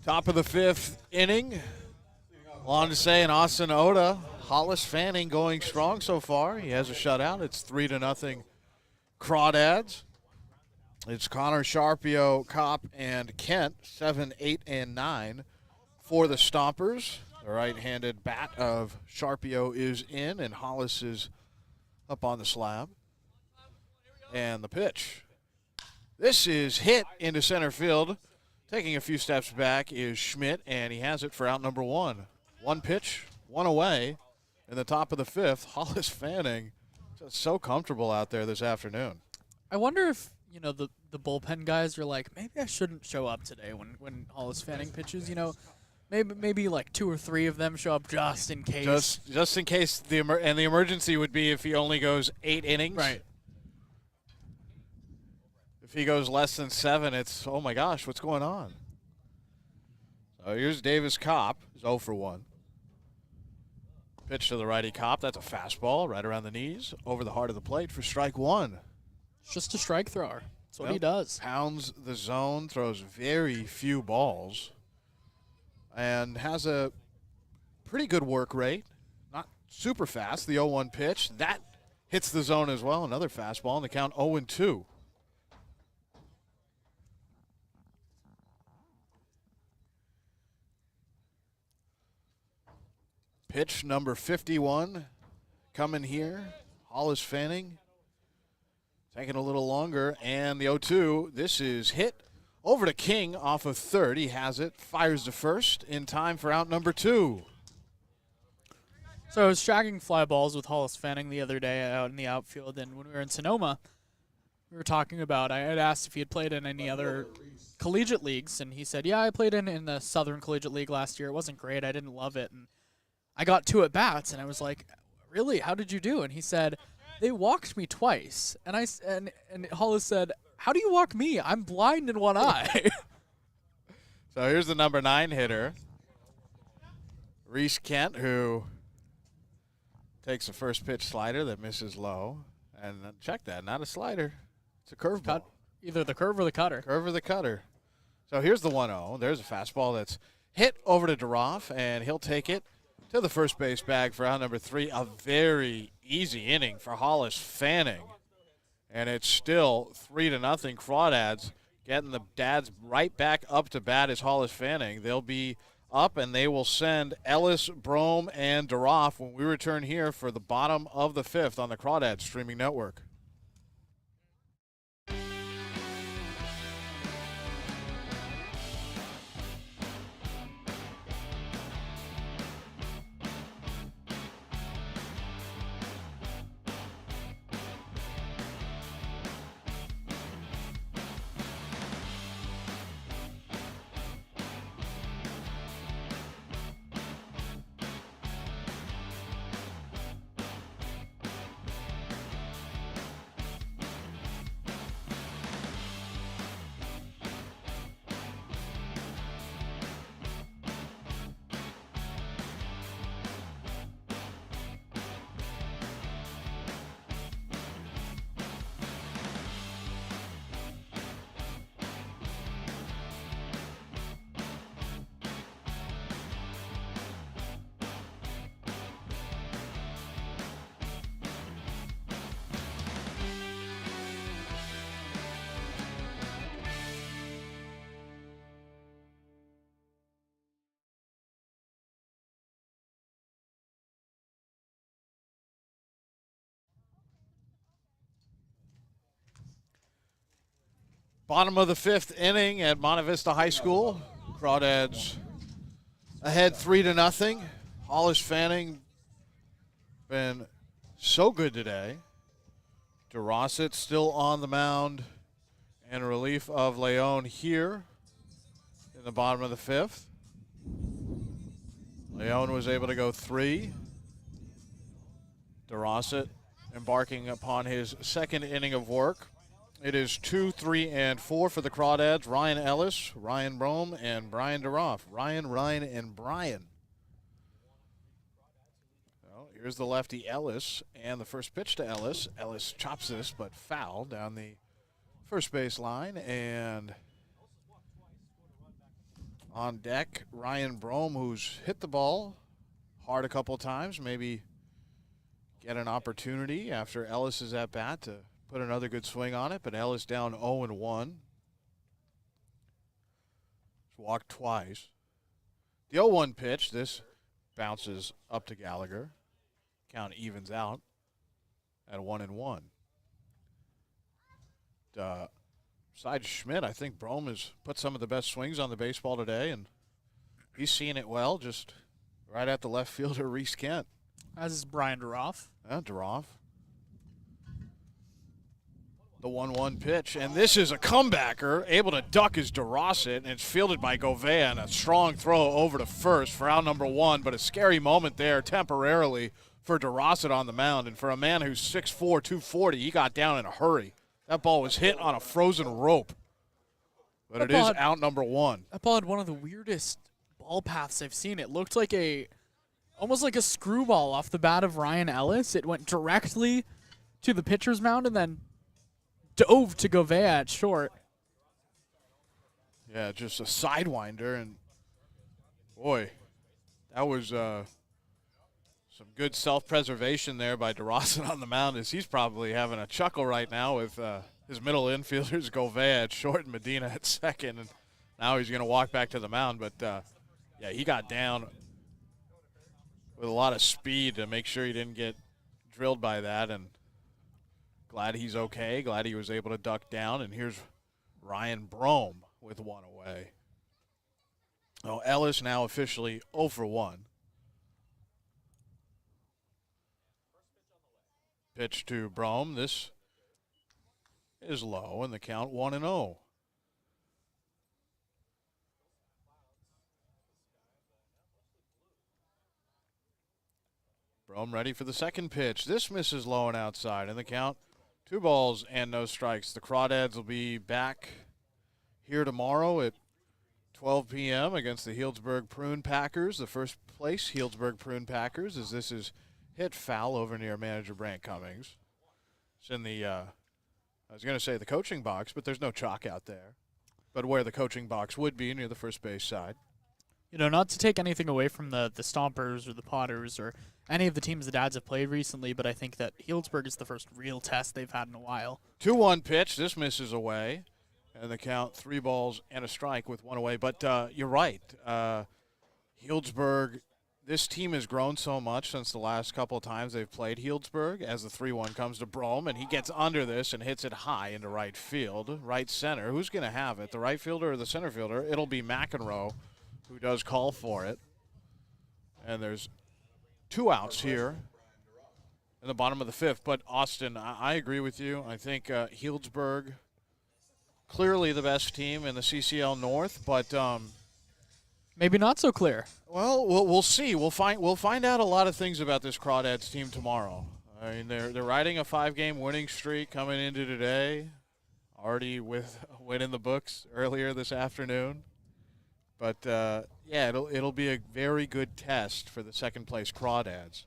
Top of the 5th inning. On to say, and Austin Oda, Hollis Fanning going strong so far. He has a shutout. It's 3-0 Crawdads. It's Connor, Sharpio, Kopp, and Kent, 7, 8, and 9 for the Stompers. The right-handed bat of Sharpio is in, and Hollis is up on the slab. And the pitch. This is hit into center field. Taking a few steps back is Schmidt, and he has it for out number 1. 1 pitch, 1 away in the top of the 5th. Hollis Fanning just so comfortable out there this afternoon. I wonder if, the bullpen guys are like, maybe I shouldn't show up today when Hollis Fanning pitches, Maybe like 2 or 3 of them show up just in case. Just in case, the emergency would be if he only goes 8 innings. Right. If he goes less than 7, it's, oh my gosh, what's going on? So here's Davis Kopp, 0 for 1. Pitch to the righty Kopp. That's a fastball right around the knees, over the heart of the plate for strike 1. It's just a strike thrower. That's what he does. Pounds the zone, throws very few balls, and has a pretty good work rate. Not super fast, the 0-1 pitch. That hits the zone as well. Another fastball, and the count 0-2. Pitch number 51 coming here. Hollis Fanning taking a little longer, and the 0-2. This is hit over to King off of third. He has it, fires to first in time for out number 2. So I was shagging fly balls with Hollis Fanning the other day out in the outfield, and when we were in Sonoma, we were talking about, I had asked if he had played in any other collegiate leagues, and he said, yeah, I played in the Southern Collegiate League last year. It wasn't great. I didn't love it. And I got 2 at-bats, and I was like, really? How did you do? And he said, they walked me twice. And Hollis said, how do you walk me? I'm blind in one eye. So here's the number 9 hitter, Reese Kent, who takes a first pitch slider that misses low. And check that, not a slider. It's a curveball. Either the curve or the cutter. Curve or the cutter. So here's the 1-0. There's a fastball that's hit over to Duroff, and he'll take it to the first base bag for out number 3. A very easy inning for Hollis Fanning. And it's still 3-0 Crawdads, getting the Dads right back up to bat as Hollis Fanning. They'll be up, and they will send Ellis, Brome, and Duroff when we return here for the bottom of the 5th on the Crawdads streaming network. Bottom of the 5th inning at Monte Vista High School. Crawdads ahead 3-0. Hollis Fanning been so good today. DeRosset still on the mound in relief of Leon here in the bottom of the 5th. Leon was able to go 3. DeRosset embarking upon his second inning of work. It is 2, 3, and 4 for the Crawdads. Ryan Ellis, Ryan Brome, and Brian Duroff. Ryan, and Brian. So here's the lefty Ellis, and the first pitch to Ellis. Ellis chops this, but foul down the first base line. And on deck, Ryan Brome, who's hit the ball hard a couple times. Maybe get an opportunity after Ellis's at bat to put another good swing on it, but Ellis down 0-1. Walked twice. The 0-1 pitch, this bounces up to Gallagher. Count evens out at 1-1. Besides Schmidt, I think Brome has put some of the best swings on the baseball today, and he's seeing it well, just right at the left fielder, Reese Kent. As is Brian Duroff. Duroff. The 1-1 pitch, and this is a comebacker, able to duck his DeRosset, and it's fielded by Gouveia, and a strong throw over to first for out number 1, but a scary moment there temporarily for DeRosset on the mound, and for a man who's 6'4", 240, he got down in a hurry. That ball was hit on a frozen rope, but it is out number 1. That ball had one of the weirdest ball paths I've seen. It looked like almost like a screwball off the bat of Ryan Ellis. It went directly to the pitcher's mound and then dove to Gouveia at short. Yeah, just a sidewinder, and boy, that was some good self-preservation there by DeRosset on the mound, as he's probably having a chuckle right now with his middle infielders, Gouveia at short and Medina at second, and now he's going to walk back to the mound. But, yeah, he got down with a lot of speed to make sure he didn't get drilled by that, and glad he's okay. Glad he was able to duck down. And here's Ryan Brome with one away. Oh, Ellis now officially 0-1. Pitch to Brome. This is low, and the count 1-0. Brome ready for the second pitch. This misses low and outside, and the count 2 balls and no strikes. The Crawdads will be back here tomorrow at 12 p.m. against the Healdsburg Prune Packers. The first place Healdsburg Prune Packers, as this is hit foul over near manager Brant Cummings. It's in the I was going to say the coaching box, but there's no chalk out there. But where the coaching box would be, near the first base side. You know, not to take anything away from the Stompers or the Potters or any of the teams the Dads have played recently, but I think that Healdsburg is the first real test they've had in a while. 2-1 pitch. This misses away. And the count, 3 balls and a strike with 1 away. But you're right. Healdsburg, this team has grown so much since the last couple of times they've played Healdsburg. As the 3-1 comes to Brome, and he gets under this and hits it high into right field, right center. Who's going to have it, the right fielder or the center fielder? It'll be McEnroe who does call for it. And there's 2 outs here in the bottom of the 5th. But, Austin, I agree with you. I think Healdsburg, clearly the best team in the CCL North, but maybe not so clear. Well, we'll see. We'll find out a lot of things about this Crawdads team tomorrow. I mean, they're riding a 5-game winning streak coming into today, already with a win in the books earlier this afternoon. But yeah, it'll be a very good test for the second place Crawdads.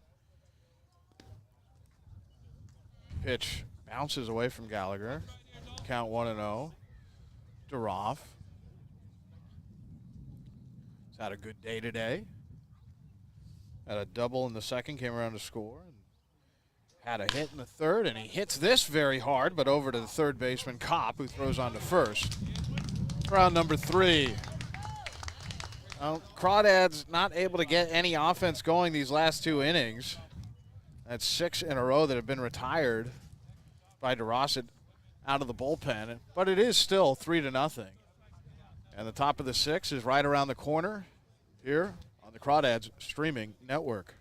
Pitch bounces away from Gallagher. Count 1-0. Duroff. He's had a good day today. Had a double in the second, came around to score. And had a hit in the third, and he hits this very hard, but over to the third baseman, Kopp, who throws on to first. Round number 3. Well, Crawdads not able to get any offense going these last 2 innings. That's 6 in a row that have been retired by DeRosset out of the bullpen, but it is still 3-0. And the top of the 6 is right around the corner here on the Crawdads streaming network.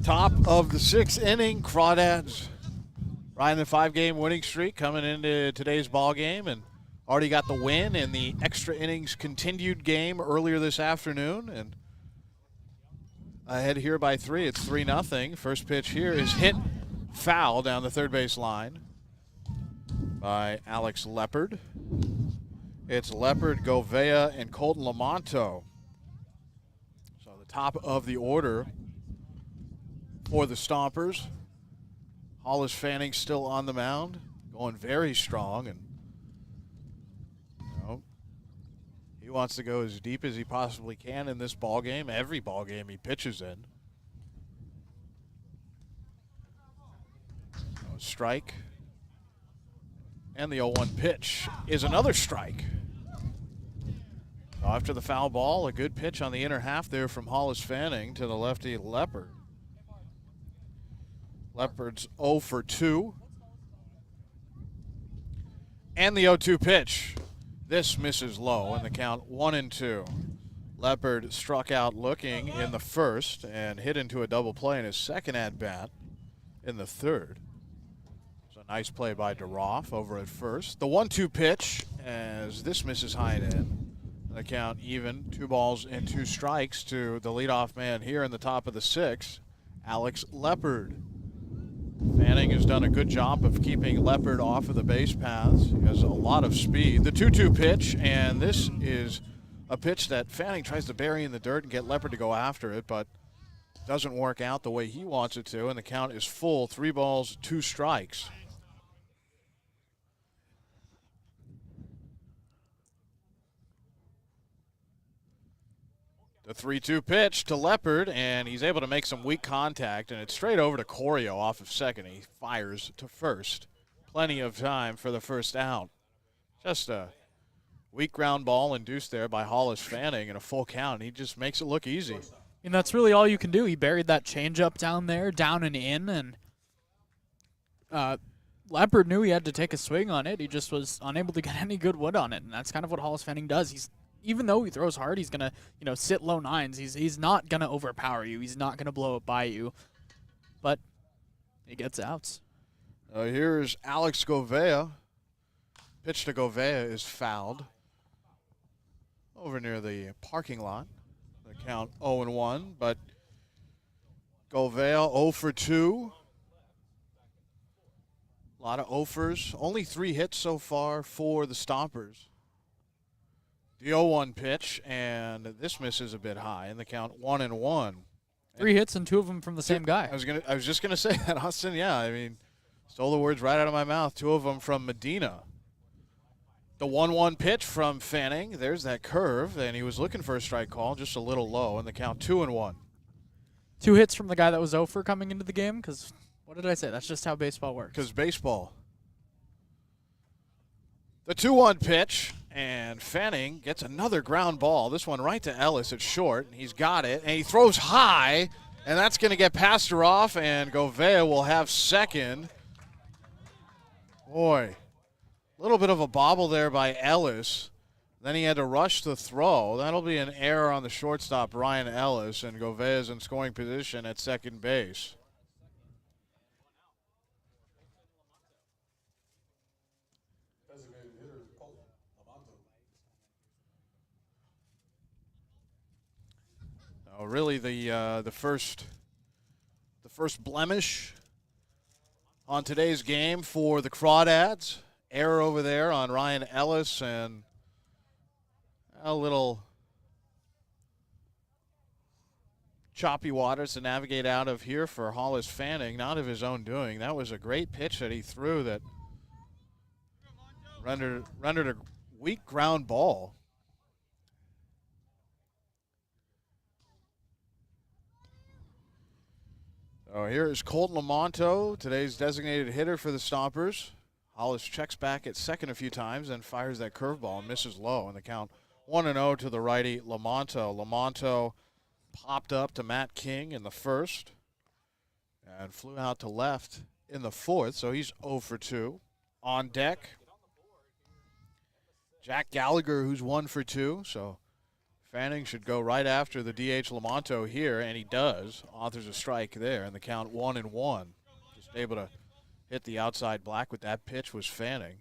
Top of the 6th inning, Crawdads riding the 5-game winning streak coming into today's ball game, and already got the win in the extra innings continued game earlier this afternoon, and ahead here by 3. It's 3-0. First pitch here is hit foul down the third base line by Alex Leopard. It's Leopard, Govea, and Colton Lamonto. So the top of the order for the Stompers. Hollis Fanning still on the mound, going very strong, and he wants to go as deep as he possibly can in this ball game. Every ball game he pitches in. Strike, and the 0-1 pitch is another strike. After the foul ball, a good pitch on the inner half there from Hollis Fanning to the lefty Leopard. Leopard's 0 for 2. And the 0-2 pitch. This misses low, and the count 1-2. Leopard struck out looking in the first and hit into a double play in his second at-bat in the third. So a nice play by Duroff over at first. The 1-2 pitch, as this misses high and in. The count even, 2 balls and 2 strikes to the leadoff man here in the top of the 6th, Alex Leopard. Fanning has done a good job of keeping Leopard off of the base paths. He has a lot of speed. The 2-2 pitch, and this is a pitch that Fanning tries to bury in the dirt and get Leopard to go after it, but doesn't work out the way he wants it to, and the count is full, 3 balls, 2 strikes. The 3-2 pitch to Leopard, and he's able to make some weak contact, and it's straight over to Corio off of second. He fires to first. Plenty of time for the first out. Just a weak ground ball induced there by Hollis Fanning in a full count. He just makes it look easy. And that's really all you can do. He buried that changeup down there, down and in, and Leopard knew he had to take a swing on it. He just was unable to get any good wood on it, and that's kind of what Hollis Fanning does. Even though he throws hard, he's gonna, sit low nines. He's not gonna overpower you. He's not gonna blow it by you. But he gets outs. Here's Alex Govea. Pitch to Govea is fouled over near the parking lot. The count 0-1, but Govea 0 for 2. A lot of 0-fers. Only 3 hits so far for the Stompers. The 0-1 pitch, and this misses a bit high, and the count 1-1. 3 hits and 2 of them from the same guy. I was just gonna say that, Austin. Yeah, I mean, stole the words right out of my mouth. 2 of them from Medina. The 1-1 pitch from Fanning. There's that curve, and he was looking for a strike call, just a little low, and the count 2-1. 2 hits from the guy that was 0 for coming into the game. Because what did I say? That's just how baseball works. Because baseball. The 2-1 pitch, and Fanning gets another ground ball. This one right to Ellis at short. He's got it, and he throws high, and that's going to get Pastor off, and Govea will have second. Boy, a little bit of a bobble there by Ellis. Then he had to rush the throw. That'll be an error on the shortstop, Ryan Ellis, and Govea is in scoring position at second base. Really, the first blemish on today's game for the Crawdads. Error over there on Ryan Ellis, and a little choppy waters to navigate out of here for Hollis Fanning, not of his own doing. That was a great pitch that he threw that rendered a weak ground ball. Oh, here is Colton Lamonto, today's designated hitter for the Stompers. Hollis checks back at second a few times and fires that curveball and misses low. And the count 1-0 to the righty Lamonto. Lamonto popped up to Matt King in the first and flew out to left in the fourth, so he's 0 for 2. On deck, Jack Gallagher, who's 1 for 2, so Fanning should go right after the DH Lamonto here, and he does. Authors a strike there, and the count 1-1. Just able to hit the outside black with that pitch was Fanning.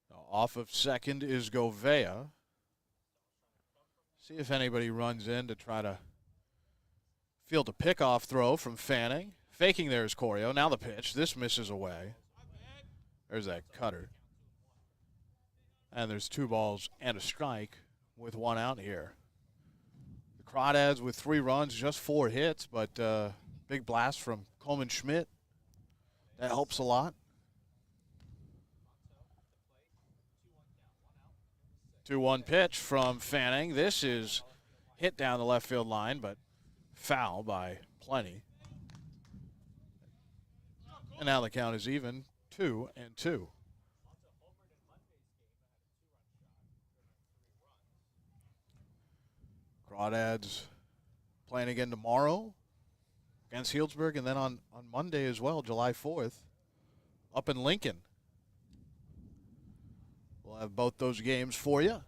Now off of second is Govea. See if anybody runs in to try to field a pickoff throw from Fanning. Faking there is Corio. Now the pitch. This misses away. There's that cutter. And there's 2 balls and a strike with 1 out here. The Crawdads with 3 runs, just 4 hits, but big blast from Coleman Schmidt. That helps a lot. 2-1 pitch from Fanning. This is hit down the left field line, but foul by plenty. And now the count is even, 2-2. Crawdads playing again tomorrow against Healdsburg, and then on Monday as well, July 4th, up in Lincoln. We'll have both those games for you.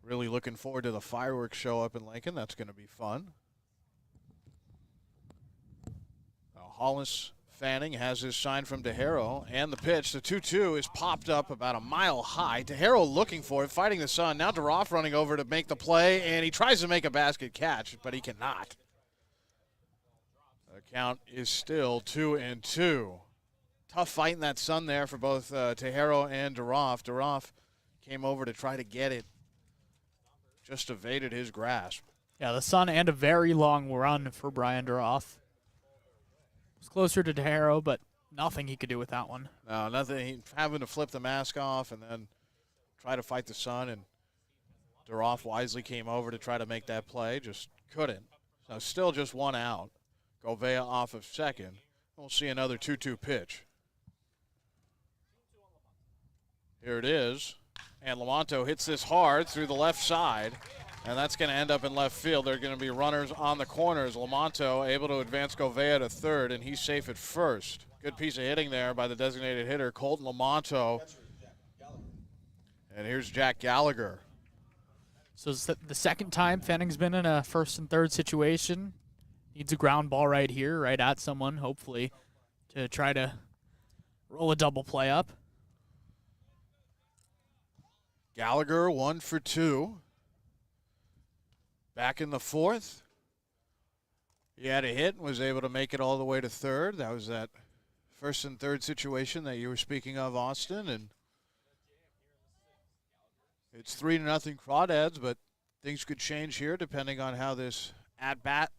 Really looking forward to the fireworks show up in Lincoln. That's going to be fun. Hollis Fanning has his sign from DeHaro, and the pitch, the 2-2, is popped up about a mile high. DeHaro looking for it, fighting the sun. Now DeRoff running over to make the play, and he tries to make a basket catch, but he cannot. The count is still 2-2. Tough fight in that sun there for both DeHaro and DeRoff. DeRoff came over to try to get it, just evaded his grasp. Yeah, the sun and a very long run for Brian DeRoff. Was closer to DeHaro, but nothing he could do with that one. No, nothing. He having to flip the mask off and then try to fight the sun, and DeRoff wisely came over to try to make that play, just couldn't. So still just one out. Gouveia off of second. We'll see another 2-2 pitch. Here it is. And Lamonto hits this hard through the left side, and that's going to end up in left field. There are going to be runners on the corners. Lamonto able to advance Gouveia to third, and he's safe at first. Good piece of hitting there by the designated hitter, Colton Lamonto. And here's Jack Gallagher. So it's the second time Fanning's been in a first and third situation. Needs a ground ball right here, right at someone, hopefully, to try to roll a double play up. Gallagher 1 for 2. Back in the fourth. He had a hit and was able to make it all the way to third. That was that first and third situation that you were speaking of, Austin. And it's 3-0 Crawdads, but things could change here depending on how this at-bat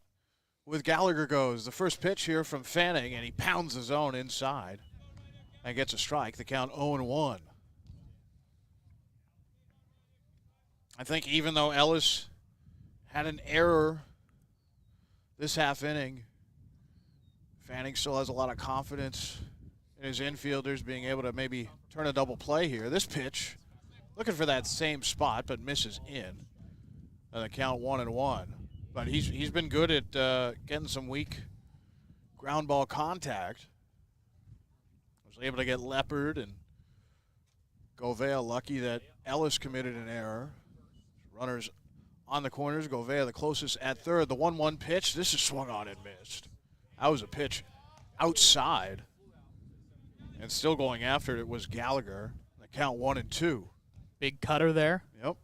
with Gallagher goes. The first pitch here from Fanning, and he pounds the zone inside and gets a strike. The count 0-1. I think even though Ellis had an error this half inning, Fanning still has a lot of confidence in his infielders being able to maybe turn a double play here. This pitch, looking for that same spot, but misses in. And the count 1-1. But he's been good at getting some weak ground ball contact. Was able to get Leopard and Gouveia lucky that Ellis committed an error. Runners on the corners. Gouveia the closest at third. The 1-1 pitch. This is swung on and missed. That was a pitch outside. And still going after it was Gallagher. The count 1-2. Big cutter there. Yep.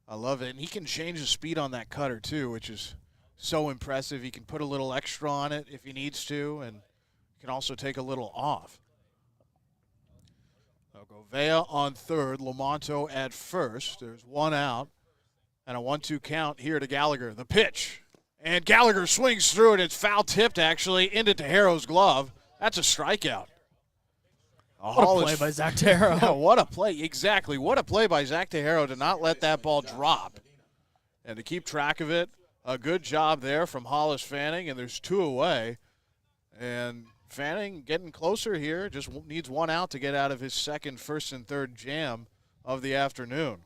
I love it. And he can change the speed on that cutter too, which is so impressive. He can put a little extra on it if he needs to, and can also take a little off. Gouveia on third, Lamonto at first. There's one out, and a 1-2 count here to Gallagher. The pitch, and Gallagher swings through it. It's foul-tipped, actually, into DeHaro's glove. That's a strikeout. What a play by Zach DeHaro. Yeah, what a play. Exactly. What a play by Zach DeHaro to not let that ball drop and to keep track of it. A good job there from Hollis Fanning, and there's two away. And Fanning getting closer here, just needs one out to get out of his second, first, and third jam of the afternoon.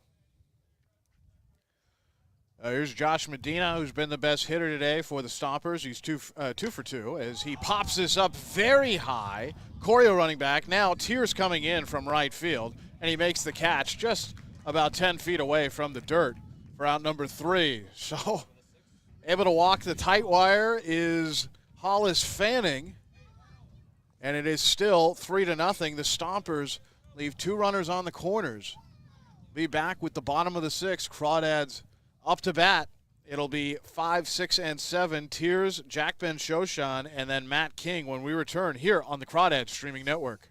Here's Josh Medina, who's been the best hitter today for the Stompers. He's 2 for 2 as he pops this up very high. Corio running back. Now Tears coming in from right field, and he makes the catch just about 10 feet away from the dirt for out number 3. So able to walk the tight wire is Hollis Fanning. And it is still 3-0. The Stompers leave 2 runners on the corners. Be back with the bottom of the 6th. Crawdads up to bat. It'll be 5, 6, and 7. Tears, Jack Ben Shoshan, and then Matt King when we return here on the Crawdads Streaming Network.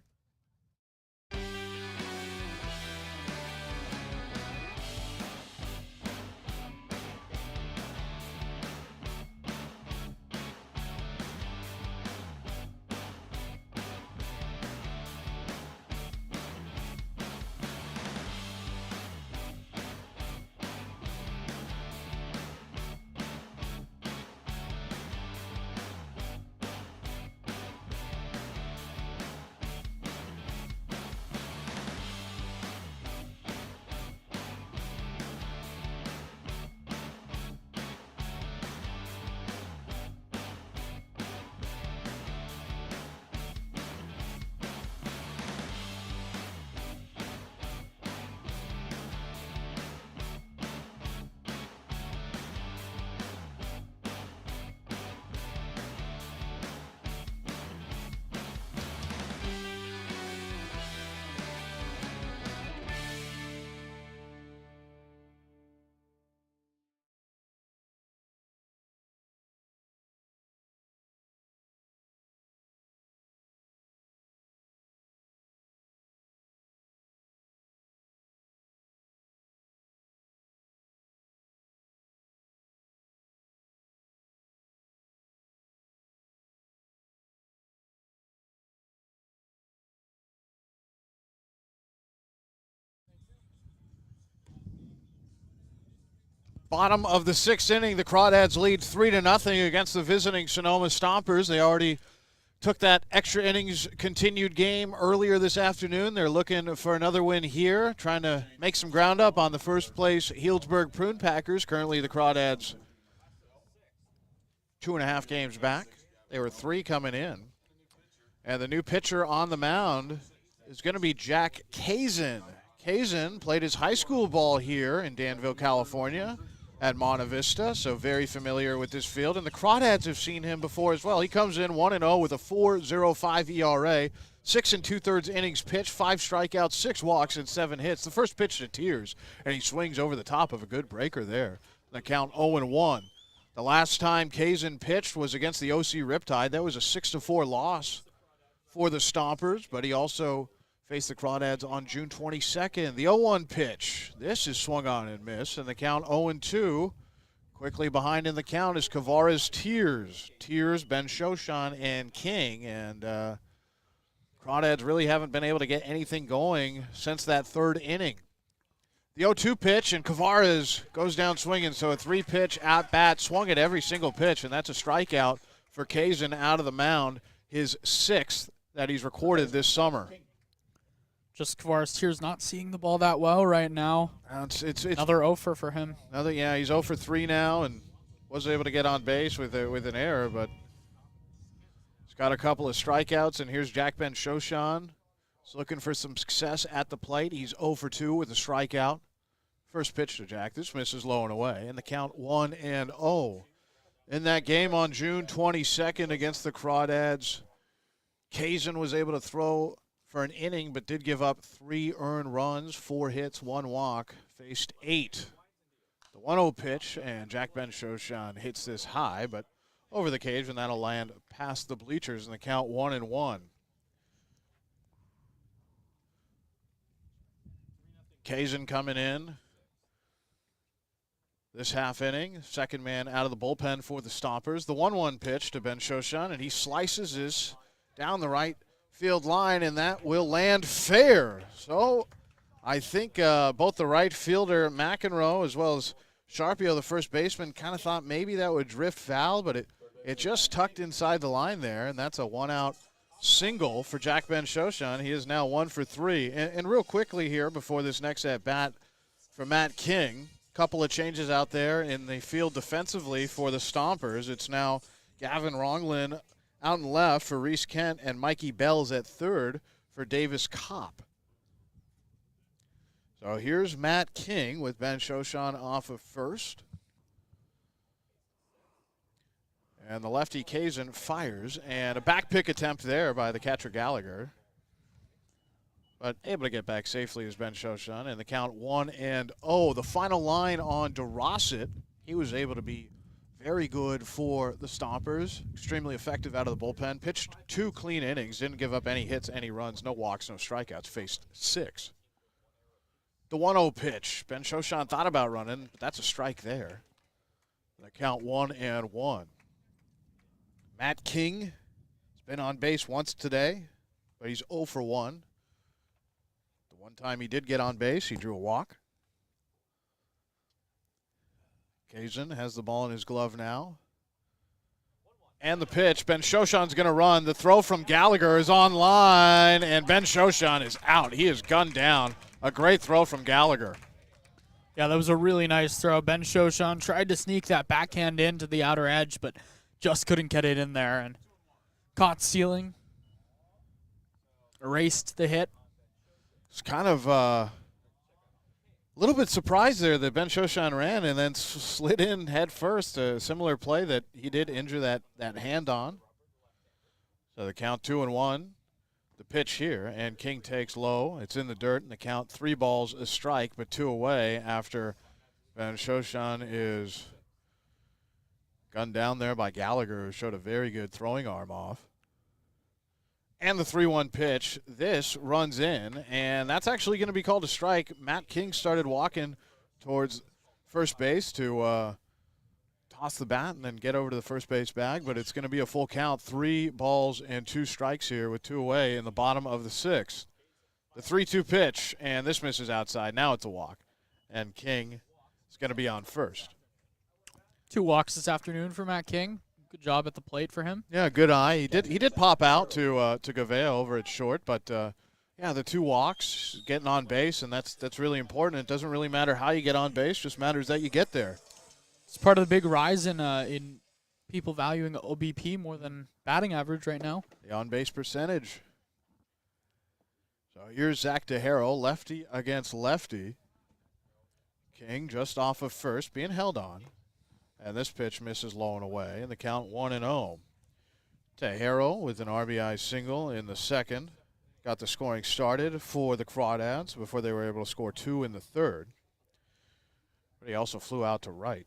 Bottom of the 6th inning, the Crawdads lead 3-0 against the visiting Sonoma Stompers. They already took that extra innings continued game earlier this afternoon. They're looking for another win here, trying to make some ground up on the first place Healdsburg Prune Packers. Currently the Crawdads 2.5 games back. They were 3 coming in. And the new pitcher on the mound is going to be Jack Kazin. Kazin played his high school ball here in Danville, California at Monte Vista, so very familiar with this field. And the Crawdads have seen him before as well. He comes in 1-0 with a 4.05 ERA, 6 2/3 innings pitched, 5 strikeouts, 6 walks, and 7 hits. The first pitch to Tears, and he swings over the top of a good breaker there. The count 0-1. The last time Kazin pitched was against the OC Riptide. That was a 6-4 loss for the Stompers, but he also faced the Crawdads on June 22nd. The 0-1 pitch. This is swung on and missed, and the count 0-2. Quickly behind in the count is Kavara's Tears, Ben Shoshan, and King. And Crawdads really haven't been able to get anything going since that 3rd inning. The 0-2 pitch, and Kavara's goes down swinging, so a 3-pitch at-bat, swung at every single pitch, and that's a strikeout for Kazin out of the mound, his 6th that he's recorded this summer. Just Kavara's Tears not seeing the ball that well right now. It's another 0 for him. He's 0 for 3 now and wasn't able to get on base with an error, but he's got a couple of strikeouts. And here's Jack Ben Shoshan. He's looking for some success at the plate. He's 0 for 2 with a strikeout. First pitch to Jack. This misses low and away, and the count 1-0. In that game on June 22nd against the Crawdads, Kazin was able to throw for an inning, but did give up 3 earned runs, 4 hits, 1 walk, faced 8. The 1-0 pitch, and Jack Ben Shoshan hits this high, but over the cage, and that'll land past the bleachers, and the count 1-1. Kazin coming in this half inning, second man out of the bullpen for the Stompers. The 1-1 pitch to Ben Shoshan, and he slices this down the right field line, and that will land fair. So I think both the right fielder McEnroe as well as Sharpio, the first baseman, kind of thought maybe that would drift foul, but it just tucked inside the line there, and that's a 1-out single for Jack Ben Shoshan. He is now 1 for 3. And real quickly here before this next at-bat for Matt King, a couple of changes out there in the field defensively for the Stompers. It's now Gavin Ronglin out in left for Reese Kent, and Mikey Bells at third for Davis Kopp. So here's Matt King with Ben Shoshan off of first. And the lefty Kazin fires, and a back pick attempt there by the catcher Gallagher. But able to get back safely is Ben Shoshan, and the count 1-0. The final line on DeRosset, he was able to be very good for the Stompers. Extremely effective out of the bullpen. Pitched 2 clean innings. Didn't give up any hits, any runs, no walks, no strikeouts. Faced 6. The 1-0 pitch. Ben Shoshan thought about running, but that's a strike there. The count 1-1. Matt King has been on base once today, but he's 0 for 1. The one time he did get on base, he drew a walk. Kazin has the ball in his glove now. And the pitch. Ben Shoshan's going to run. The throw from Gallagher is on line, and Ben Shoshan is out. He is gunned down. A great throw from Gallagher. Yeah, that was a really nice throw. Ben Shoshan tried to sneak that backhand into the outer edge, but just couldn't get it in there, and caught ceiling. Erased the hit. It's kind of a little bit surprised there that Ben Shoshan ran and then slid in head first. A similar play that he did injure that hand on. So the count 2-1. The pitch here, and King takes low. It's in the dirt, and the count 3 balls a strike, but 2 away after Ben Shoshan is gunned down there by Gallagher, who showed a very good throwing arm off. And the 3-1 pitch, this runs in, and that's actually going to be called a strike. Matt King started walking towards first base to toss the bat and then get over to the first base bag, but it's going to be a full count. 3 balls and 2 strikes here with 2 away in the bottom of the 6th. The 3-2 pitch, and this misses outside. Now it's a walk. And King is going to be on first. 2 walks this afternoon for Matt King. Good job at the plate for him. Yeah, good eye. He did pop out to Gavea over at short, but yeah, the 2 walks, getting on base, and that's really important. It doesn't really matter how you get on base; just matters that you get there. It's part of the big rise in people valuing OBP more than batting average right now. The on-base percentage. So here's Zach DeHaro, lefty against lefty. King just off of first, being held on. And this pitch misses low and away, and the count 1-0. DeHaro with an RBI single in the second. Got the scoring started for the Crawdads before they were able to score 2 in the third. But he also flew out to right.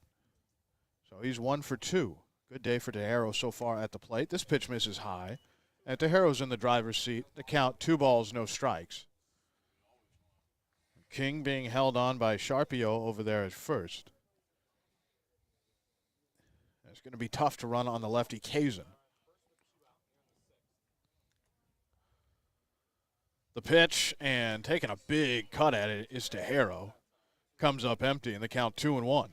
So he's 1 for 2. Good day for DeHaro so far at the plate. This pitch misses high. And DeHaro's in the driver's seat. The count 2 balls, no strikes. King being held on by Sharpio over there at first. It's going to be tough to run on the lefty Kazin. The pitch, and taking a big cut at it, is DeHaro. Comes up empty, and the count 2-1.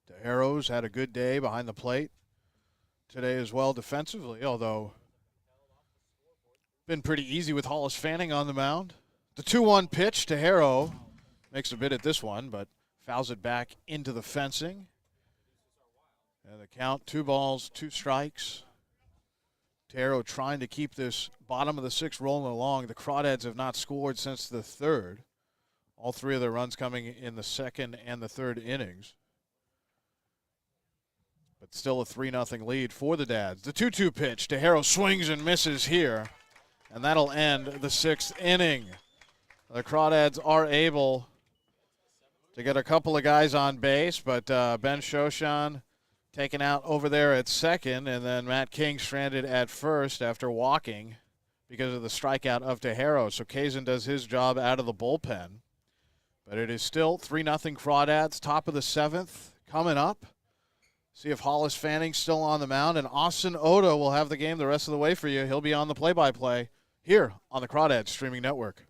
DeHaro's had a good day behind the plate today as well defensively, although been pretty easy with Hollis Fanning on the mound. The 2-1 pitch, DeHaro makes a bit at this one, but fouls it back into the fencing. And the count, 2 balls, 2 strikes. DeHaro trying to keep this bottom of the 6th rolling along. The Crawdads have not scored since the 3rd. All 3 of their runs coming in the 2nd and the 3rd innings. But still a 3-0 lead for the Dads. The 2-2 pitch, DeHaro swings and misses here. And that'll end the 6th inning. The Crawdads are able to get a couple of guys on base, but Ben Shoshan taken out over there at second, and then Matt King stranded at first after walking because of the strikeout of DeHaro. So Kazin does his job out of the bullpen. But it is still 3-0 Crawdads, top of the 7th coming up. See if Hollis Fanning's still on the mound, and Austin Oda will have the game the rest of the way for you. He'll be on the play-by-play here on the Crawdads Streaming Network.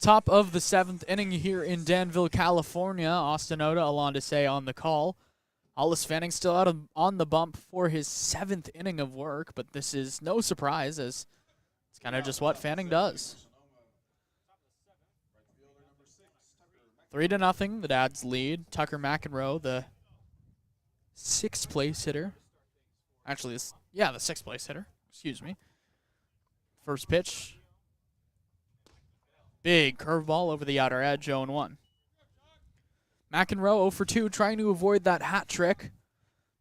Top of the 7th inning here in Danville, California. Austin Oda, Alon to say on the call. Hollis Fanning still out on the bump for his 7th inning of work, but this is no surprise as it's kind of just what Fanning does. 3-0, the Dads lead. Tucker McEnroe, the 6th place hitter. Actually, the 6th place hitter. Excuse me. First pitch. Big curveball over the outer edge, 0-1. McEnroe 0 for 2, trying to avoid that hat trick,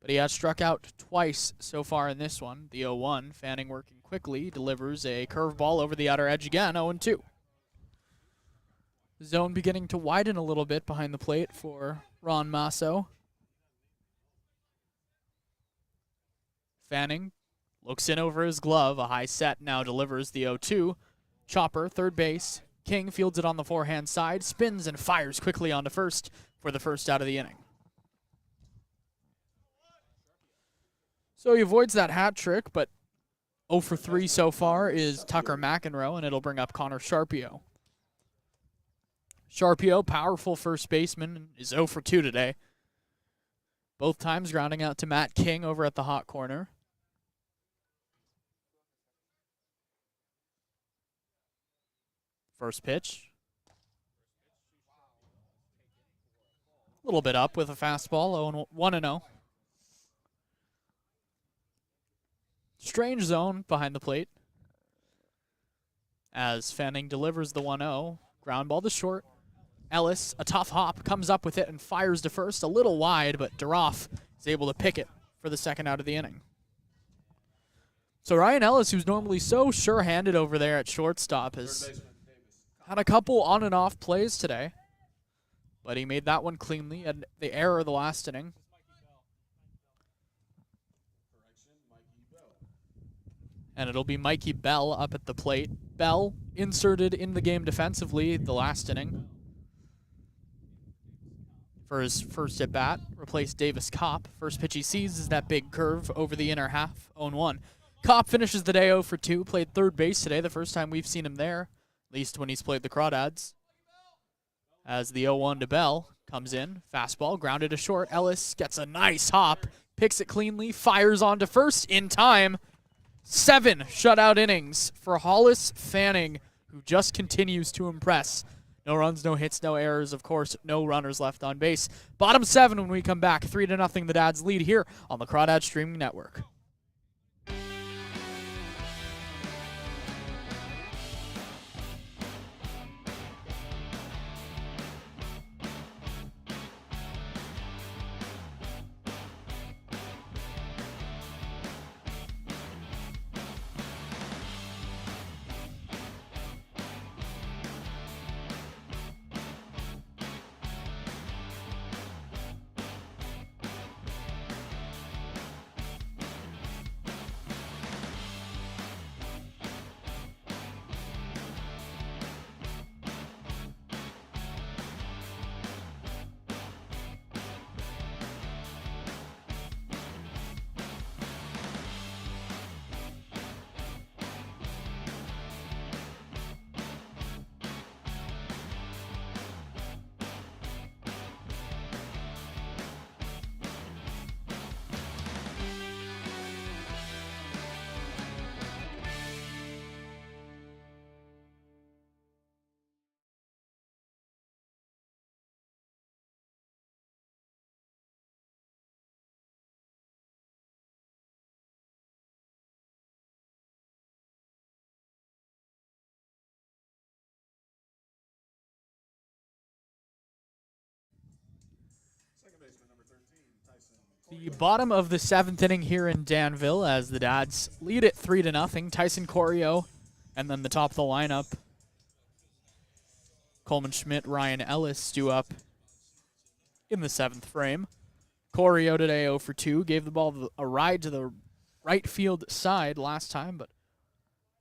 but he has struck out twice so far in this one. The 0-1, Fanning working quickly, delivers a curveball over the outer edge again, 0-2. Zone beginning to widen a little bit behind the plate for Ron Masso. Fanning looks in over his glove, a high set now delivers the 0-2. Chopper, third base. King fields it on the forehand side, spins and fires quickly onto first for the first out of the inning. So he avoids that hat trick, but 0 for 3 so far is Tucker McEnroe, and it'll bring up Connor Sharpio. Sharpio, powerful first baseman, is 0 for 2 today. Both times grounding out to Matt King over at the hot corner. First pitch. A little bit up with a fastball, 1-0. Strange zone behind the plate. As Fanning delivers the 1-0. Ground ball to short. Ellis, a tough hop, comes up with it and fires to first. A little wide, but Duroff is able to pick it for the second out of the inning. So Ryan Ellis, who's normally so sure-handed over there at shortstop, has had a couple on and off plays today. But he made that one cleanly, and the error of the last inning. And it'll be Mikey Bell up at the plate. Bell inserted in the game defensively the last inning. For his first at bat, replaced Davis Kopp. First pitch he sees is that big curve over the inner half, 0-1. Kopp finishes the day 0 for 2, played third base today, the first time we've seen him there, at least when he's played the Crawdads. As the 0-1 to Bell comes in, fastball, grounded to short. Ellis gets a nice hop, picks it cleanly, fires on to first in time. 7 shutout innings for Hollis Fanning, who just continues to impress. No runs, no hits, no errors, of course, no runners left on base. Bottom 7 when we come back. 3-0 the Dads lead here on the Crawdad Streaming Network. The bottom of the 7th inning here in Danville as the Dads lead it 3-0. Tyson Corio, and then the top of the lineup, Coleman Schmidt, Ryan Ellis due up in the 7th frame. Corio today 0 for 2, gave the ball a ride to the right field side last time, but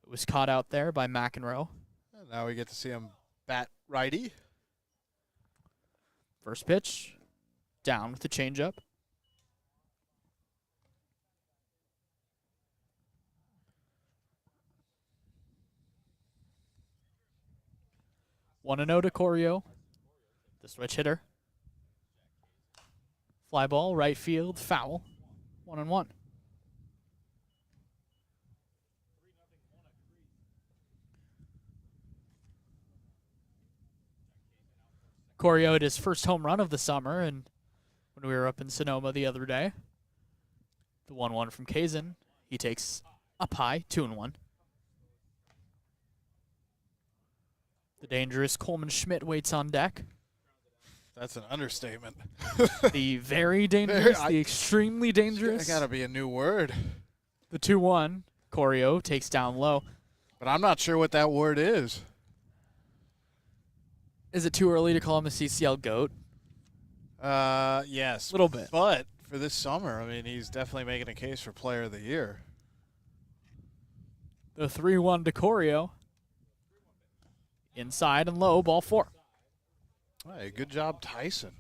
it was caught out there by McEnroe. And now we get to see him bat righty. First pitch, down with the changeup. 1-0 to Corio, the switch hitter. Fly ball, right field, foul, 1-1. Corio hit his first home run of the summer, and when we were up in Sonoma the other day, the 1-1 from Kazan, he takes up high, 2-1. The dangerous Coleman Schmidt waits on deck. That's an understatement. The very dangerous, the extremely dangerous. That gotta be a new word. The 2-1, Corio takes down low. But I'm not sure what that word is. Is it too early to call him a CCL GOAT? Yes. A little bit. But for this summer, I mean, he's definitely making a case for Player of the Year. The 3-1 to Corio. Inside and low, ball 4. Hey, good job, Tyson.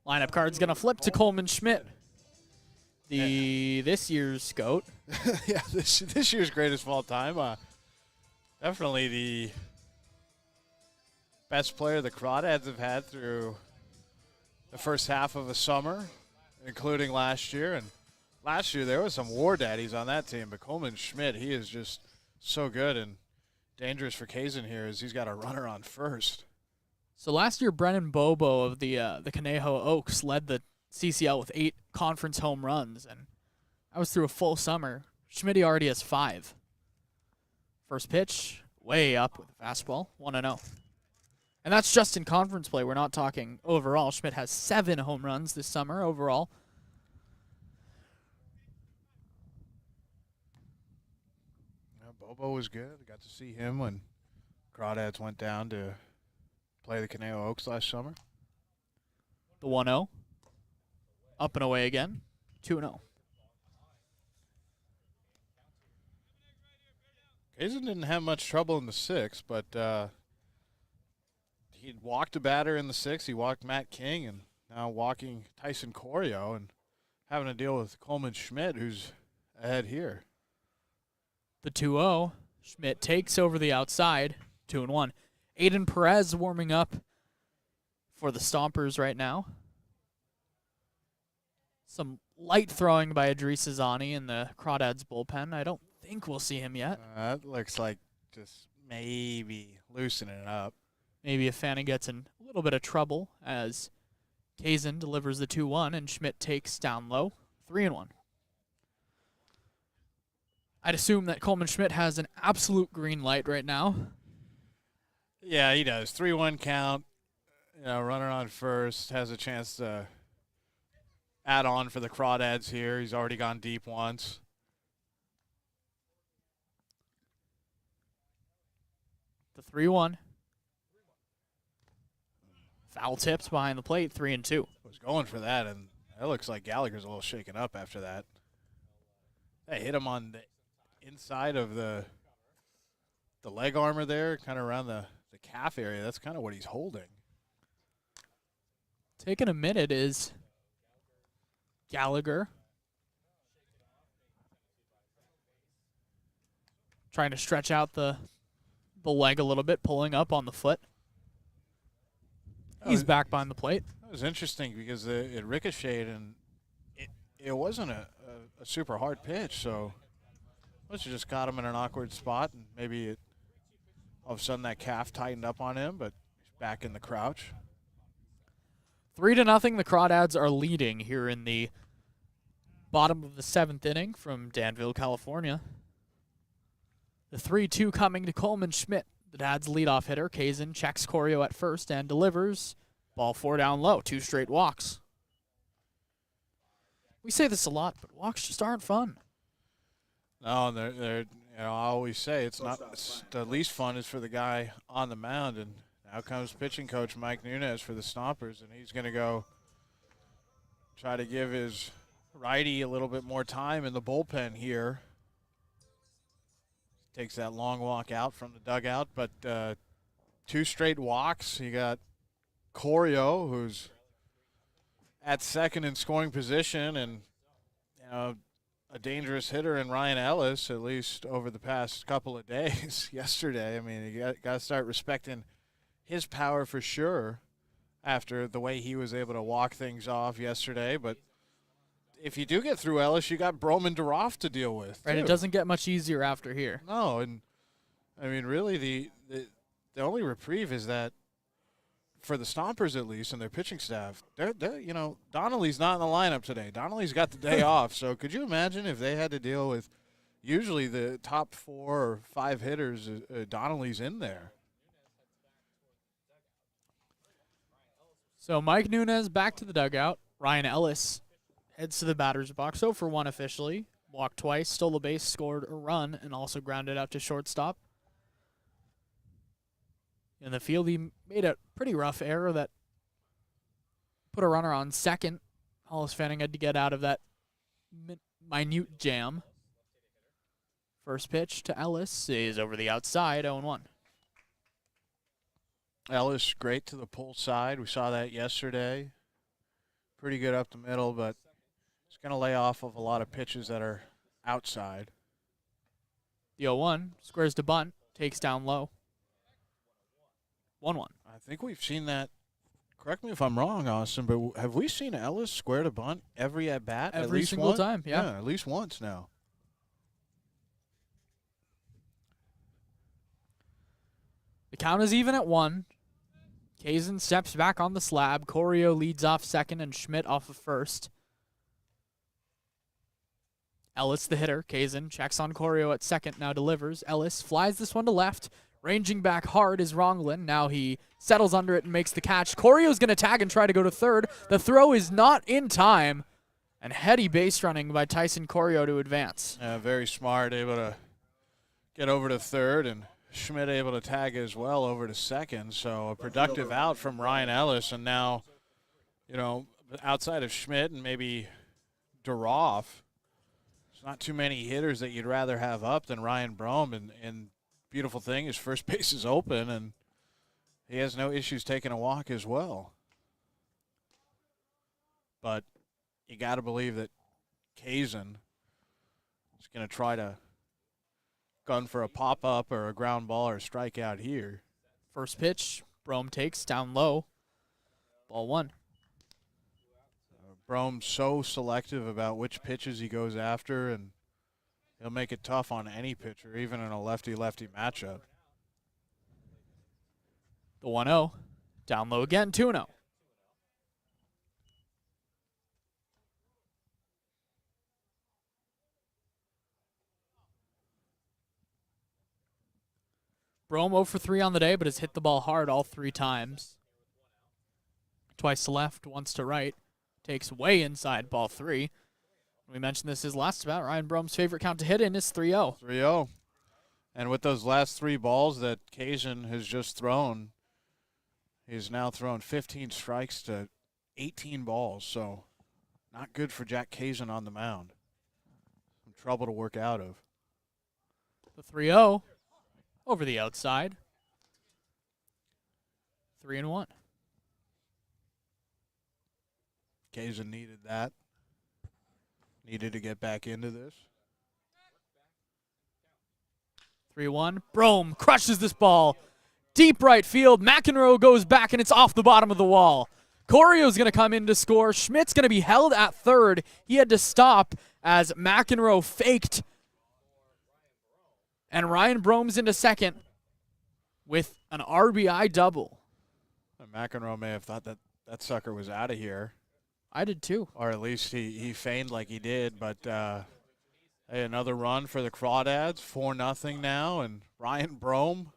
Lineup card's going to flip to Coleman Schmidt, this year's GOAT. Yeah, this year's greatest of all time. Definitely the best player the Crawdads have had through the first half of a summer, including last year. And last year there was some war daddies on that team, but Coleman Schmidt, he is just so good and dangerous for Kazin here as he's got a runner on first. So last year, Brennan Bobo of the Conejo Oaks led the CCL with 8 conference home runs, and I was through a full summer. Schmidt already has 5. First pitch, way up with a fastball, 1-0. And that's just in conference play. We're not talking overall. Schmidt has 7 home runs this summer overall. Yeah, Bobo was good. I got to see him when Crawdads went down to play the Conejo Oaks last summer. The 1-0. Up and away again. 2-0. Kazin didn't have much trouble in the 6th, but he walked a batter in the 6th. He walked Matt King, and now walking Tyson Corio and having to deal with Coleman Schmidt, who's ahead here. The 2-0. Schmidt takes over the outside. 2-1. Aiden Perez warming up for the Stompers right now. Some light throwing by Idris Azani in the Crawdads bullpen. I don't think we'll see him yet. That looks like just maybe loosening it up. Maybe if Fanning gets in a little bit of trouble as Kazin delivers the 2-1 and Schmidt takes down low. 3-1. I'd assume that Coleman Schmidt has an absolute green light right now. Yeah, he does. 3-1 count. Runner on first. Has a chance to add on for the Crawdads here. He's already gone deep once. The 3-1. Foul tips behind the plate, 3-2. Was going for that, and it looks like Gallagher's a little shaken up after that. They hit him on the inside of the leg armor there, kind of around the calf area. That's kind of what he's holding. Taking a minute is Gallagher. Trying to stretch out the leg a little bit, pulling up on the foot. He's back behind the plate. That was interesting because it ricocheted, and it wasn't a super hard pitch, so must have just got him in an awkward spot, and maybe all of a sudden that calf tightened up on him, but he's back in the crouch. 3-0, the Crawdads are leading here in the bottom of the 7th inning from Danville, California. The 3-2 coming to Coleman Schmidt, the Dads' leadoff hitter. Kazin checks Corio at first and delivers. Ball 4 down low, 2 straight walks. We say this a lot, but walks just aren't fun. No, they're I always say it's the least fun is for the guy on the mound, and now comes pitching coach Mike Nunez for the Stompers, and he's going to go try to give his righty a little bit more time in the bullpen here. Takes that long walk out from the dugout, but 2 straight walks. You got Corio, who's at second in scoring position, and a dangerous hitter in Ryan Ellis, at least over the past couple of days. Yesterday, I mean, you got to start respecting his power for sure after the way he was able to walk things off yesterday. But if you do get through Ellis, you got Broman Duroff to deal with. Right, too. it doesn't get much easier after here. No, and I mean, really, the only reprieve is that for the Stompers, at least, and their pitching staff, they're Donnelly's not in the lineup today. Donnelly's got the day off. So could you imagine if they had to deal with usually the top 4 or 5 hitters, Donnelly's in there? So Mike Nunez back to the dugout. Ryan Ellis heads to the batter's box. 0 for 1 officially. Walked twice, stole a base, scored a run, and also grounded out to shortstop. In the field, he made a pretty rough error that put a runner on second. Hollis Fanning had to get out of that minute jam. First pitch to Ellis is over the outside, 0-1. Ellis great to the pull side. We saw that yesterday. pretty good up the middle, but he's going to lay off of a lot of pitches that are outside. The 0-1 squares to bunt, takes down low. 1-1. I think we've seen that. Correct me if I'm wrong, Austin, but have we seen Ellis square to bunt every at bat? Every single time, yeah. At least once now. The count is even at 1. Kazin steps back on the slab. Corio leads off second and Schmidt off of first. Ellis, the hitter. Kazin checks on Corio at second, now delivers. Ellis flies this one to left. Ranging back hard is Ronglin. Now he settles under it and makes the catch. Corio's going to tag and try to go to third. The throw is not in time. And heady base running by Tyson Corio to advance. Very smart, able to get over to third, and Schmidt able to tag as well over to second. So a productive out from Ryan Ellis. And now, you know, outside of Schmidt and maybe Duroff, there's not too many hitters that you'd rather have up than Ryan Brome. And beautiful thing is first base is open, and he has no issues taking a walk as well. But you got to believe that Kazin is going to try to gun for a pop-up or a ground ball or a strikeout here. First pitch, Brome takes down low. Ball 1. Brome's so selective about which pitches he goes after, and he'll make it tough on any pitcher, even in a lefty-lefty matchup. The 1-0. Down low again, 2-0. Brome 0 for 3 on the day, but has hit the ball hard all 3 times. Twice to left, once to right. Takes way inside, ball 3. We mentioned this his last about. Ryan Brome's favorite count to hit in is 3-0. 3-0. And with those last 3 balls that Kazin has just thrown, he's now thrown 15 strikes to 18 balls. So not good for Jack Kazin on the mound. Some trouble to work out of. The 3-0 over the outside. 3-1. Kazin needed that. Needed to get back into this. 3-1. Brome crushes this ball. Deep right field. McEnroe goes back, and it's off the bottom of the wall. Corio's going to come in to score. Schmidt's going to be held at third. He had to stop as McEnroe faked. And Ryan Brome's into second with an RBI double. McEnroe may have thought that that sucker was out of here. I did too. Or at least he feigned like he did. But hey, another run for the Crawdads, 4-0 now. And Ryan Brome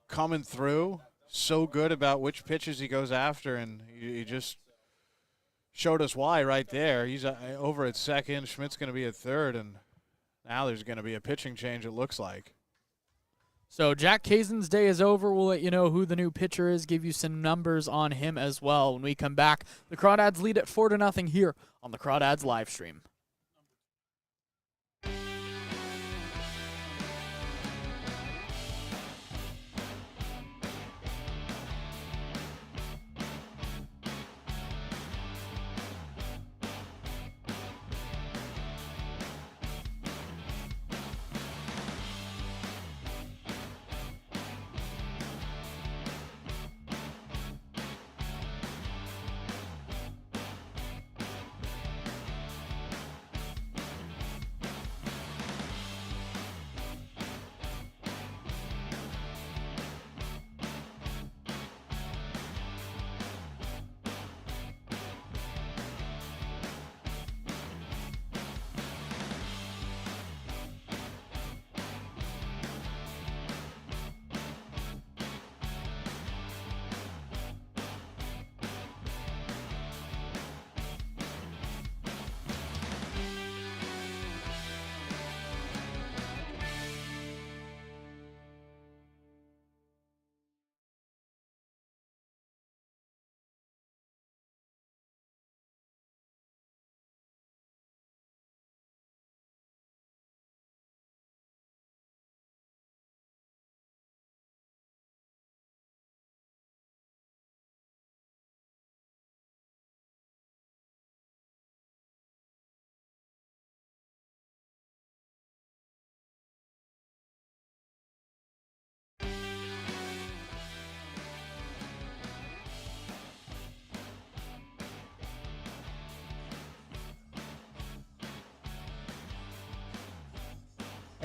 coming through. So good about which pitches he goes after. And he just showed us why right there. He's over at second. Schmidt's going to be at third. And now there's going to be a pitching change, it looks like. So Jack Kazin's day is over. We'll let you know who the new pitcher is, give you some numbers on him as well. When we come back, the Crawdads lead at 4-0 here on the Crawdads live stream.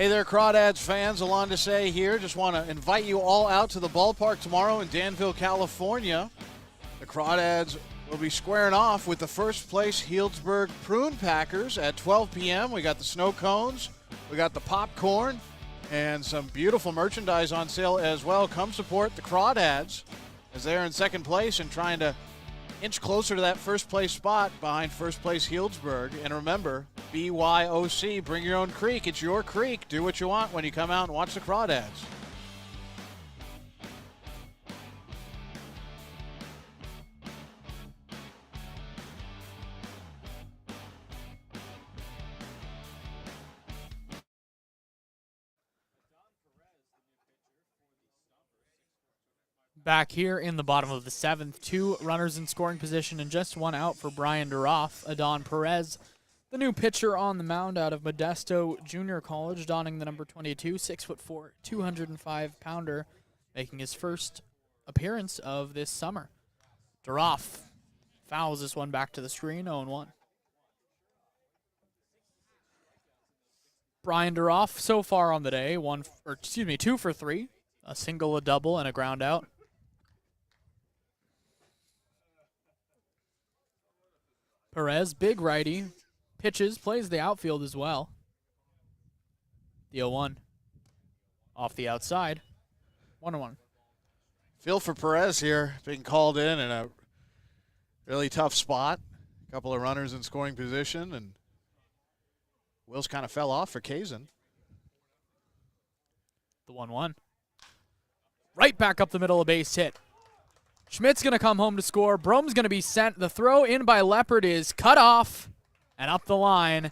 Hey there, Crawdads fans. Alon to say here. Just want to invite you all out to the ballpark tomorrow in Danville, California. The Crawdads will be squaring off with the first place Healdsburg Prune Packers at 12 p.m. We got the snow cones, we got the popcorn, and some beautiful merchandise on sale as well. Come support the Crawdads as they're in second place and trying to inch closer to that first place spot behind first place Healdsburg. And remember, BYOC, bring your own creek. It's your creek. Do what you want when you come out and watch the Crawdads. Back here in the bottom of the seventh, 2 runners in scoring position and just 1 out for Brian Duroff. Adon Perez, the new pitcher on the mound out of Modesto Junior College, donning the number 22, 6'4", 205-pounder, making his first appearance of this summer. Duroff fouls this one back to the screen, 0-1. Brian Duroff so far on the day, 2 for 3, a single, a double, and a ground out. Perez, big righty, pitches, plays the outfield as well. The 0-1 off the outside, 1-1. Feel for Perez here, being called in a really tough spot. A couple of runners in scoring position, and wheels kind of fell off for Kazan. The 1-1. Right back up the middle, a base hit. Schmidt's going to come home to score. Brome's going to be sent. The throw in by Leopard is cut off and up the line.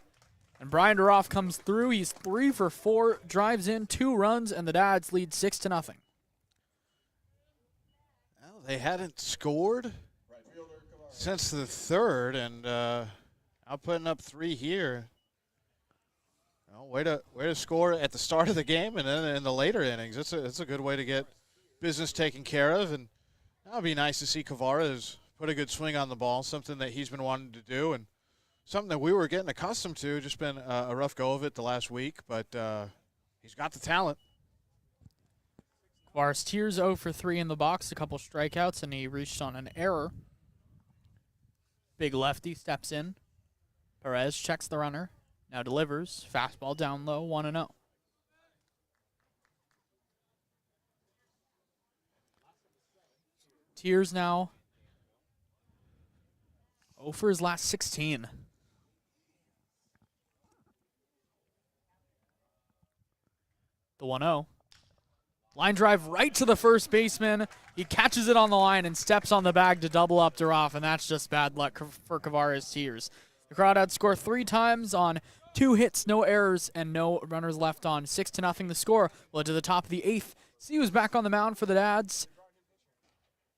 And Brian Duroff comes through. He's 3 for 4, drives in 2 runs, and the Dads lead 6-0. Well, they hadn't scored since the third, and out putting up 3 here. Well, way to score at the start of the game and then in the later innings. It's a good way to get business taken care of, and that would be nice to see. Kavaras put a good swing on the ball, something that he's been wanting to do, and something that we were getting accustomed to. Just been a rough go of it the last week, but he's got the talent. Kavaras Tears 0 for 3 in the box, a couple strikeouts, and he reached on an error. Big lefty steps in. Perez checks the runner, now delivers. Fastball down low, 1-0. Tears now 0 for his last 16. The 1-0. Line drive right to the first baseman. He catches it on the line and steps on the bag to double up Duroff, and that's just bad luck for Kavaras Tears. The Crawdads score 3 times on 2 hits, no errors, and no runners left on. 6-0 the score. Well, to the top of the 8th. See who's back on the mound for the Dads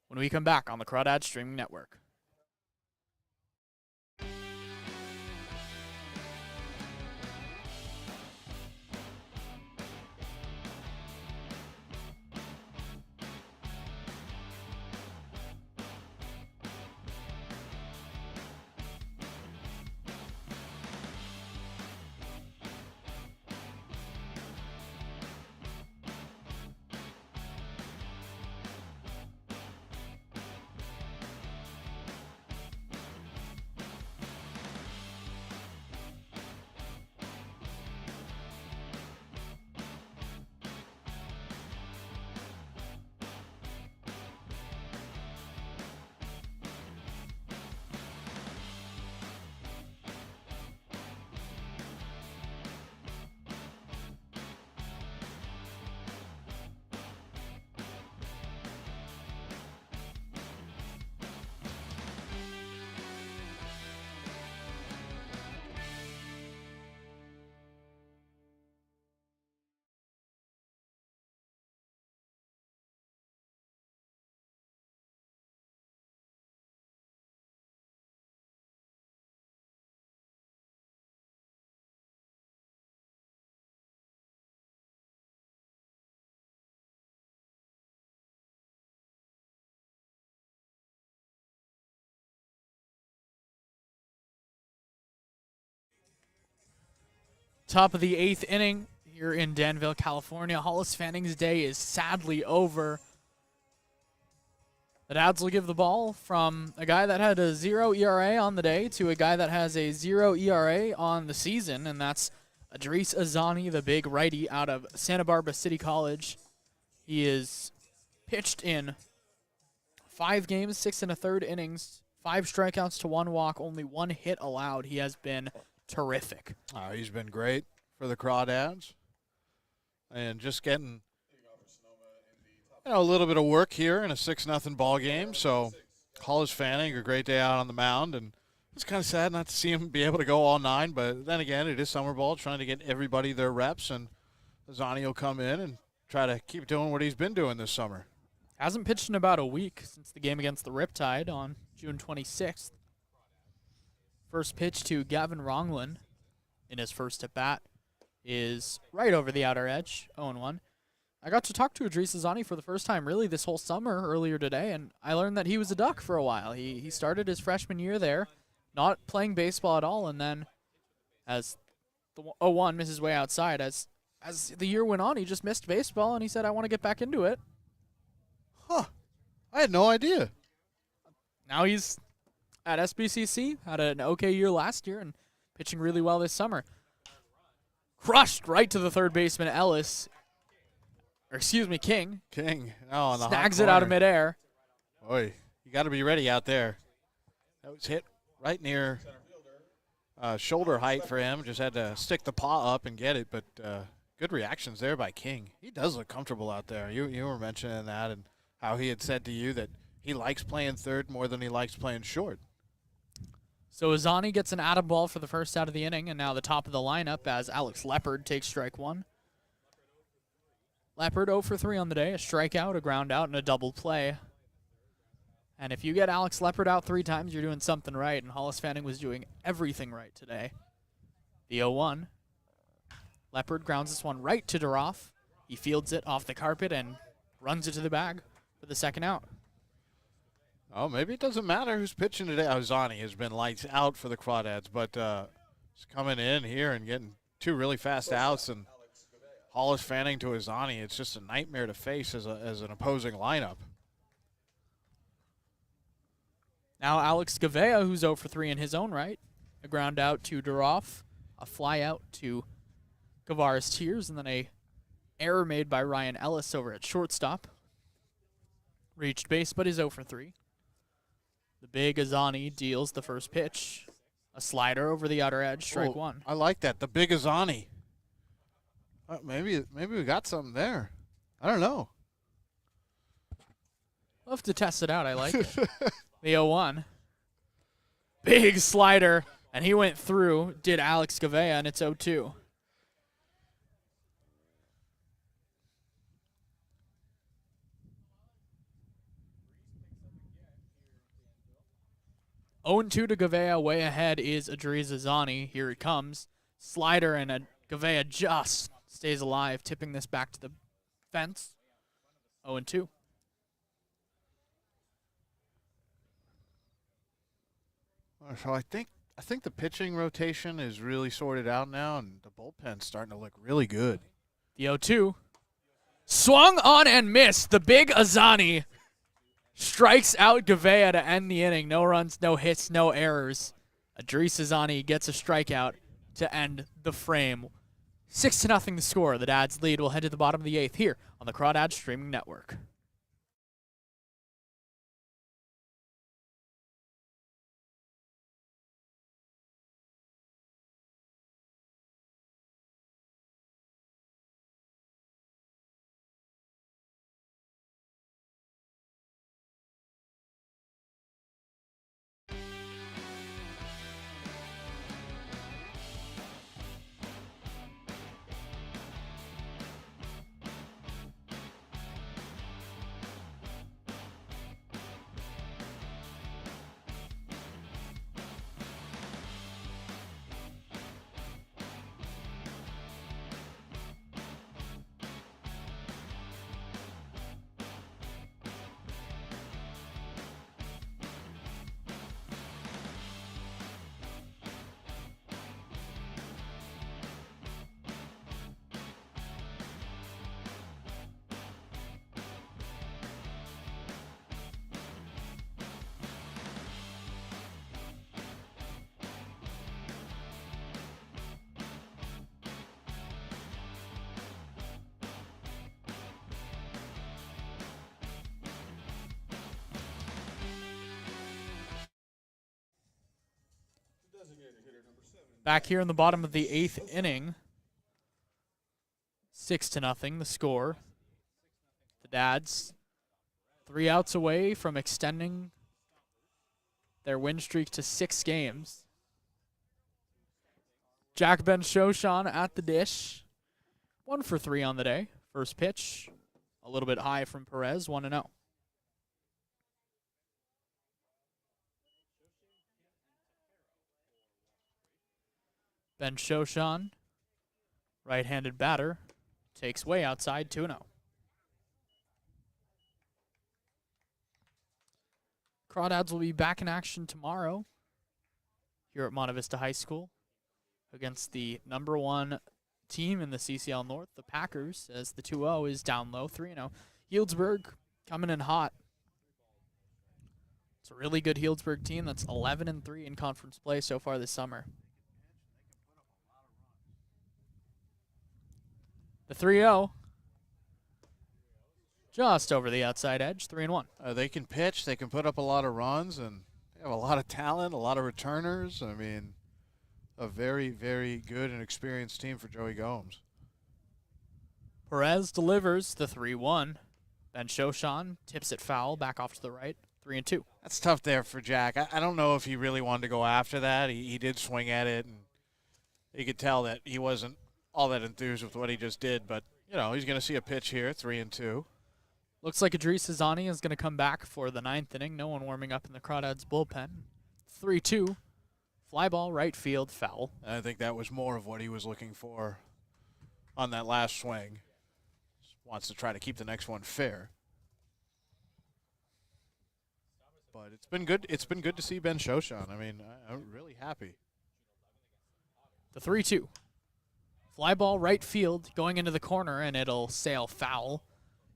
when we come back on the Crawdads Streaming Network. Top of the 8th inning here in Danville, California. Hollis Fanning's day is sadly over. The Dads will give the ball from a guy that had a 0 ERA on the day to a guy that has a 0 ERA on the season, and that's Idris Azani, the big righty out of Santa Barbara City College. He is pitched in 5 games, 6 1/3 innings, 5 strikeouts to 1 walk, only 1 hit allowed. He has been terrific. He's been great for the Crawdads. And just getting a little bit of work here in a 6-0 ball game. So Hollis Fanning, a great day out on the mound. And it's kind of sad not to see him be able to go all 9. But then again, it is summer ball, trying to get everybody their reps. And Azani will come in and try to keep doing what he's been doing this summer. Hasn't pitched in about a week since the game against the Riptide on June 26th. First pitch to Gavin Ronglin in his first at-bat is right over the outer edge, 0-1. I got to talk to Idris Azani for the first time really this whole summer earlier today, and I learned that he was a Duck for a while. He started his freshman year there, not playing baseball at all, and then as the 0-1 misses way outside, as the year went on, he just missed baseball, and he said, I want to get back into it. Huh. I had no idea. Now he's at SBCC, had an okay year last year, and pitching really well this summer. Crushed right to the third baseman, Ellis. Or excuse me, King. King. Oh, on the snags it out of midair. Boy, you got to be ready out there. That was hit right near shoulder height for him. Just had to stick the paw up and get it. But good reactions there by King. He does look comfortable out there. You were mentioning that and how he had said to you that he likes playing third more than he likes playing short. So Azani gets an atom ball for the first out of the inning, and now the top of the lineup as Alex Leopard takes strike 1. Leopard 0 for 3 on the day, a strikeout, a ground out, and a double play. And if you get Alex Leopard out 3 times, you're doing something right, and Hollis Fanning was doing everything right today. The 0-1. Leopard grounds this one right to Duroff. He fields it off the carpet and runs it to the bag for the second out. Oh, maybe it doesn't matter who's pitching today. Azani has been lights out for the Crawdads, but he's coming in here and getting 2 really fast outs, and Hollis Fanning to Azani. It's just a nightmare to face as an opposing lineup. Now Alex Gavea, who's 0 for 3 in his own right. A ground out to Duroff, a fly out to Guevara's Tears, and then a error made by Ryan Ellis over at shortstop. Reached base, but is 0 for 3. The big Azani deals the first pitch. A slider over the outer edge, strike 1. I like that, the big Azani. Maybe we got something there. I don't know. Love to test it out. I like it. The 0-1. Big slider, and he went through, did Alex Gavea, and it's 0-2. Oh, 2 to Gavea. Way ahead is Idris Azani. Here it comes. Slider, and Gavea just stays alive, tipping this back to the fence. 0-2. So I think the pitching rotation is really sorted out now, and the bullpen's starting to look really good. The 0-2. Swung on and missed. The big Azani strikes out Gavea to end the inning. No runs, no hits, no errors. Idris Azani gets a strikeout to end the frame. 6-0 the score. The Dads lead. We'll head to the bottom of the 8th here on the Crawdads Streaming Network. Back here in the bottom of the 8th inning. 6-0 the score. The Dads 3 outs away from extending their win streak to 6 games. Jack Ben Shoshan at the dish. 1 for 3 on the day. First pitch, a little bit high from Perez, 1-0. Ben Shoshan, right-handed batter, takes way outside, 2-0. Crawdads will be back in action tomorrow here at Monte Vista High School against the number 1 team in the CCL North, the Packers, as the 2-0 is down low, 3-0. Healdsburg coming in hot. It's a really good Healdsburg team that's 11-3 in conference play so far this summer. The 3-0, just over the outside edge, 3-1. They can pitch, they can put up a lot of runs, and they have a lot of talent, a lot of returners. I mean, a very, very good and experienced team for Joey Gomes. Perez delivers the 3-1. Ben Shoshan tips it foul, back off to the right, 3-2. That's tough there for Jack. I don't know if he really wanted to go after that. He did swing at it, and you could tell that he wasn't all that enthused with what he just did. But, you know, he's going to see a pitch here, 3-2. Looks like Idris Azani is going to come back for the 9th inning. No one warming up in the Crawdads bullpen. 3-2. Fly ball, right field, foul. I think that was more of what he was looking for on that last swing. Just wants to try to keep the next one fair. But it's been good. It's been good to see Ben Shoshan. I mean, I'm really happy. The 3-2. Fly ball, right field, going into the corner, and it'll sail foul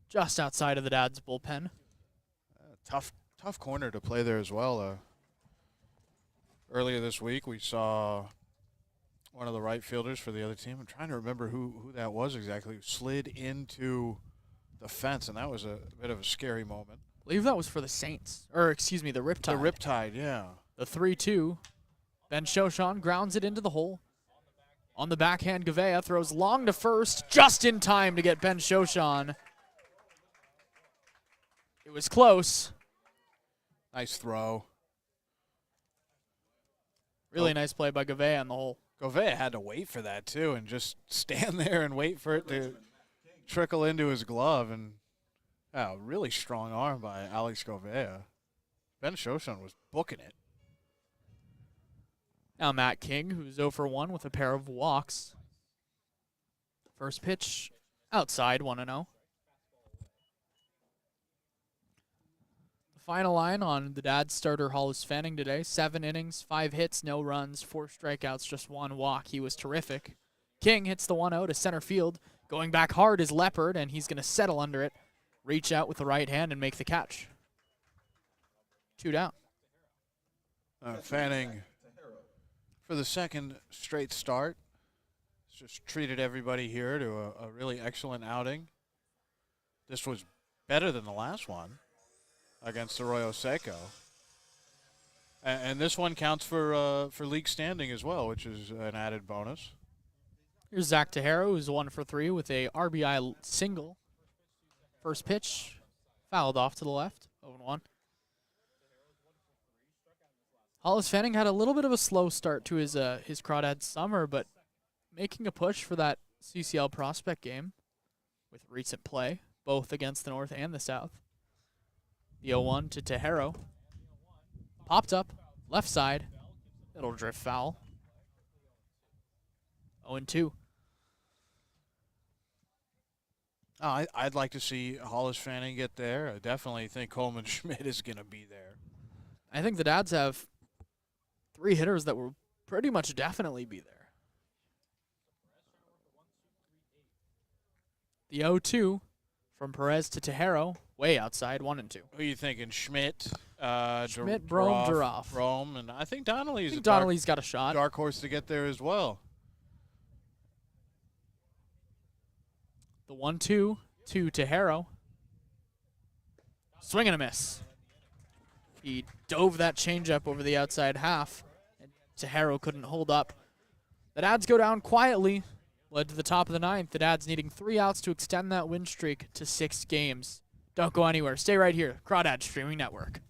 just outside of the Dads bullpen. Tough corner to play there as well. Earlier this week, we saw one of the right fielders for the other team. I'm trying to remember who that was exactly. Who slid into the fence, and that was a bit of a scary moment. I believe that was for the Saints. Or, excuse me, the Riptide. The Riptide, yeah. The 3-2. Ben Shoshan grounds it into the hole. On the backhand, Gavea throws long to first, just in time to get Ben Shoshan. It was close. Nice throw. Really nice play by Gavea in the hole. Gavea had to wait for that, too, and just stand there and wait for it to trickle into his glove. And really strong arm by Alex Gavea. Ben Shoshan was booking it. Now Matt King, who's 0 for 1 with a pair of walks. First pitch outside, 1-0. The final line on the Dad's starter Hollis Fanning today. 7 innings, 5 hits, no runs, 4 strikeouts, just 1 walk. He was terrific. King hits the 1-0 to center field. Going back hard is Leopard, and he's going to settle under it. Reach out with the right hand and make the catch. 2 down. Fanning, for the second straight start, just treated everybody here to a really excellent outing. This was better than the last one against Arroyo Seco. And this one counts for league standing as well, which is an added bonus. Here's Zach Tejero, who's 1 for 3 with a RBI single. First pitch, fouled off to the left, 0-1. Hollis Fanning had a little bit of a slow start to his Crawdad summer, but making a push for that CCL prospect game with recent play, both against the North and the South. The 0-1 to Tejero. Popped up, left side. It'll drift foul. 0-2. I'd like to see Hollis Fanning get there. I definitely think Coleman Schmidt is going to be there. I think the Dads have 3 hitters that will pretty much definitely be there. The 0-2 from Perez to Tejero, way outside, 1-2. Who are you thinking? Schmidt, Schmidt, Brome, Duroff. Brome, and I think Donnelly's Donnelly's got a shot. Dark horse to get there as well. The 1-2 to Tejero. Swing and a miss. He dove that changeup over the outside half, and Tejero couldn't hold up. The Dads go down quietly. Led to the top of the ninth. The Dads needing 3 outs to extend that win streak to 6 games. Don't go anywhere. Stay right here. Crawdads Streaming Network.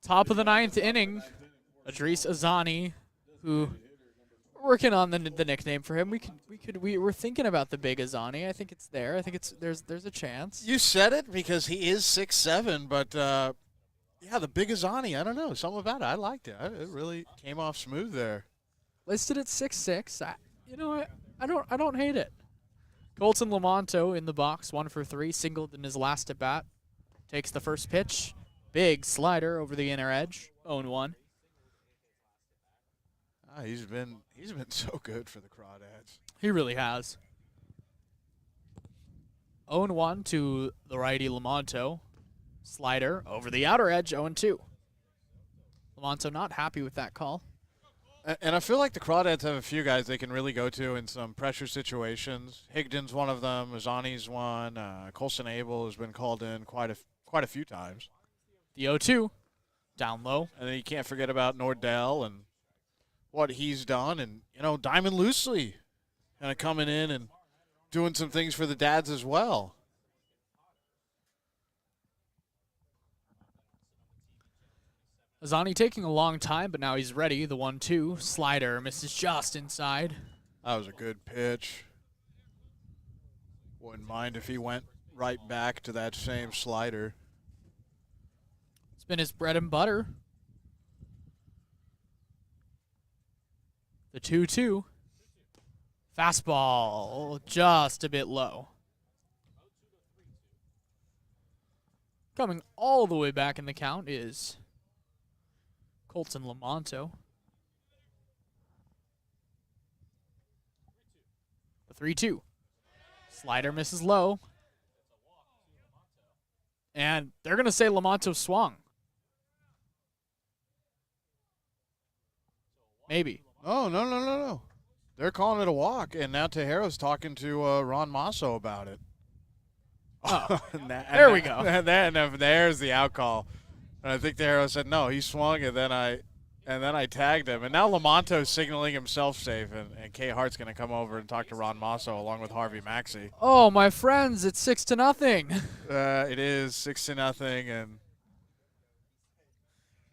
Top of the ninth inning, Adris Azani, who we're working on the nickname for him. We're thinking about the big Azani. I think it's there. I think there's a chance. You said it because he is 6'7", but yeah, the big Azani. I don't know, something about it. I liked it. It really came off smooth there. Listed at 6'6". I don't hate it. Colton Lamonto in the box, 1 for 3, singled in his last at bat. Takes the first pitch. Big slider over the inner edge. 0-1. He's been so good for the Crawdads. He really has. 0-1 to the righty Lamonto. Slider over the outer edge. 0-2. Lamonto not happy with that call. And I feel like the Crawdads have a few guys they can really go to in some pressure situations. Higdon's one of them. Azani's one. Colson Abel has been called in quite a few times. The 0-2, down low. And then you can't forget about Nordell and what he's done. And, Diamond Loosely kind of coming in and doing some things for the Dads as well. Azani taking a long time, but now he's ready. The 1-2, slider misses just inside. That was a good pitch. Wouldn't mind if he went right back to that same slider. It's been his bread and butter. The 2-2. Fastball just a bit low. Coming all the way back in the count is Colton Lamonto. The 3-2. Slider misses low. And they're going to say Lamonto swung. Maybe. Oh, no. They're calling it a walk, and now Tejero's talking to Ron Masso about it. Oh, there we go. And there's the out call. And I think Tejero said, no, he swung, and then I tagged him. And now Lamonto's signaling himself safe, and Kay Hart's going to come over and talk to Ron Masso along with Harvey Maxey. Oh, my friends, it's 6-0. It is 6-0, and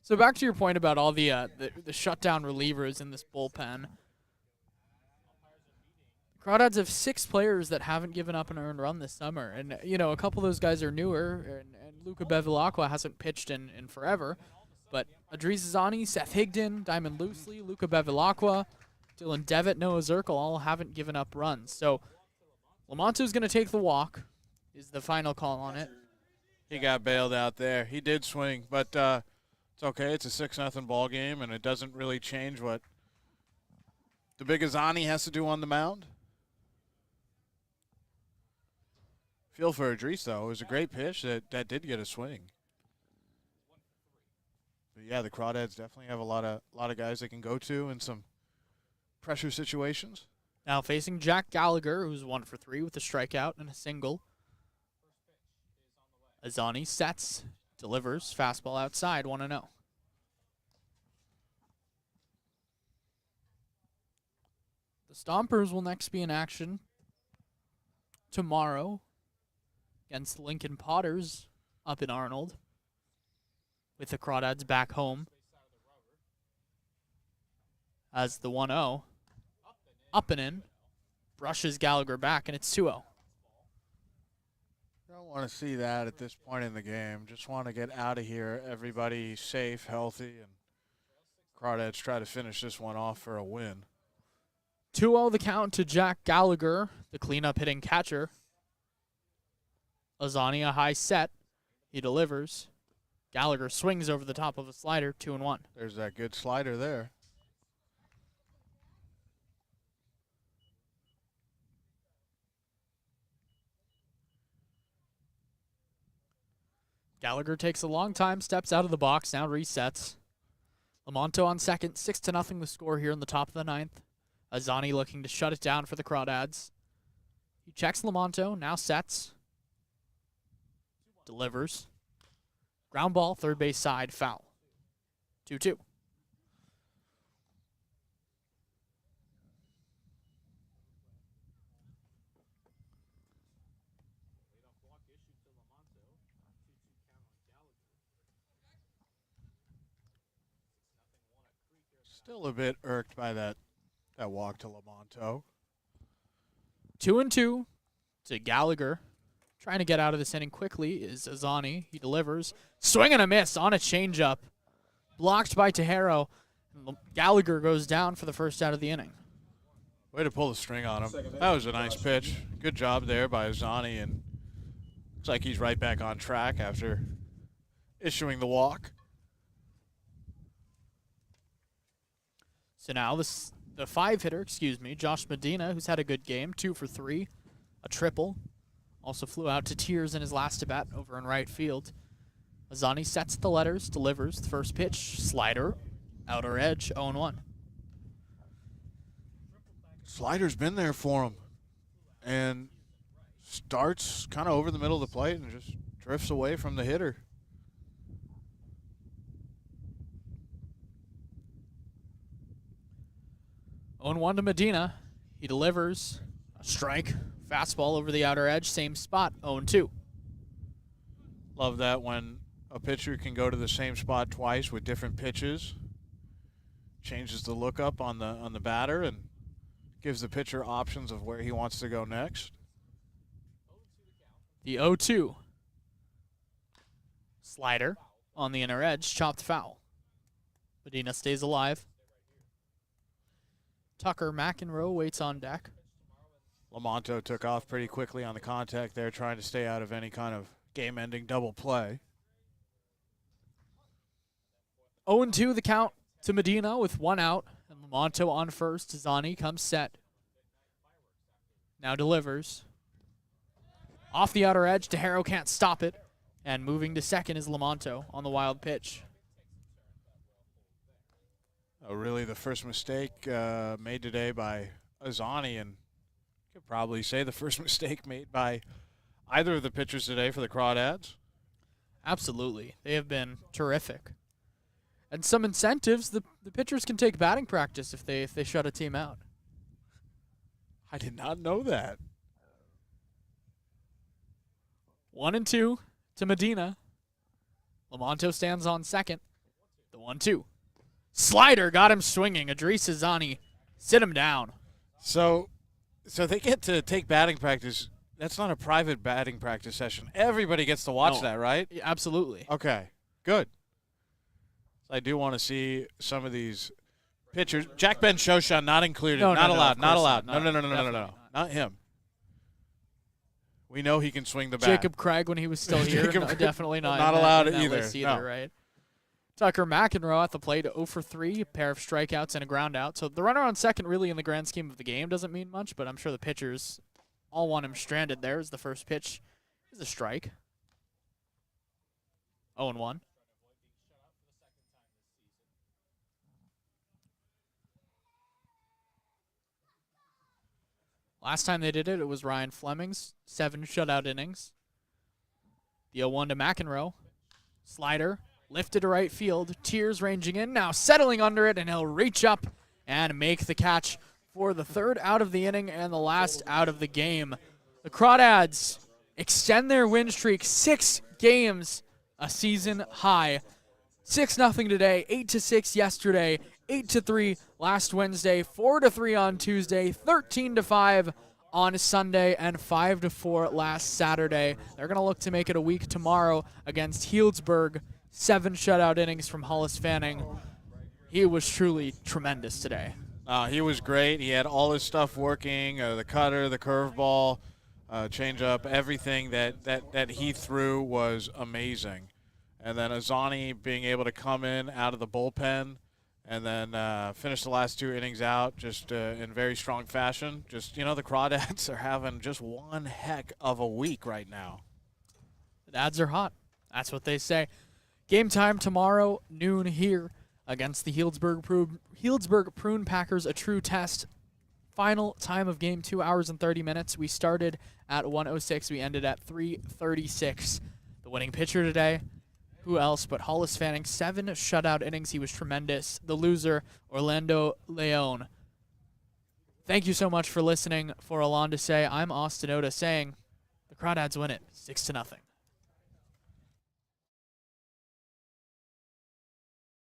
so back to your point about all the shutdown relievers in this bullpen. Crawdads have 6 players that haven't given up an earned run this summer. And, a couple of those guys are newer, and Luca Bevilacqua hasn't pitched in forever. But Adris Azani, Seth Higdon, Diamond Loosely, Luca Bevilacqua, Dylan Devitt, Noah Zirkle all haven't given up runs. So Lamonto's going to take the walk is the final call on it. he got bailed out there. He did swing, but it's okay. It's a 6-0 ball game, and it doesn't really change what the big Azani has to do on the mound. Feel for Adris, though. It was a great pitch that did get a swing. But yeah, the Crawdads definitely have a lot of guys they can go to in some pressure situations. Now facing Jack Gallagher, who's 1 for 3 with a strikeout and a single. Azani sets, Delivers. Fastball outside, 1-0. The Stompers will next be in action tomorrow against the Lincoln Potters up in Arnold, with the Crawdads back home as the 1-0. Up and in. Brushes Gallagher back, and it's 2-0. Don't want to see that at this point in the game. Just want to get out of here. Everybody safe, healthy, and Crawdads try to finish this one off for a win. 2-0 the count to Jack Gallagher, the cleanup hitting catcher. Azani a high set. He delivers. Gallagher swings over the top of a slider, 2-1. There's that good slider there. Gallagher takes a long time, steps out of the box, now resets. Lamonto on second, 6-0 the score here in the top of the ninth. Azani looking to shut it down for the Crawdads. He checks Lamonto, now sets. Delivers. Ground ball, third base side, foul. 2-2. Still a bit irked by that walk to Lamonto. 2-2 to Gallagher. Trying to get out of this inning quickly is Azani. He delivers. Swing and a miss on a changeup. Blocked by Tejero. Gallagher goes down for the first out of the inning. Way to pull the string on him. That was a nice pitch. Good job there by Azani, and looks like he's right back on track after issuing the walk. So now the five-hitter, Josh Medina, who's had a good game, 2 for 3, a triple. Also flew out to tears in his last at-bat over in right field. Azani sets the letters, delivers the first pitch, slider, outer edge, 0-1. Slider's been there for him, and starts kind of over the middle of the plate and just drifts away from the hitter. Oh, 1 to Medina. He delivers a strike, fastball over the outer edge, same spot, 0-2. Love that when a pitcher can go to the same spot twice with different pitches. Changes the look up on the batter and gives the pitcher options of where he wants to go next. The 0-2. Slider on the inner edge, chopped foul. Medina stays alive. Tucker McEnroe waits on deck. Lamonto took off pretty quickly on the contact there, trying to stay out of any kind of game-ending double play. 0-2 the count to Medina with 1 out. And Lamonto on first. Zani comes set. Now delivers. Off the outer edge. Tejero can't stop it. And moving to second is Lamonto on the wild pitch. Really the first mistake made today by Azani, and could probably say the first mistake made by either of the pitchers today for the Crawdads. Absolutely. They have been terrific. And some incentives, the pitchers can take batting practice if they shut a team out. I did not know that. 1-2 to Medina. Lamonto stands on second. The 1-2. Slider got him swinging. Idris Azani sit him down. So they get to take batting practice. That's not a private batting practice session. Everybody gets to watch that, right? Yeah, absolutely. Okay, good. I do want to see some of these pitchers. Jack Ben Shoshan not included. Not allowed. No. Not him. We know he can swing the bat. Jacob Craig when he was still here. No, definitely not. Not allowed in that either. List either, right? Tucker McEnroe at the plate, 0 for 3, a pair of strikeouts and a ground out. So the runner on second really in the grand scheme of the game doesn't mean much, but I'm sure the pitchers all want him stranded there as the first pitch is a strike. 0-1. Last time they did it, it was Ryan Fleming's 7 shutout innings. The 0-1 to McEnroe. Slider lifted to right field. Tears ranging in, now settling under it, and he'll reach up and make the catch for the third out of the inning and the last out of the game. The Crawdads extend their win streak 6 games, a season high. 6-0 today, 8-6 yesterday, 8-3 last Wednesday, 4-3 on Tuesday, 13-5 on Sunday, and 5-4 last Saturday. They're going to look to make it a week tomorrow against Healdsburg. 7 shutout innings from Hollis Fanning. He was truly tremendous today. He was great. He had all his stuff working, the cutter, the curveball, changeup, everything that he threw was amazing. And then Azani being able to come in out of the bullpen and then finish the last 2 innings out just in very strong fashion. Just, the Crawdads are having just one heck of a week right now. The Dads are hot. That's what they say. Game time tomorrow, noon here against the Healdsburg Prune Packers, a true test. Final time of game, 2 hours and 30 minutes. We started at 1:06. We ended at 3:36. The winning pitcher today, who else but Hollis Fanning, 7 shutout innings. He was tremendous. The loser, Orlando Leone. Thank you so much for listening. For Alon to say, I'm Austin Oda saying the Crawdads win it 6-0.